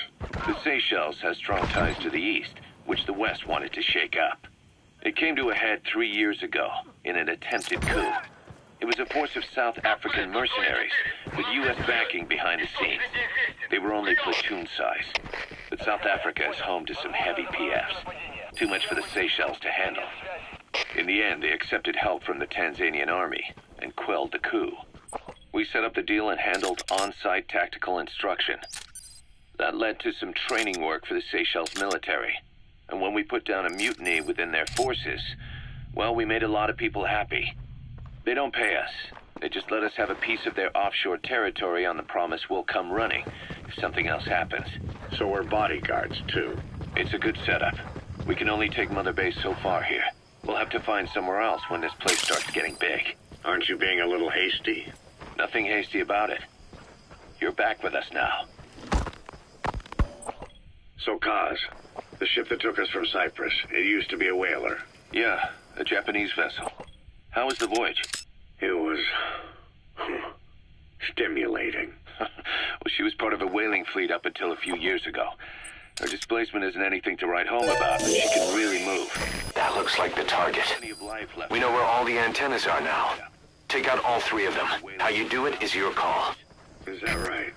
The Seychelles has strong ties to the east, which the West wanted to shake up. It came to a head 3 years ago in an attempted coup. It was a force of South African mercenaries with U.S. backing behind the scenes. They were only platoon size, but South Africa is home to some heavy PFs. Too much for the Seychelles to handle. In the end, they accepted help from the Tanzanian army and quelled the coup. We set up the deal and handled on-site tactical instruction. That led to some training work for the Seychelles military. And when we put down a mutiny within their forces, well, we made a lot of people happy. They don't pay us. They just let us have a piece of their offshore territory on the promise we'll come running if something else happens. So we're bodyguards, too. It's a good setup. We can only take Mother Base so far here. We'll have to find somewhere else when this place starts getting big. Aren't you being a little hasty? Nothing hasty about it. You're back with us now. So, Kaz, the ship that took us from Cyprus, it used to be a whaler. Yeah, a Japanese vessel. How was the voyage? It was... stimulating. Well, she was part of a whaling fleet up until a few years ago. Her displacement isn't anything to write home about, but she can really move. That looks like the target. We know where all the antennas are now. Take out all 3 of them. How you do it is your call. Is that right?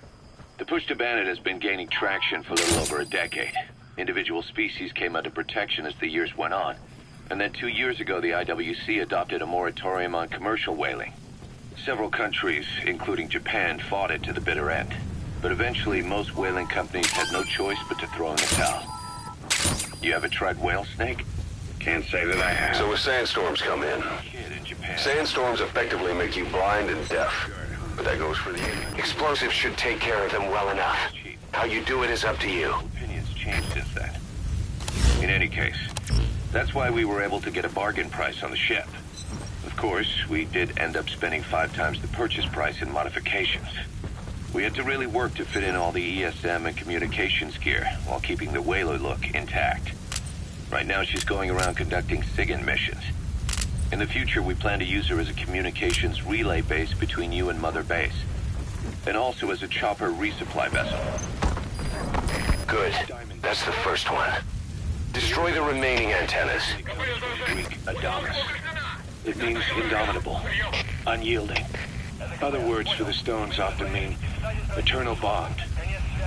The push to ban it has been gaining traction for a little over a decade. Individual species came under protection as the years went on. And then 2 years ago, the IWC adopted a moratorium on commercial whaling. Several countries, including Japan, fought it to the bitter end. But eventually, most whaling companies had no choice but to throw in the towel. You ever tried whale snake? Can't say that I have. So when sandstorms come in, sandstorms effectively make you blind and deaf. But that goes for the explosives should take care of them well enough. How you do it is up to you. Opinions changed since then. In any case, that's why we were able to get a bargain price on the ship. Of course, we did end up spending 5 times the purchase price in modifications. We had to really work to fit in all the ESM and communications gear while keeping the whaler look intact. Right now, she's going around conducting SIGINT missions. In the future, we plan to use her as a communications relay base between you and Mother Base, and also as a chopper resupply vessel. Good. That's the first one. Destroy the remaining antennas. Greek Adamas. It means indomitable, unyielding. Other words for the stones often mean eternal bond,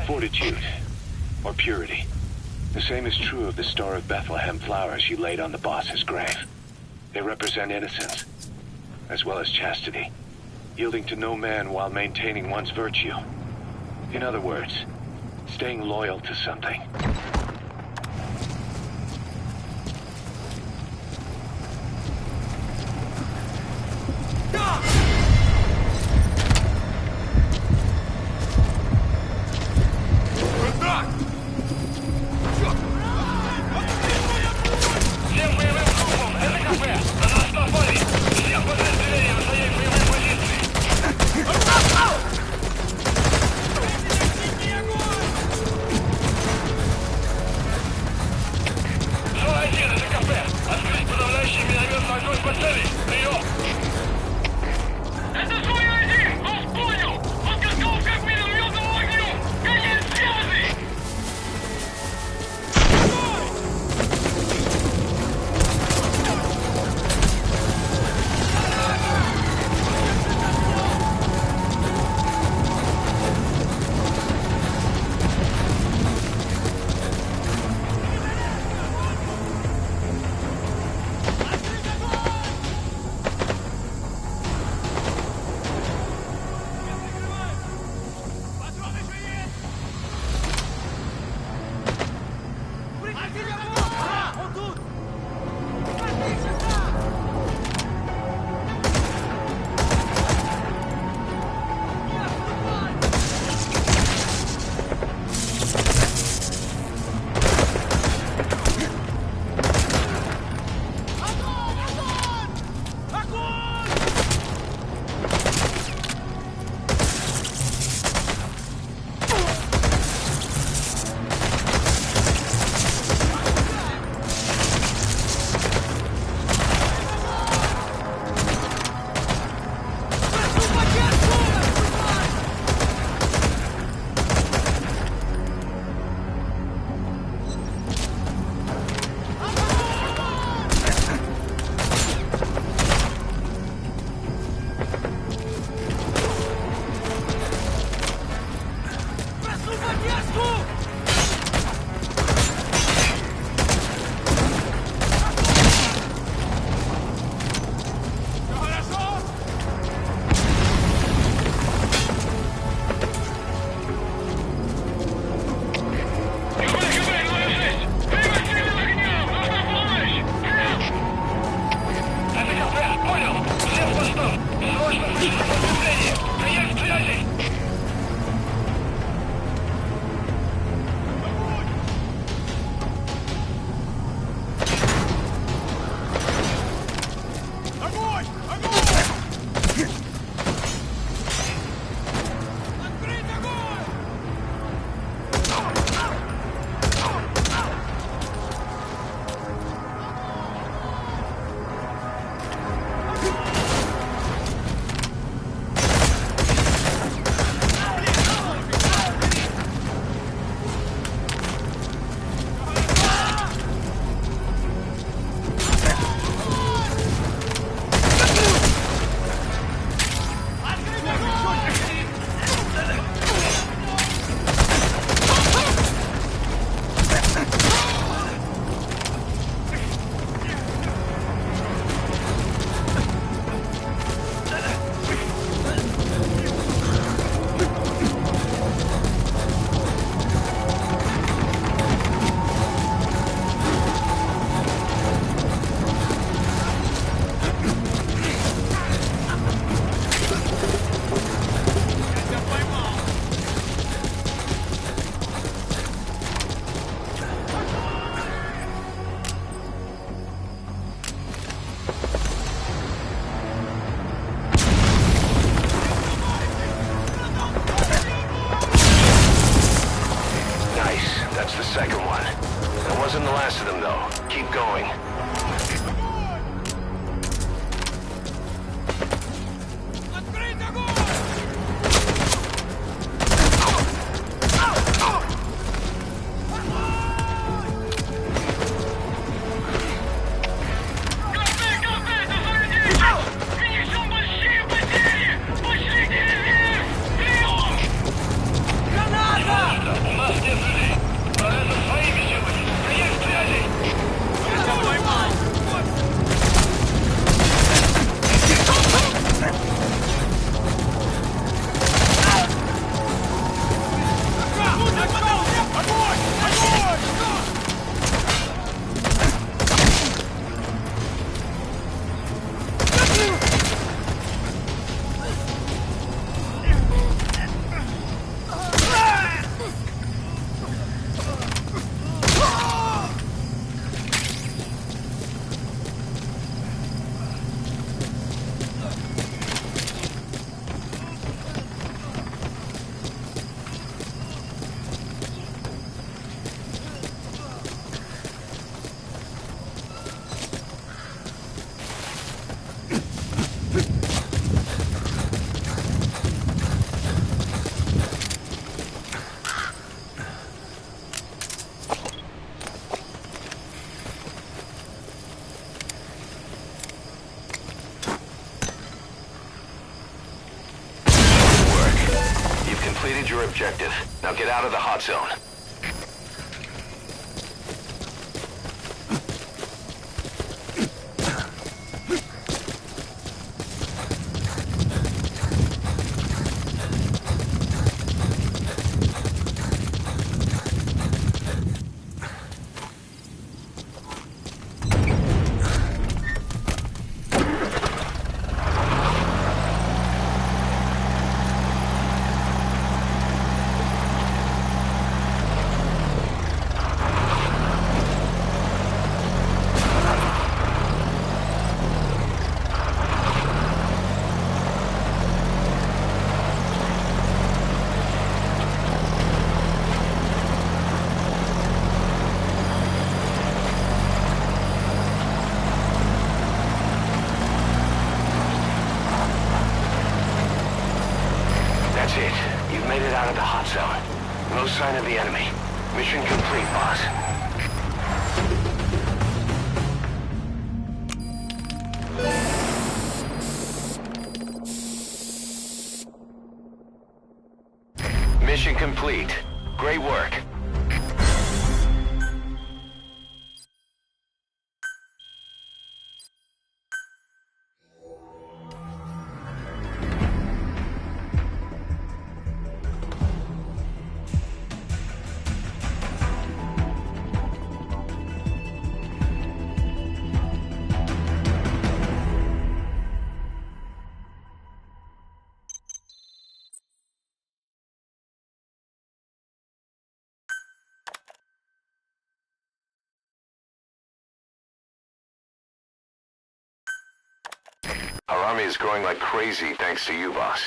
fortitude, or purity. The same is true of the Star of Bethlehem flowers you laid on the boss's grave. They represent innocence, as well as chastity, yielding to no man while maintaining one's virtue. In other words, staying loyal to something. the second one. That wasn't the last of them, though. Keep going. Completed your objective. Now get out of the hot zone. That's it. You've made it out of the hot zone. No sign of the enemy. Mission complete, boss. Mission complete. Great work. Our army is growing like crazy thanks to you, boss.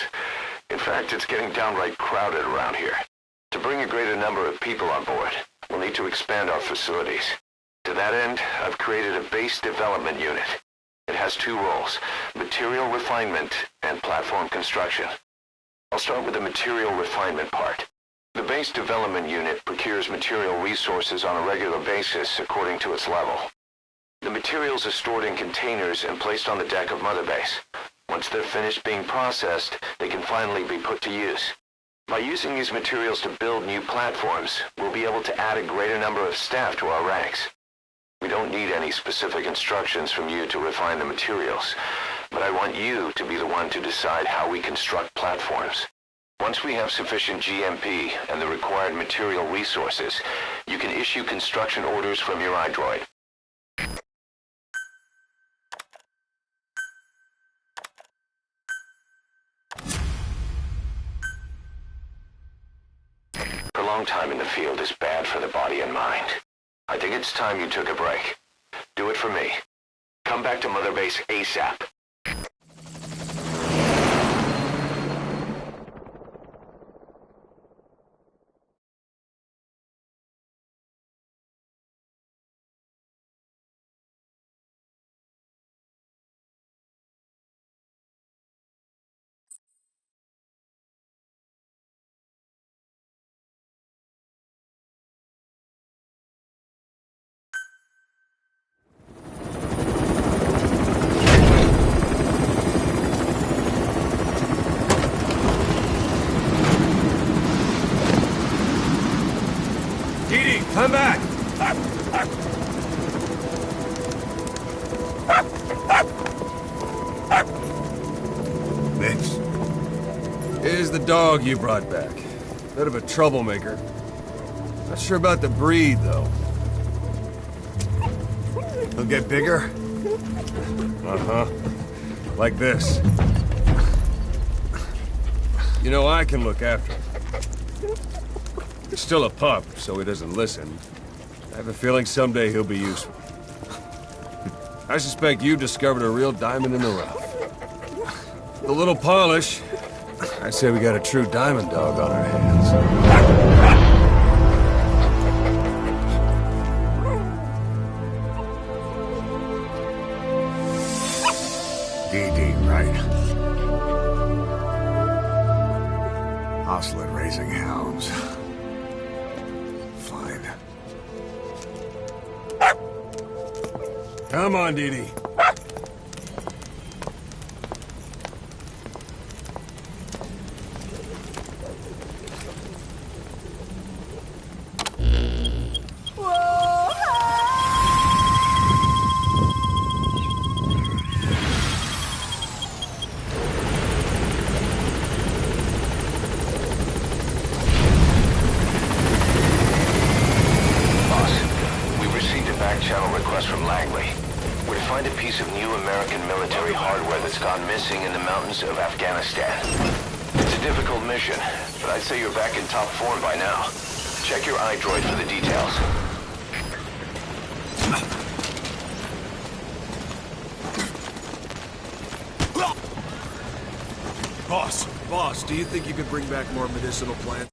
In fact, it's getting downright crowded around here. To bring a greater number of people on board, we'll need to expand our facilities. To that end, I've created a base development unit. It has two roles, material refinement and platform construction. I'll start with the material refinement part. The base development unit procures material resources on a regular basis according to its level. The materials are stored in containers and placed on the deck of Mother Base. Once they're finished being processed, they can finally be put to use. By using these materials to build new platforms, we'll be able to add a greater number of staff to our ranks. We don't need any specific instructions from you to refine the materials, but I want you to be the one to decide how we construct platforms. Once we have sufficient GMP and the required material resources, you can issue construction orders from your iDroid. Prolonged time in the field is bad for the body and mind. I think it's time you took a break. Do it for me. Come back to Mother Base ASAP. Come back! Mitch. Here's the dog you brought back. Bit of a troublemaker. Not sure about the breed, though. He'll get bigger? Uh-huh. Like this. You know, I can look after him. He's still a pup, so he doesn't listen. I have a feeling someday he'll be useful. I suspect you discovered a real diamond in the rough. With a little polish, I'd say we got a true diamond dog on our hands. DD, right? Hostile at raising hounds. Fine. Come on, Dee Dee. Of Afghanistan. It's a difficult mission, but I'd say you're back in top form by now. Check your iDroid for the details. Boss, do you think you could bring back more medicinal plants?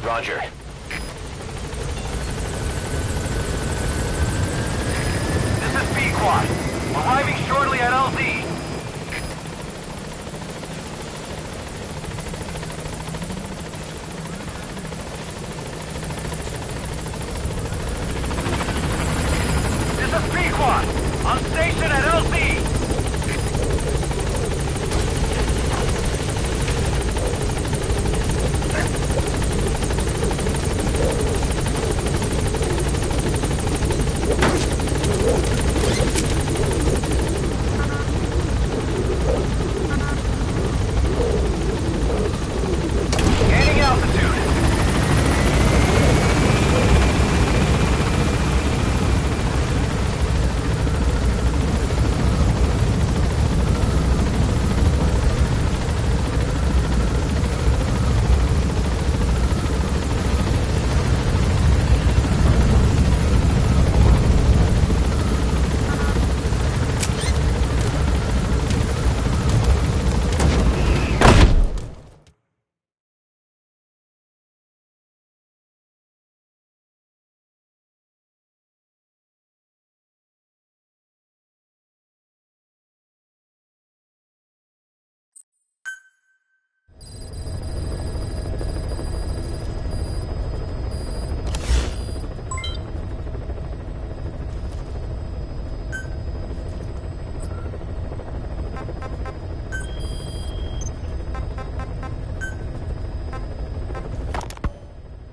Roger. This is Pequod. Arriving shortly at LZ. This is Pequod. On station at LZ.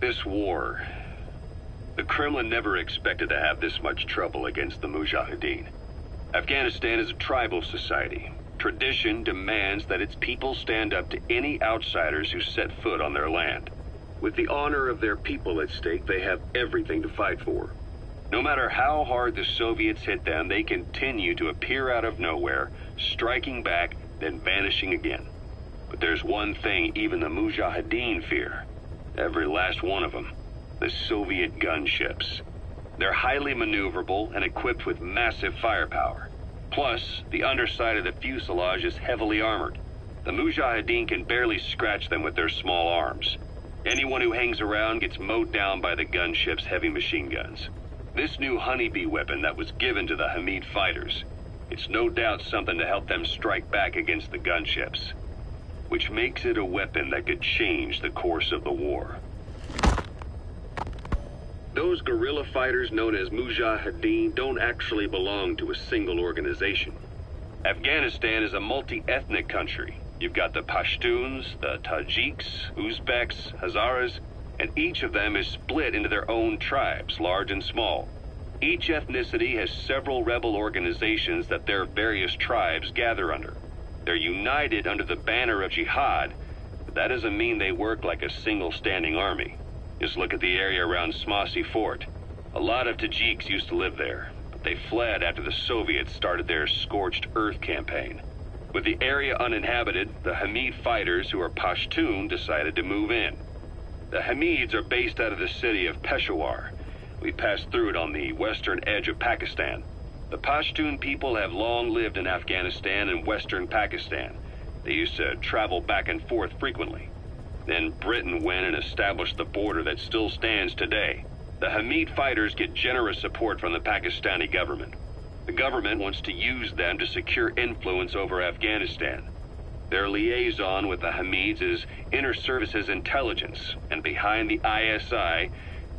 This war, the Kremlin never expected to have this much trouble against the Mujahideen. Afghanistan is a tribal society. Tradition demands that its people stand up to any outsiders who set foot on their land. With the honor of their people at stake, they have everything to fight for. No matter how hard the Soviets hit them, they continue to appear out of nowhere, striking back, then vanishing again. But there's one thing even the Mujahideen fear. Every last one of them. the Soviet gunships. They're highly maneuverable and equipped with massive firepower. Plus, the underside of the fuselage is heavily armored. The Mujahideen can barely scratch them with their small arms. Anyone who hangs around gets mowed down by the gunship's heavy machine guns. This new honeybee weapon that was given to the Hamid fighters, it's no doubt something to help them strike back against the gunships, which makes it a weapon that could change the course of the war. Those guerrilla fighters known as Mujahideen don't actually belong to a single organization. Afghanistan is a multi-ethnic country. You've got the Pashtuns, the Tajiks, Uzbeks, Hazaras, and each of them is split into their own tribes, large and small. Each ethnicity has several rebel organizations that their various tribes gather under. They're united under the banner of jihad, but that doesn't mean they work like a single standing army. Just look at the area around Smasy Fort. A lot of Tajiks used to live there, but they fled after the Soviets started their Scorched Earth campaign. With the area uninhabited, the Hamid fighters, who are Pashtun, decided to move in. The Hamids are based out of the city of Peshawar. We passed through it on the western edge of Pakistan. The Pashtun people have long lived in Afghanistan and western Pakistan. They used to travel back and forth frequently. Then Britain went and established the border that still stands today. The Hamid fighters get generous support from the Pakistani government. The government wants to use them to secure influence over Afghanistan. Their liaison with the Hamids is Inter-Services Intelligence, and behind the ISI,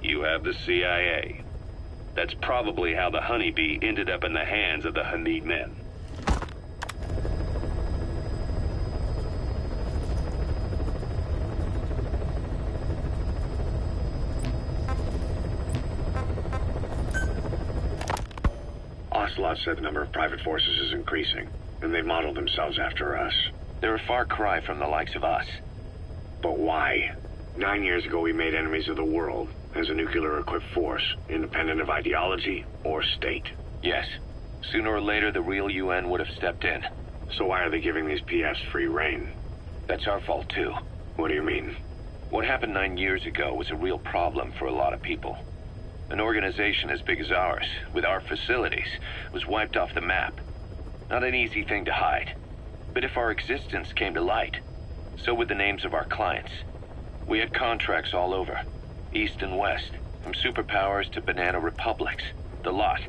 you have the CIA. That's probably how the honeybee ended up in the hands of the Hamid men. Ocelot said the number of private forces is increasing, and they've modeled themselves after us. They're a far cry from the likes of us. But why? 9 years ago we made enemies of the world as a nuclear-equipped force, independent of ideology or state. Yes. Sooner or later the real UN would have stepped in. So why are they giving these PFs free rein? That's our fault too. What do you mean? What happened 9 years ago was a real problem for a lot of people. An organization as big as ours, with our facilities, was wiped off the map. Not an easy thing to hide. But if our existence came to light, so would the names of our clients. We had contracts all over, east and west, from superpowers to banana republics, the lot.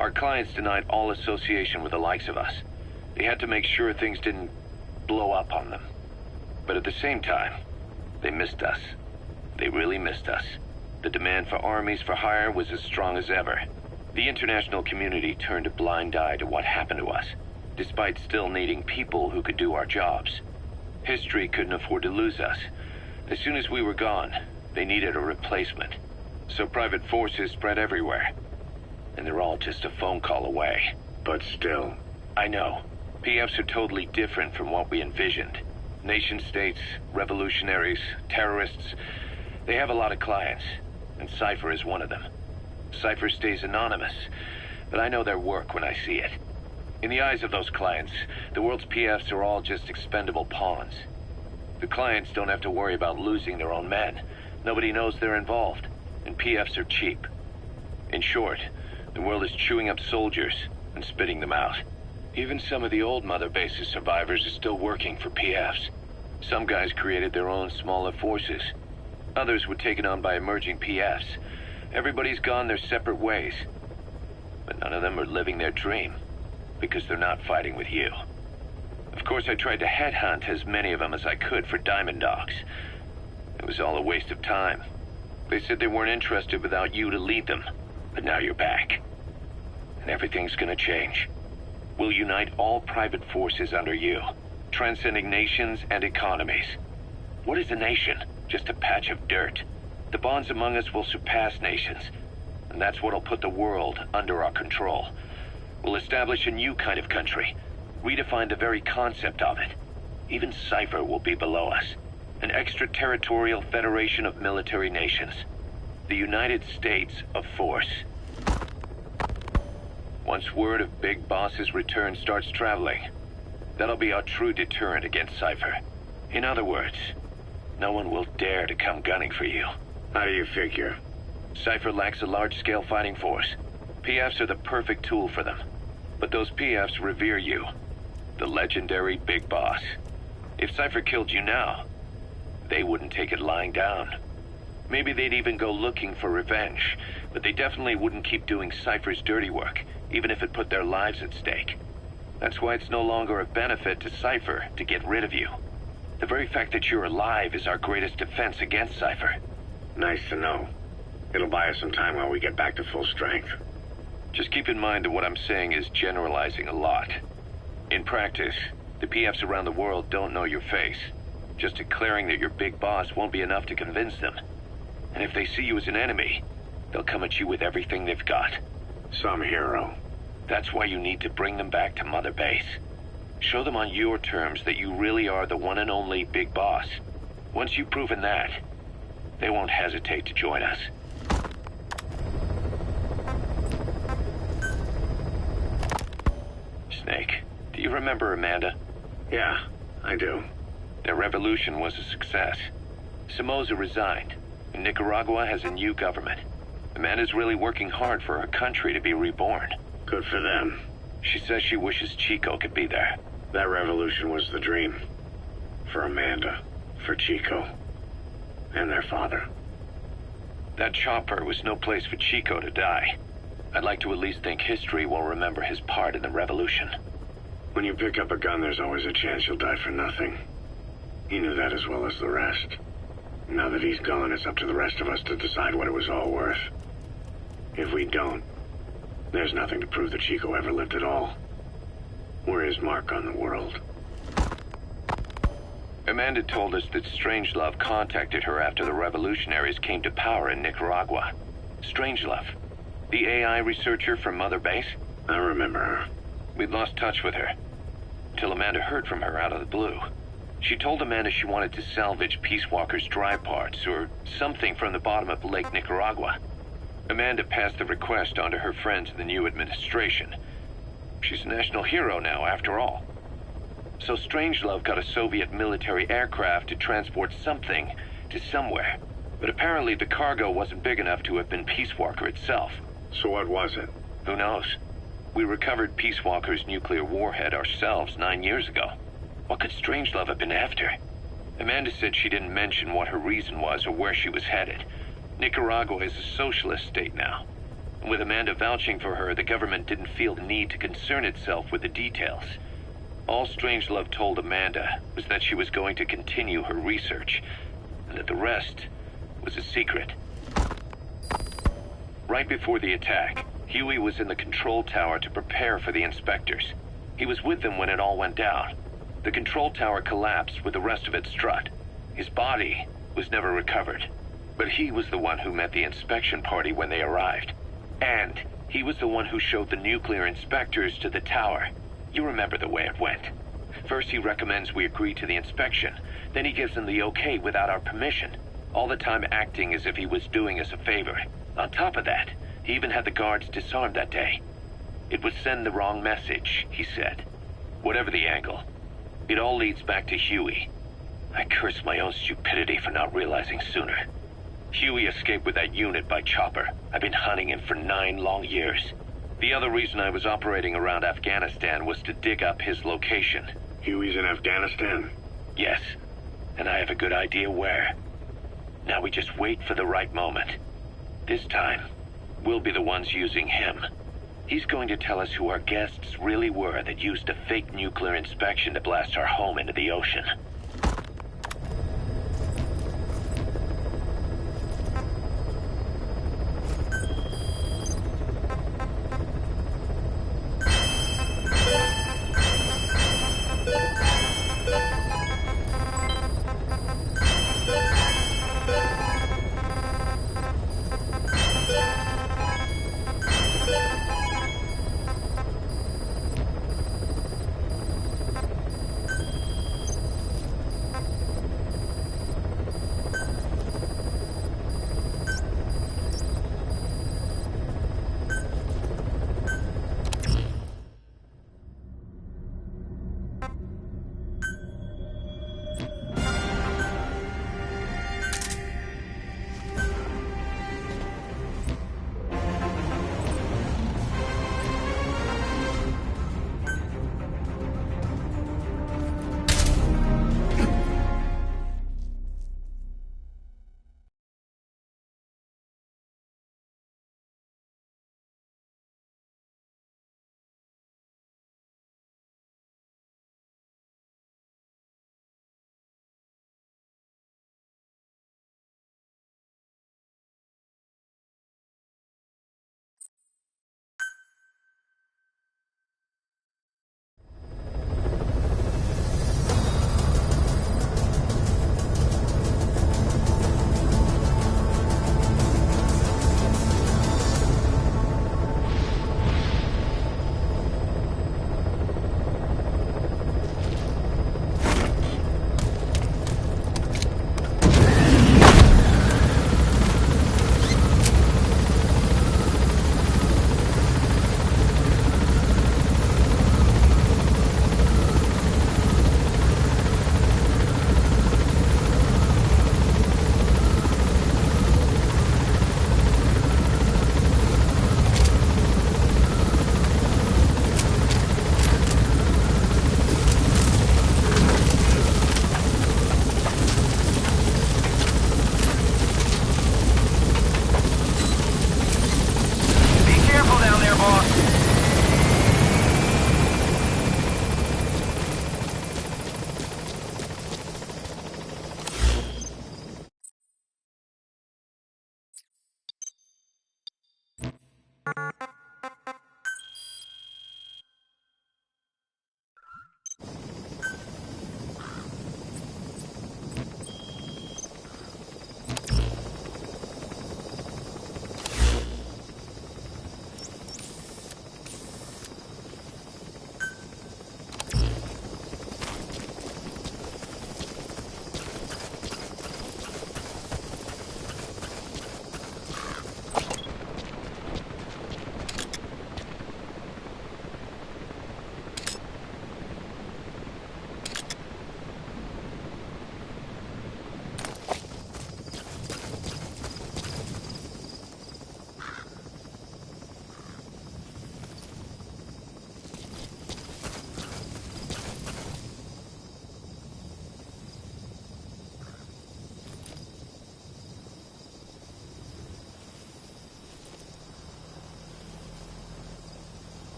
Our clients denied all association with the likes of us. They had to make sure things didn't blow up on them. But at the same time, they missed us. They really missed us. The demand for armies for hire was as strong as ever. The international community turned a blind eye to what happened to us, despite still needing people who could do our jobs. History couldn't afford to lose us. As soon as we were gone, they needed a replacement. So private forces spread everywhere. And they're all just a phone call away. But still. I know. PFs are totally different from what we envisioned. Nation-states, revolutionaries, terrorists. They have a lot of clients, and Cypher is one of them. Cypher stays anonymous, but I know their work when I see it. In the eyes of those clients, the world's PFs are all just expendable pawns. The clients don't have to worry about losing their own men. Nobody knows they're involved, and PFs are cheap. In short, the world is chewing up soldiers and spitting them out. Even some of the old Mother Base's survivors are still working for PFs. Some guys created their own smaller forces. Others were taken on by emerging PFs. Everybody's gone their separate ways. But none of them are living their dream, because they're not fighting with you. Of course, I tried to headhunt as many of them as I could for Diamond Dogs. It was all a waste of time. They said they weren't interested without you to lead them, but now you're back. And everything's gonna change. We'll unite all private forces under you, transcending nations and economies. What is a nation? Just a patch of dirt. The bonds among us will surpass nations, and that's what'll put the world under our control. We'll establish a new kind of country, redefine the very concept of it. Even Cypher will be below us, an extraterritorial federation of military nations, the United States of Force. Once word of Big Boss's return starts traveling, that'll be our true deterrent against Cypher. In other words, no one will dare to come gunning for you. How do you figure? Cypher lacks a large-scale fighting force. PFs are the perfect tool for them. But those PFs revere you. The legendary Big Boss. If Cypher killed you now, they wouldn't take it lying down. Maybe they'd even go looking for revenge, but they definitely wouldn't keep doing Cypher's dirty work, even if it put their lives at stake. That's why it's no longer a benefit to Cypher to get rid of you. The very fact that you're alive is our greatest defense against Cypher. Nice to know. It'll buy us some time while we get back to full strength. Just keep in mind that what I'm saying is generalizing a lot. In practice, the PFs around the world don't know your face. Just declaring that you're Big Boss won't be enough to convince them. And if they see you as an enemy, they'll come at you with everything they've got. Some hero. That's why you need to bring them back to Mother Base. Show them on your terms that you really are the one and only Big Boss. Once you've proven that, they won't hesitate to join us. Snake, do you remember Amanda? Yeah, I do. Their revolution was a success. Somoza resigned, and Nicaragua has a new government. Amanda's really working hard for her country to be reborn. Good for them. She says she wishes Chico could be there. That revolution was the dream. For Amanda, for Chico, and their father. That chopper was no place for Chico to die. I'd like to at least think history will remember his part in the revolution. When you pick up a gun, there's always a chance you'll die for nothing. He knew that as well as the rest. Now that he's gone, it's up to the rest of us to decide what it was all worth. If we don't, there's nothing to prove that Chico ever lived at all. We're his mark on the world. Amanda told us that Strangelove contacted her after the revolutionaries came to power in Nicaragua. Strangelove, the AI researcher from Mother Base? I remember her. We'd lost touch with her, till Amanda heard from her out of the blue. She told Amanda she wanted to salvage Peace Walker's drive parts, or something from the bottom of Lake Nicaragua. Amanda passed the request on to her friends in the new administration. She's a national hero now, after all. So Strangelove got a Soviet military aircraft to transport something to somewhere. But apparently the cargo wasn't big enough to have been Peace Walker itself. So what was it? Who knows? We recovered Peace Walker's nuclear warhead ourselves 9 years ago. What could Strangelove have been after? Amanda said she didn't mention what her reason was or where she was headed. Nicaragua is a socialist state now. With Amanda vouching for her, the government didn't feel the need to concern itself with the details. All Strangelove told Amanda was that she was going to continue her research, and that the rest was a secret. Right before the attack, Huey was in the control tower to prepare for the inspectors. He was with them when it all went down. The control tower collapsed with the rest of it strut. His body was never recovered. But he was the one who met the inspection party when they arrived. And he was the one who showed the nuclear inspectors to the tower. You remember the way it went. First he recommends we agree to the inspection. Then he gives them the okay without our permission. All the time acting as if he was doing us a favor. On top of that, he even had the guards disarmed that day. It would send the wrong message, he said. Whatever the angle, it all leads back to Huey. I curse my own stupidity for not realizing sooner. Huey escaped with that unit by chopper. I've been hunting him for 9 long years. The other reason I was operating around Afghanistan was to dig up his location. Huey's in Afghanistan? Yes, and I have a good idea where. Now we just wait for the right moment. This time, we'll be the ones using him. He's going to tell us who our guests really were that used a fake nuclear inspection to blast our home into the ocean.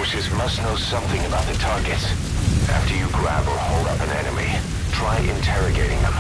forces must know something about the targets. After you grab or hold up an enemy, try interrogating them.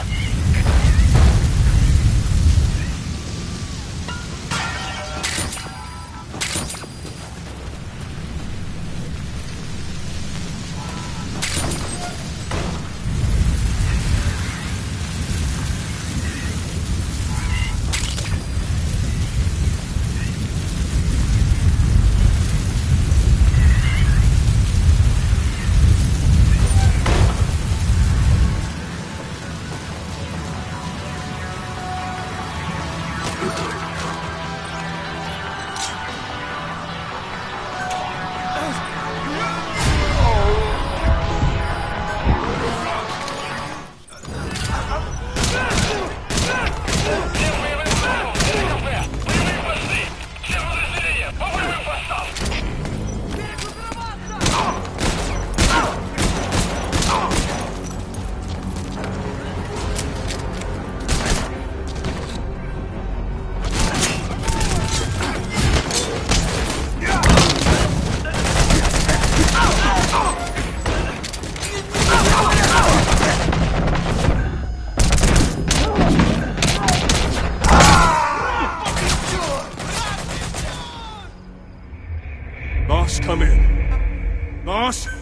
Boss, come in. Boss?